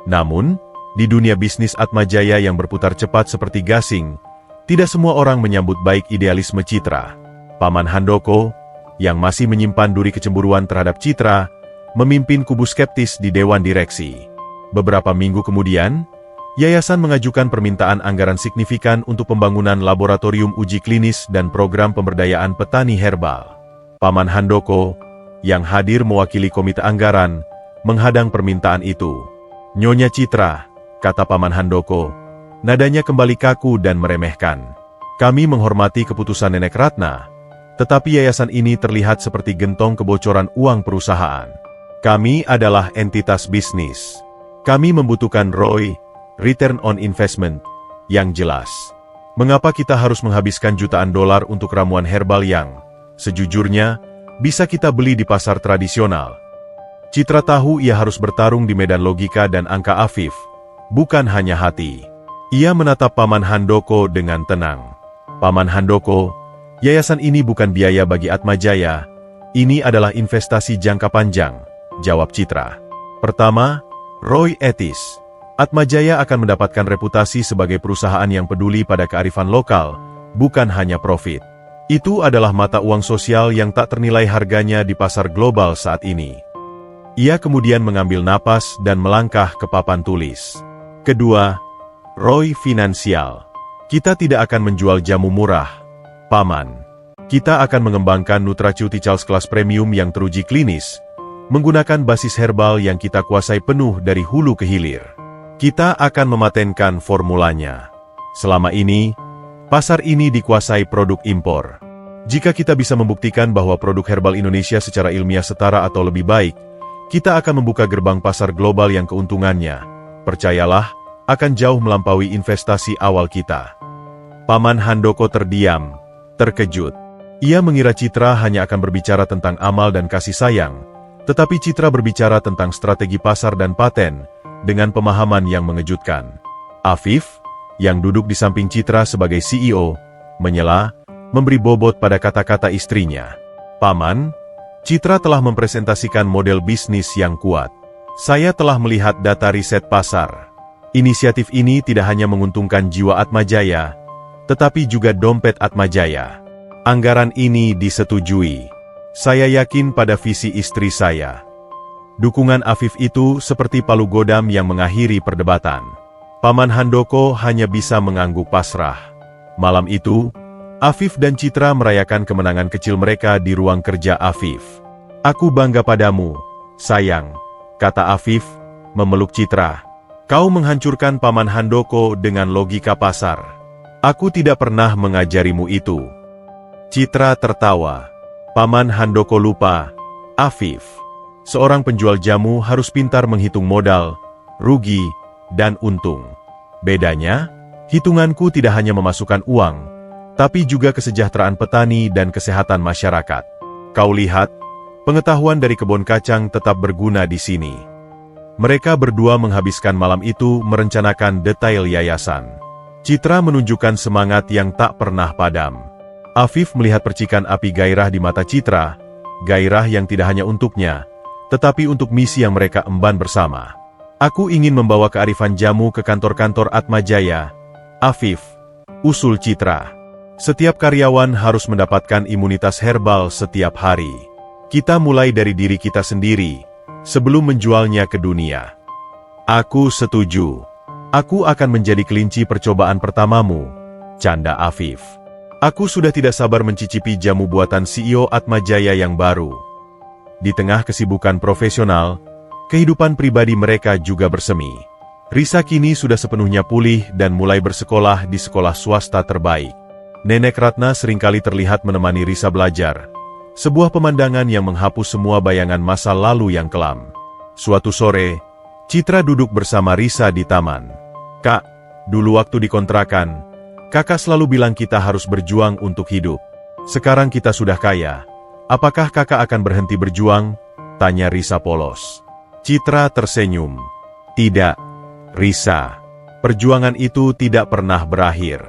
Namun, di dunia bisnis Atmajaya yang berputar cepat seperti gasing, tidak semua orang menyambut baik idealisme Citra. Paman Handoko, yang masih menyimpan duri kecemburuan terhadap Citra, memimpin kubu skeptis di Dewan Direksi. Beberapa minggu kemudian, Yayasan mengajukan permintaan anggaran signifikan untuk pembangunan laboratorium uji klinis dan program pemberdayaan petani herbal. Paman Handoko, yang hadir mewakili komite anggaran, menghadang permintaan itu. Nyonya Citra, kata Paman Handoko, nadanya kembali kaku dan meremehkan. Kami menghormati keputusan Nenek Ratna, tetapi yayasan ini terlihat seperti gentong kebocoran uang perusahaan. Kami adalah entitas bisnis. Kami membutuhkan ROI, Return on Investment, yang jelas. Mengapa kita harus menghabiskan jutaan dolar untuk ramuan herbal yang, sejujurnya, bisa kita beli di pasar tradisional. Citra tahu ia harus bertarung di medan logika dan angka Afif, bukan hanya hati. Ia menatap Paman Handoko dengan tenang. Paman Handoko, yayasan ini bukan biaya bagi Atmajaya, ini adalah investasi jangka panjang, jawab Citra. Pertama, ROI etis. Atmajaya akan mendapatkan reputasi sebagai perusahaan yang peduli pada kearifan lokal, bukan hanya profit. Itu adalah mata uang sosial yang tak ternilai harganya di pasar global saat ini. Ia kemudian mengambil napas dan melangkah ke papan tulis. Kedua, ROI finansial. Kita tidak akan menjual jamu murah, Paman. Kita akan mengembangkan nutraceuticals kelas premium yang teruji klinis, menggunakan basis herbal yang kita kuasai penuh dari hulu ke hilir. Kita akan mematenkan formulanya. Selama ini, pasar ini dikuasai produk impor. Jika kita bisa membuktikan bahwa produk herbal Indonesia secara ilmiah setara atau lebih baik, kita akan membuka gerbang pasar global yang keuntungannya, percayalah, akan jauh melampaui investasi awal kita. Paman Handoko terdiam, terkejut. Ia mengira Citra hanya akan berbicara tentang amal dan kasih sayang, tetapi Citra berbicara tentang strategi pasar dan paten, dengan pemahaman yang mengejutkan. Afif, yang duduk di samping Citra sebagai CEO, menyela, memberi bobot pada kata-kata istrinya. Paman, Citra telah mempresentasikan model bisnis yang kuat. Saya telah melihat data riset pasar. Inisiatif ini tidak hanya menguntungkan jiwa Atmajaya, tetapi juga dompet Atmajaya. Anggaran ini disetujui. Saya yakin pada visi istri saya. Dukungan Afif itu seperti palu godam yang mengakhiri perdebatan. Paman Handoko hanya bisa mengangguk pasrah. Malam itu, Afif dan Citra merayakan kemenangan kecil mereka di ruang kerja Afif. Aku bangga padamu, sayang, kata Afif, memeluk Citra. Kau menghancurkan Paman Handoko dengan logika pasar. Aku tidak pernah mengajarimu itu. Citra tertawa. Paman Handoko lupa, Afif. Seorang penjual jamu harus pintar menghitung modal, rugi, dan untung. Bedanya, hitunganku tidak hanya memasukkan uang, tapi juga kesejahteraan petani dan kesehatan masyarakat. Kau lihat, pengetahuan dari kebun kacang tetap berguna di sini. Mereka berdua menghabiskan malam itu merencanakan detail yayasan. Citra menunjukkan semangat yang tak pernah padam. Afif melihat percikan api gairah di mata Citra, gairah yang tidak hanya untuknya, tetapi untuk misi yang mereka emban bersama. Aku ingin membawa kearifan jamu ke kantor-kantor Atmajaya. Afif, usul Citra. Setiap karyawan harus mendapatkan imunitas herbal setiap hari. Kita mulai dari diri kita sendiri, sebelum menjualnya ke dunia. Aku setuju. Aku akan menjadi kelinci percobaan pertamamu, canda Afif. Aku sudah tidak sabar mencicipi jamu buatan CEO Atmajaya yang baru. Di tengah kesibukan profesional, kehidupan pribadi mereka juga bersemi. Risa kini sudah sepenuhnya pulih dan mulai bersekolah di sekolah swasta terbaik. Nenek Ratna seringkali terlihat menemani Risa belajar. Sebuah pemandangan yang menghapus semua bayangan masa lalu yang kelam. Suatu sore, Citra duduk bersama Risa di taman. Kak, dulu waktu dikontrakan, kakak selalu bilang kita harus berjuang untuk hidup. Sekarang kita sudah kaya. Apakah kakak akan berhenti berjuang? Tanya Risa polos. Citra tersenyum. Tidak, Risa. Perjuangan itu tidak pernah berakhir.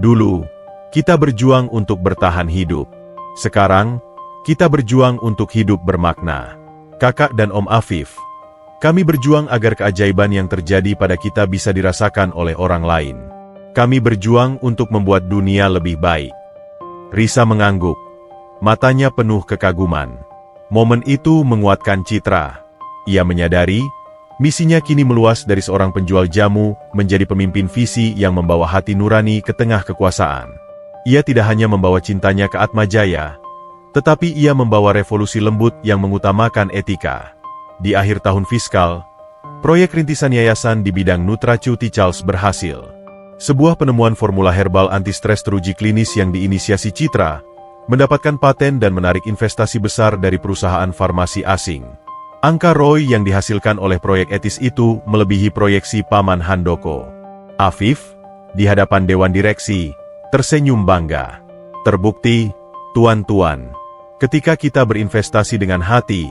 Dulu, kita berjuang untuk bertahan hidup. Sekarang, kita berjuang untuk hidup bermakna. Kakak dan Om Afif, kami berjuang agar keajaiban yang terjadi pada kita bisa dirasakan oleh orang lain. Kami berjuang untuk membuat dunia lebih baik. Risa mengangguk. Matanya penuh kekaguman. Momen itu menguatkan Citra. Ia menyadari, misinya kini meluas dari seorang penjual jamu menjadi pemimpin visi yang membawa hati nurani ke tengah kekuasaan. Ia tidak hanya membawa cintanya ke Atmajaya, tetapi ia membawa revolusi lembut yang mengutamakan etika. Di akhir tahun fiskal, proyek rintisan yayasan di bidang nutraceuticals berhasil. Sebuah penemuan formula herbal anti-stres teruji klinis yang diinisiasi Citra, mendapatkan paten dan menarik investasi besar dari perusahaan farmasi asing. Angka ROI yang dihasilkan oleh proyek etis itu melebihi proyeksi Paman Handoko. Afif, di hadapan Dewan Direksi, tersenyum bangga. Terbukti, tuan-tuan, Ketika kita berinvestasi dengan hati,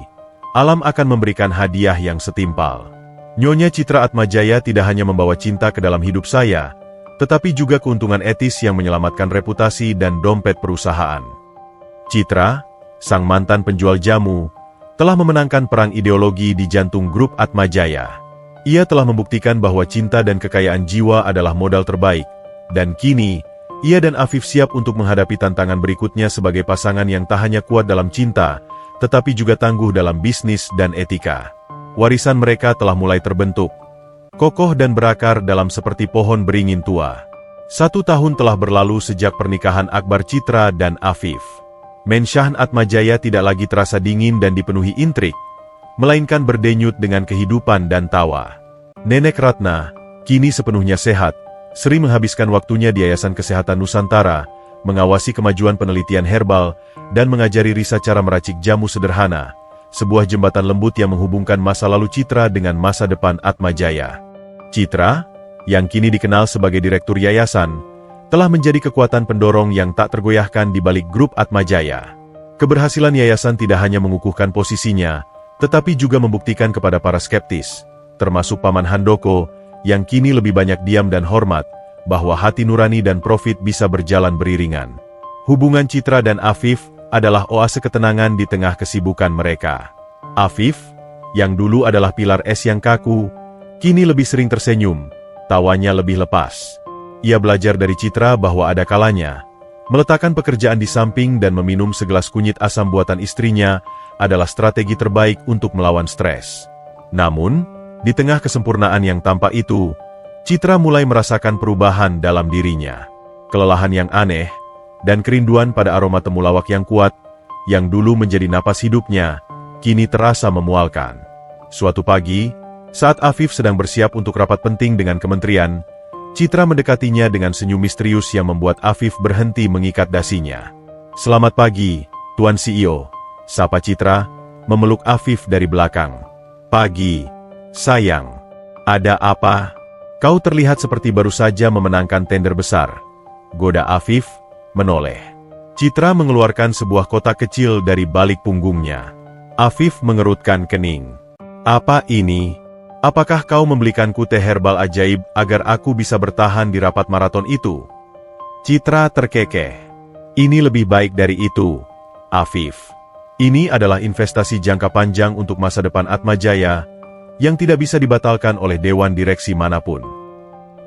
alam akan memberikan hadiah yang setimpal. Nyonya Citra Atmajaya tidak hanya membawa cinta ke dalam hidup saya, tetapi juga keuntungan etis yang menyelamatkan reputasi dan dompet perusahaan. Citra, sang mantan penjual jamu, telah memenangkan perang ideologi di jantung grup Atmajaya. Ia telah membuktikan bahwa cinta dan kekayaan jiwa adalah modal terbaik, dan kini, ia dan Afif siap untuk menghadapi tantangan berikutnya sebagai pasangan yang tak hanya kuat dalam cinta, tetapi juga tangguh dalam bisnis dan etika. Warisan mereka telah mulai terbentuk, kokoh dan berakar dalam seperti pohon beringin tua. 1 tahun telah berlalu sejak pernikahan Akbar Citra dan Afif. Mensyahan Atmajaya tidak lagi terasa dingin dan dipenuhi intrik, melainkan berdenyut dengan kehidupan dan tawa. Nenek Ratna, kini sepenuhnya sehat, sering menghabiskan waktunya di Yayasan Kesehatan Nusantara, mengawasi kemajuan penelitian herbal, dan mengajari Risa cara meracik jamu sederhana, sebuah jembatan lembut yang menghubungkan masa lalu Citra dengan masa depan Atmajaya. Citra, yang kini dikenal sebagai direktur yayasan, telah menjadi kekuatan pendorong yang tak tergoyahkan di balik grup Atmajaya. Keberhasilan yayasan tidak hanya mengukuhkan posisinya, tetapi juga membuktikan kepada para skeptis, termasuk Paman Handoko, yang kini lebih banyak diam dan hormat, bahwa hati nurani dan profit bisa berjalan beriringan. Hubungan Citra dan Afif adalah oase ketenangan di tengah kesibukan mereka. Afif, yang dulu adalah pilar es yang kaku, kini lebih sering tersenyum, tawanya lebih lepas. Ia belajar dari Citra bahwa ada kalanya, meletakkan pekerjaan di samping dan meminum segelas kunyit asam buatan istrinya adalah strategi terbaik untuk melawan stres. Namun, di tengah kesempurnaan yang tampak itu, Citra mulai merasakan perubahan dalam dirinya. Kelelahan yang aneh, dan kerinduan pada aroma temulawak yang kuat, yang dulu menjadi napas hidupnya, kini terasa memualkan. Suatu pagi, saat Afif sedang bersiap untuk rapat penting dengan kementerian, Citra mendekatinya dengan senyum misterius yang membuat Afif berhenti mengikat dasinya. "Selamat pagi, Tuan CEO," sapa Citra, memeluk Afif dari belakang. "Pagi, sayang. Ada apa? Kau terlihat seperti baru saja memenangkan tender besar," goda Afif, menoleh. Citra mengeluarkan sebuah kotak kecil dari balik punggungnya. Afif mengerutkan kening. "Apa ini? Apakah kau membelikanku teh herbal ajaib agar aku bisa bertahan di rapat maraton itu?" Citra terkekeh. "Ini lebih baik dari itu, Afif. Ini adalah investasi jangka panjang untuk masa depan Atmajaya, yang tidak bisa dibatalkan oleh dewan direksi manapun."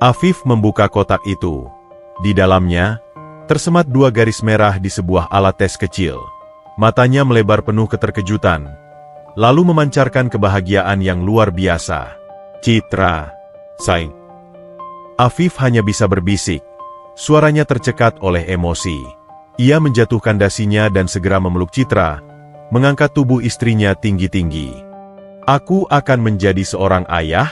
Afif membuka kotak itu. Di dalamnya, tersemat 2 garis merah di sebuah alat tes kecil. Matanya melebar penuh keterkejutan, lalu memancarkan kebahagiaan yang luar biasa. "Citra, sayang." Afif hanya bisa berbisik. Suaranya tercekat oleh emosi. Ia menjatuhkan dasinya dan segera memeluk Citra, mengangkat tubuh istrinya tinggi-tinggi. "Aku akan menjadi seorang ayah?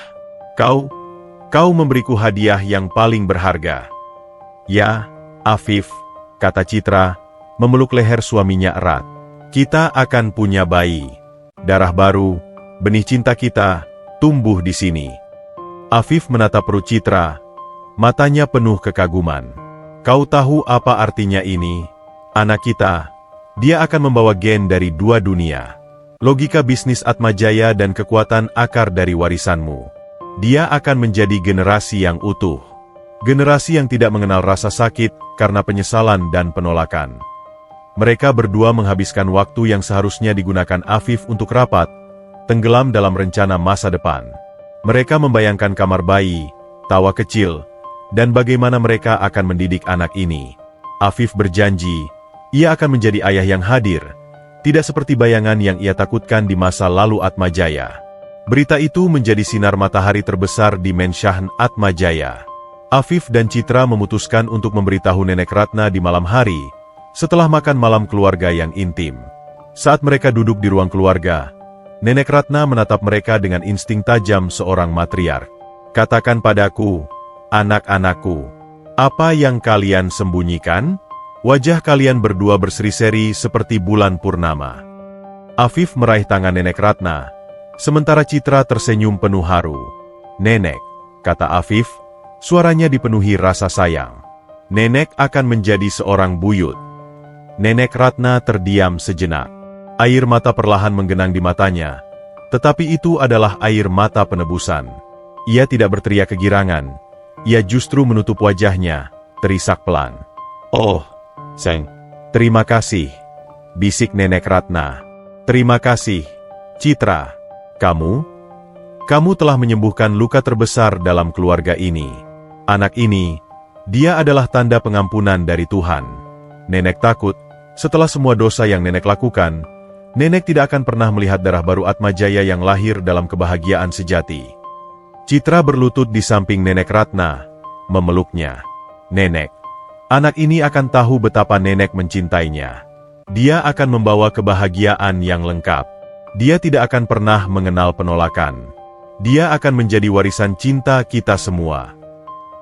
Kau memberiku hadiah yang paling berharga." "Ya, Afif," kata Citra, memeluk leher suaminya erat. "Kita akan punya bayi. Darah baru, benih cinta kita, tumbuh di sini." Afif menatap perut Citra, matanya penuh kekaguman. "Kau tahu apa artinya ini? Anak kita, dia akan membawa gen dari 2 dunia. Logika bisnis Atmajaya dan kekuatan akar dari warisanmu. Dia akan menjadi generasi yang utuh. Generasi yang tidak mengenal rasa sakit karena penyesalan dan penolakan." Mereka berdua menghabiskan waktu yang seharusnya digunakan Afif untuk rapat, tenggelam dalam rencana masa depan. Mereka membayangkan kamar bayi, tawa kecil, dan bagaimana mereka akan mendidik anak ini. Afif berjanji, ia akan menjadi ayah yang hadir, tidak seperti bayangan yang ia takutkan di masa lalu Atmajaya. Berita itu menjadi sinar matahari terbesar di Mensyahan Atmajaya. Afif dan Citra memutuskan untuk memberitahu Nenek Ratna di malam hari, setelah makan malam keluarga yang intim. Saat mereka duduk di ruang keluarga, Nenek Ratna menatap mereka dengan insting tajam seorang matriark. "Katakan padaku, anak-anakku, apa yang kalian sembunyikan?" Wajah kalian berdua berseri-seri seperti bulan purnama. Afif meraih tangan Nenek Ratna, sementara Citra tersenyum penuh haru. "Nenek," kata Afif, suaranya dipenuhi rasa sayang. "Nenek akan menjadi seorang buyut. Nenek Ratna terdiam sejenak. Air mata perlahan menggenang di matanya, tetapi itu adalah air mata penebusan. Ia tidak berteriak kegirangan, ia justru menutup wajahnya, terisak pelan. "Oh, Seng, terima kasih," bisik Nenek Ratna. "Terima kasih, Citra. Kamu telah menyembuhkan luka terbesar dalam keluarga ini. Anak ini, dia adalah tanda pengampunan dari Tuhan." Nenek takut, setelah semua dosa yang nenek lakukan, nenek tidak akan pernah melihat darah baru Atmajaya yang lahir dalam kebahagiaan sejati. Citra berlutut di samping Nenek Ratna, memeluknya. "Nenek, anak ini akan tahu betapa nenek mencintainya. Dia akan membawa kebahagiaan yang lengkap. Dia tidak akan pernah mengenal penolakan. Dia akan menjadi warisan cinta kita semua."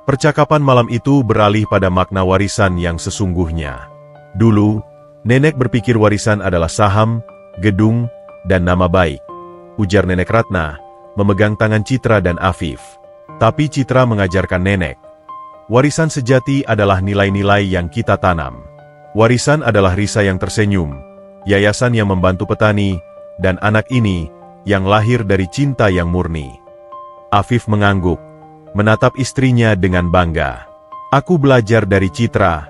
Percakapan malam itu beralih pada makna warisan yang sesungguhnya. Dulu, nenek berpikir warisan adalah saham, gedung, dan nama baik, ujar Nenek Ratna, memegang tangan Citra dan Afif. Tapi Citra mengajarkan nenek, warisan sejati adalah nilai-nilai yang kita tanam. Warisan adalah Risa yang tersenyum, yayasan yang membantu petani, dan anak ini yang lahir dari cinta yang murni. Afif mengangguk, menatap istrinya dengan bangga. "Aku belajar dari Citra,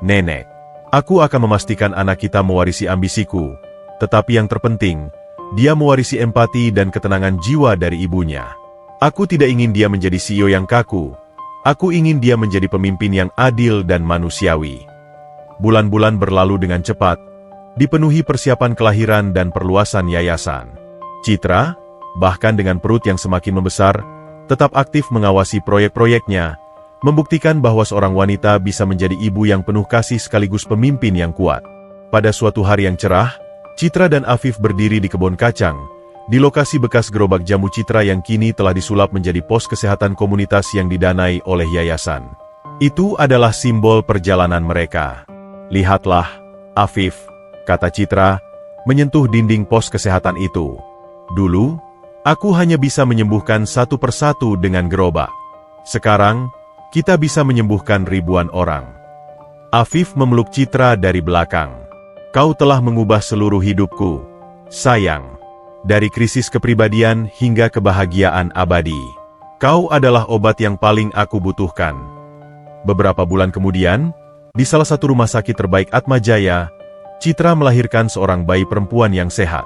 Nenek. Aku akan memastikan anak kita mewarisi ambisiku. Tetapi yang terpenting, dia mewarisi empati dan ketenangan jiwa dari ibunya. Aku tidak ingin dia menjadi CEO yang kaku. Aku ingin dia menjadi pemimpin yang adil dan manusiawi." Bulan-bulan berlalu dengan cepat, dipenuhi persiapan kelahiran dan perluasan yayasan. Citra, bahkan dengan perut yang semakin membesar, tetap aktif mengawasi proyek-proyeknya, membuktikan bahwa seorang wanita bisa menjadi ibu yang penuh kasih sekaligus pemimpin yang kuat. Pada suatu hari yang cerah, Citra dan Afif berdiri di kebun kacang, di lokasi bekas gerobak jamu Citra yang kini telah disulap menjadi pos kesehatan komunitas yang didanai oleh yayasan. Itu adalah simbol perjalanan mereka. "Lihatlah, Afif," kata Citra, menyentuh dinding pos kesehatan itu. "Dulu, aku hanya bisa menyembuhkan satu persatu dengan gerobak. Sekarang, kita bisa menyembuhkan ribuan orang." Afif memeluk Citra dari belakang. "Kau telah mengubah seluruh hidupku, sayang. Dari krisis kepribadian hingga kebahagiaan abadi. Kau adalah obat yang paling aku butuhkan." Beberapa bulan kemudian, di salah satu rumah sakit terbaik Atmajaya, Citra melahirkan seorang bayi perempuan yang sehat.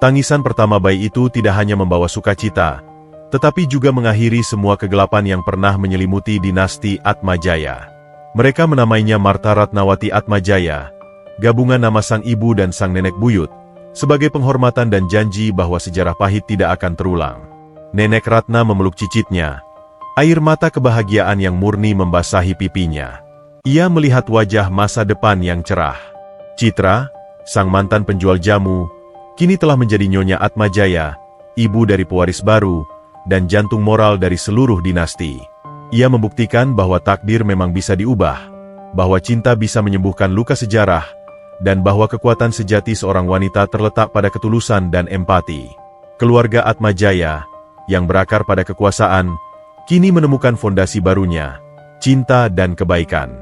Tangisan pertama bayi itu tidak hanya membawa sukacita, tetapi juga mengakhiri semua kegelapan yang pernah menyelimuti dinasti Atmajaya. Mereka menamainya Marta Ratnawati Atmajaya, gabungan nama sang ibu dan sang nenek buyut, sebagai penghormatan dan janji bahwa sejarah pahit tidak akan terulang. Nenek Ratna memeluk cicitnya. Air mata kebahagiaan yang murni membasahi pipinya. Ia melihat wajah masa depan yang cerah. Citra, sang mantan penjual jamu, kini telah menjadi Nyonya Atmajaya, ibu dari pewaris baru, dan jantung moral dari seluruh dinasti. Ia membuktikan bahwa takdir memang bisa diubah, bahwa cinta bisa menyembuhkan luka sejarah, dan bahwa kekuatan sejati seorang wanita terletak pada ketulusan dan empati. Keluarga Atmajaya, yang berakar pada kekuasaan, kini menemukan fondasi barunya, cinta dan kebaikan.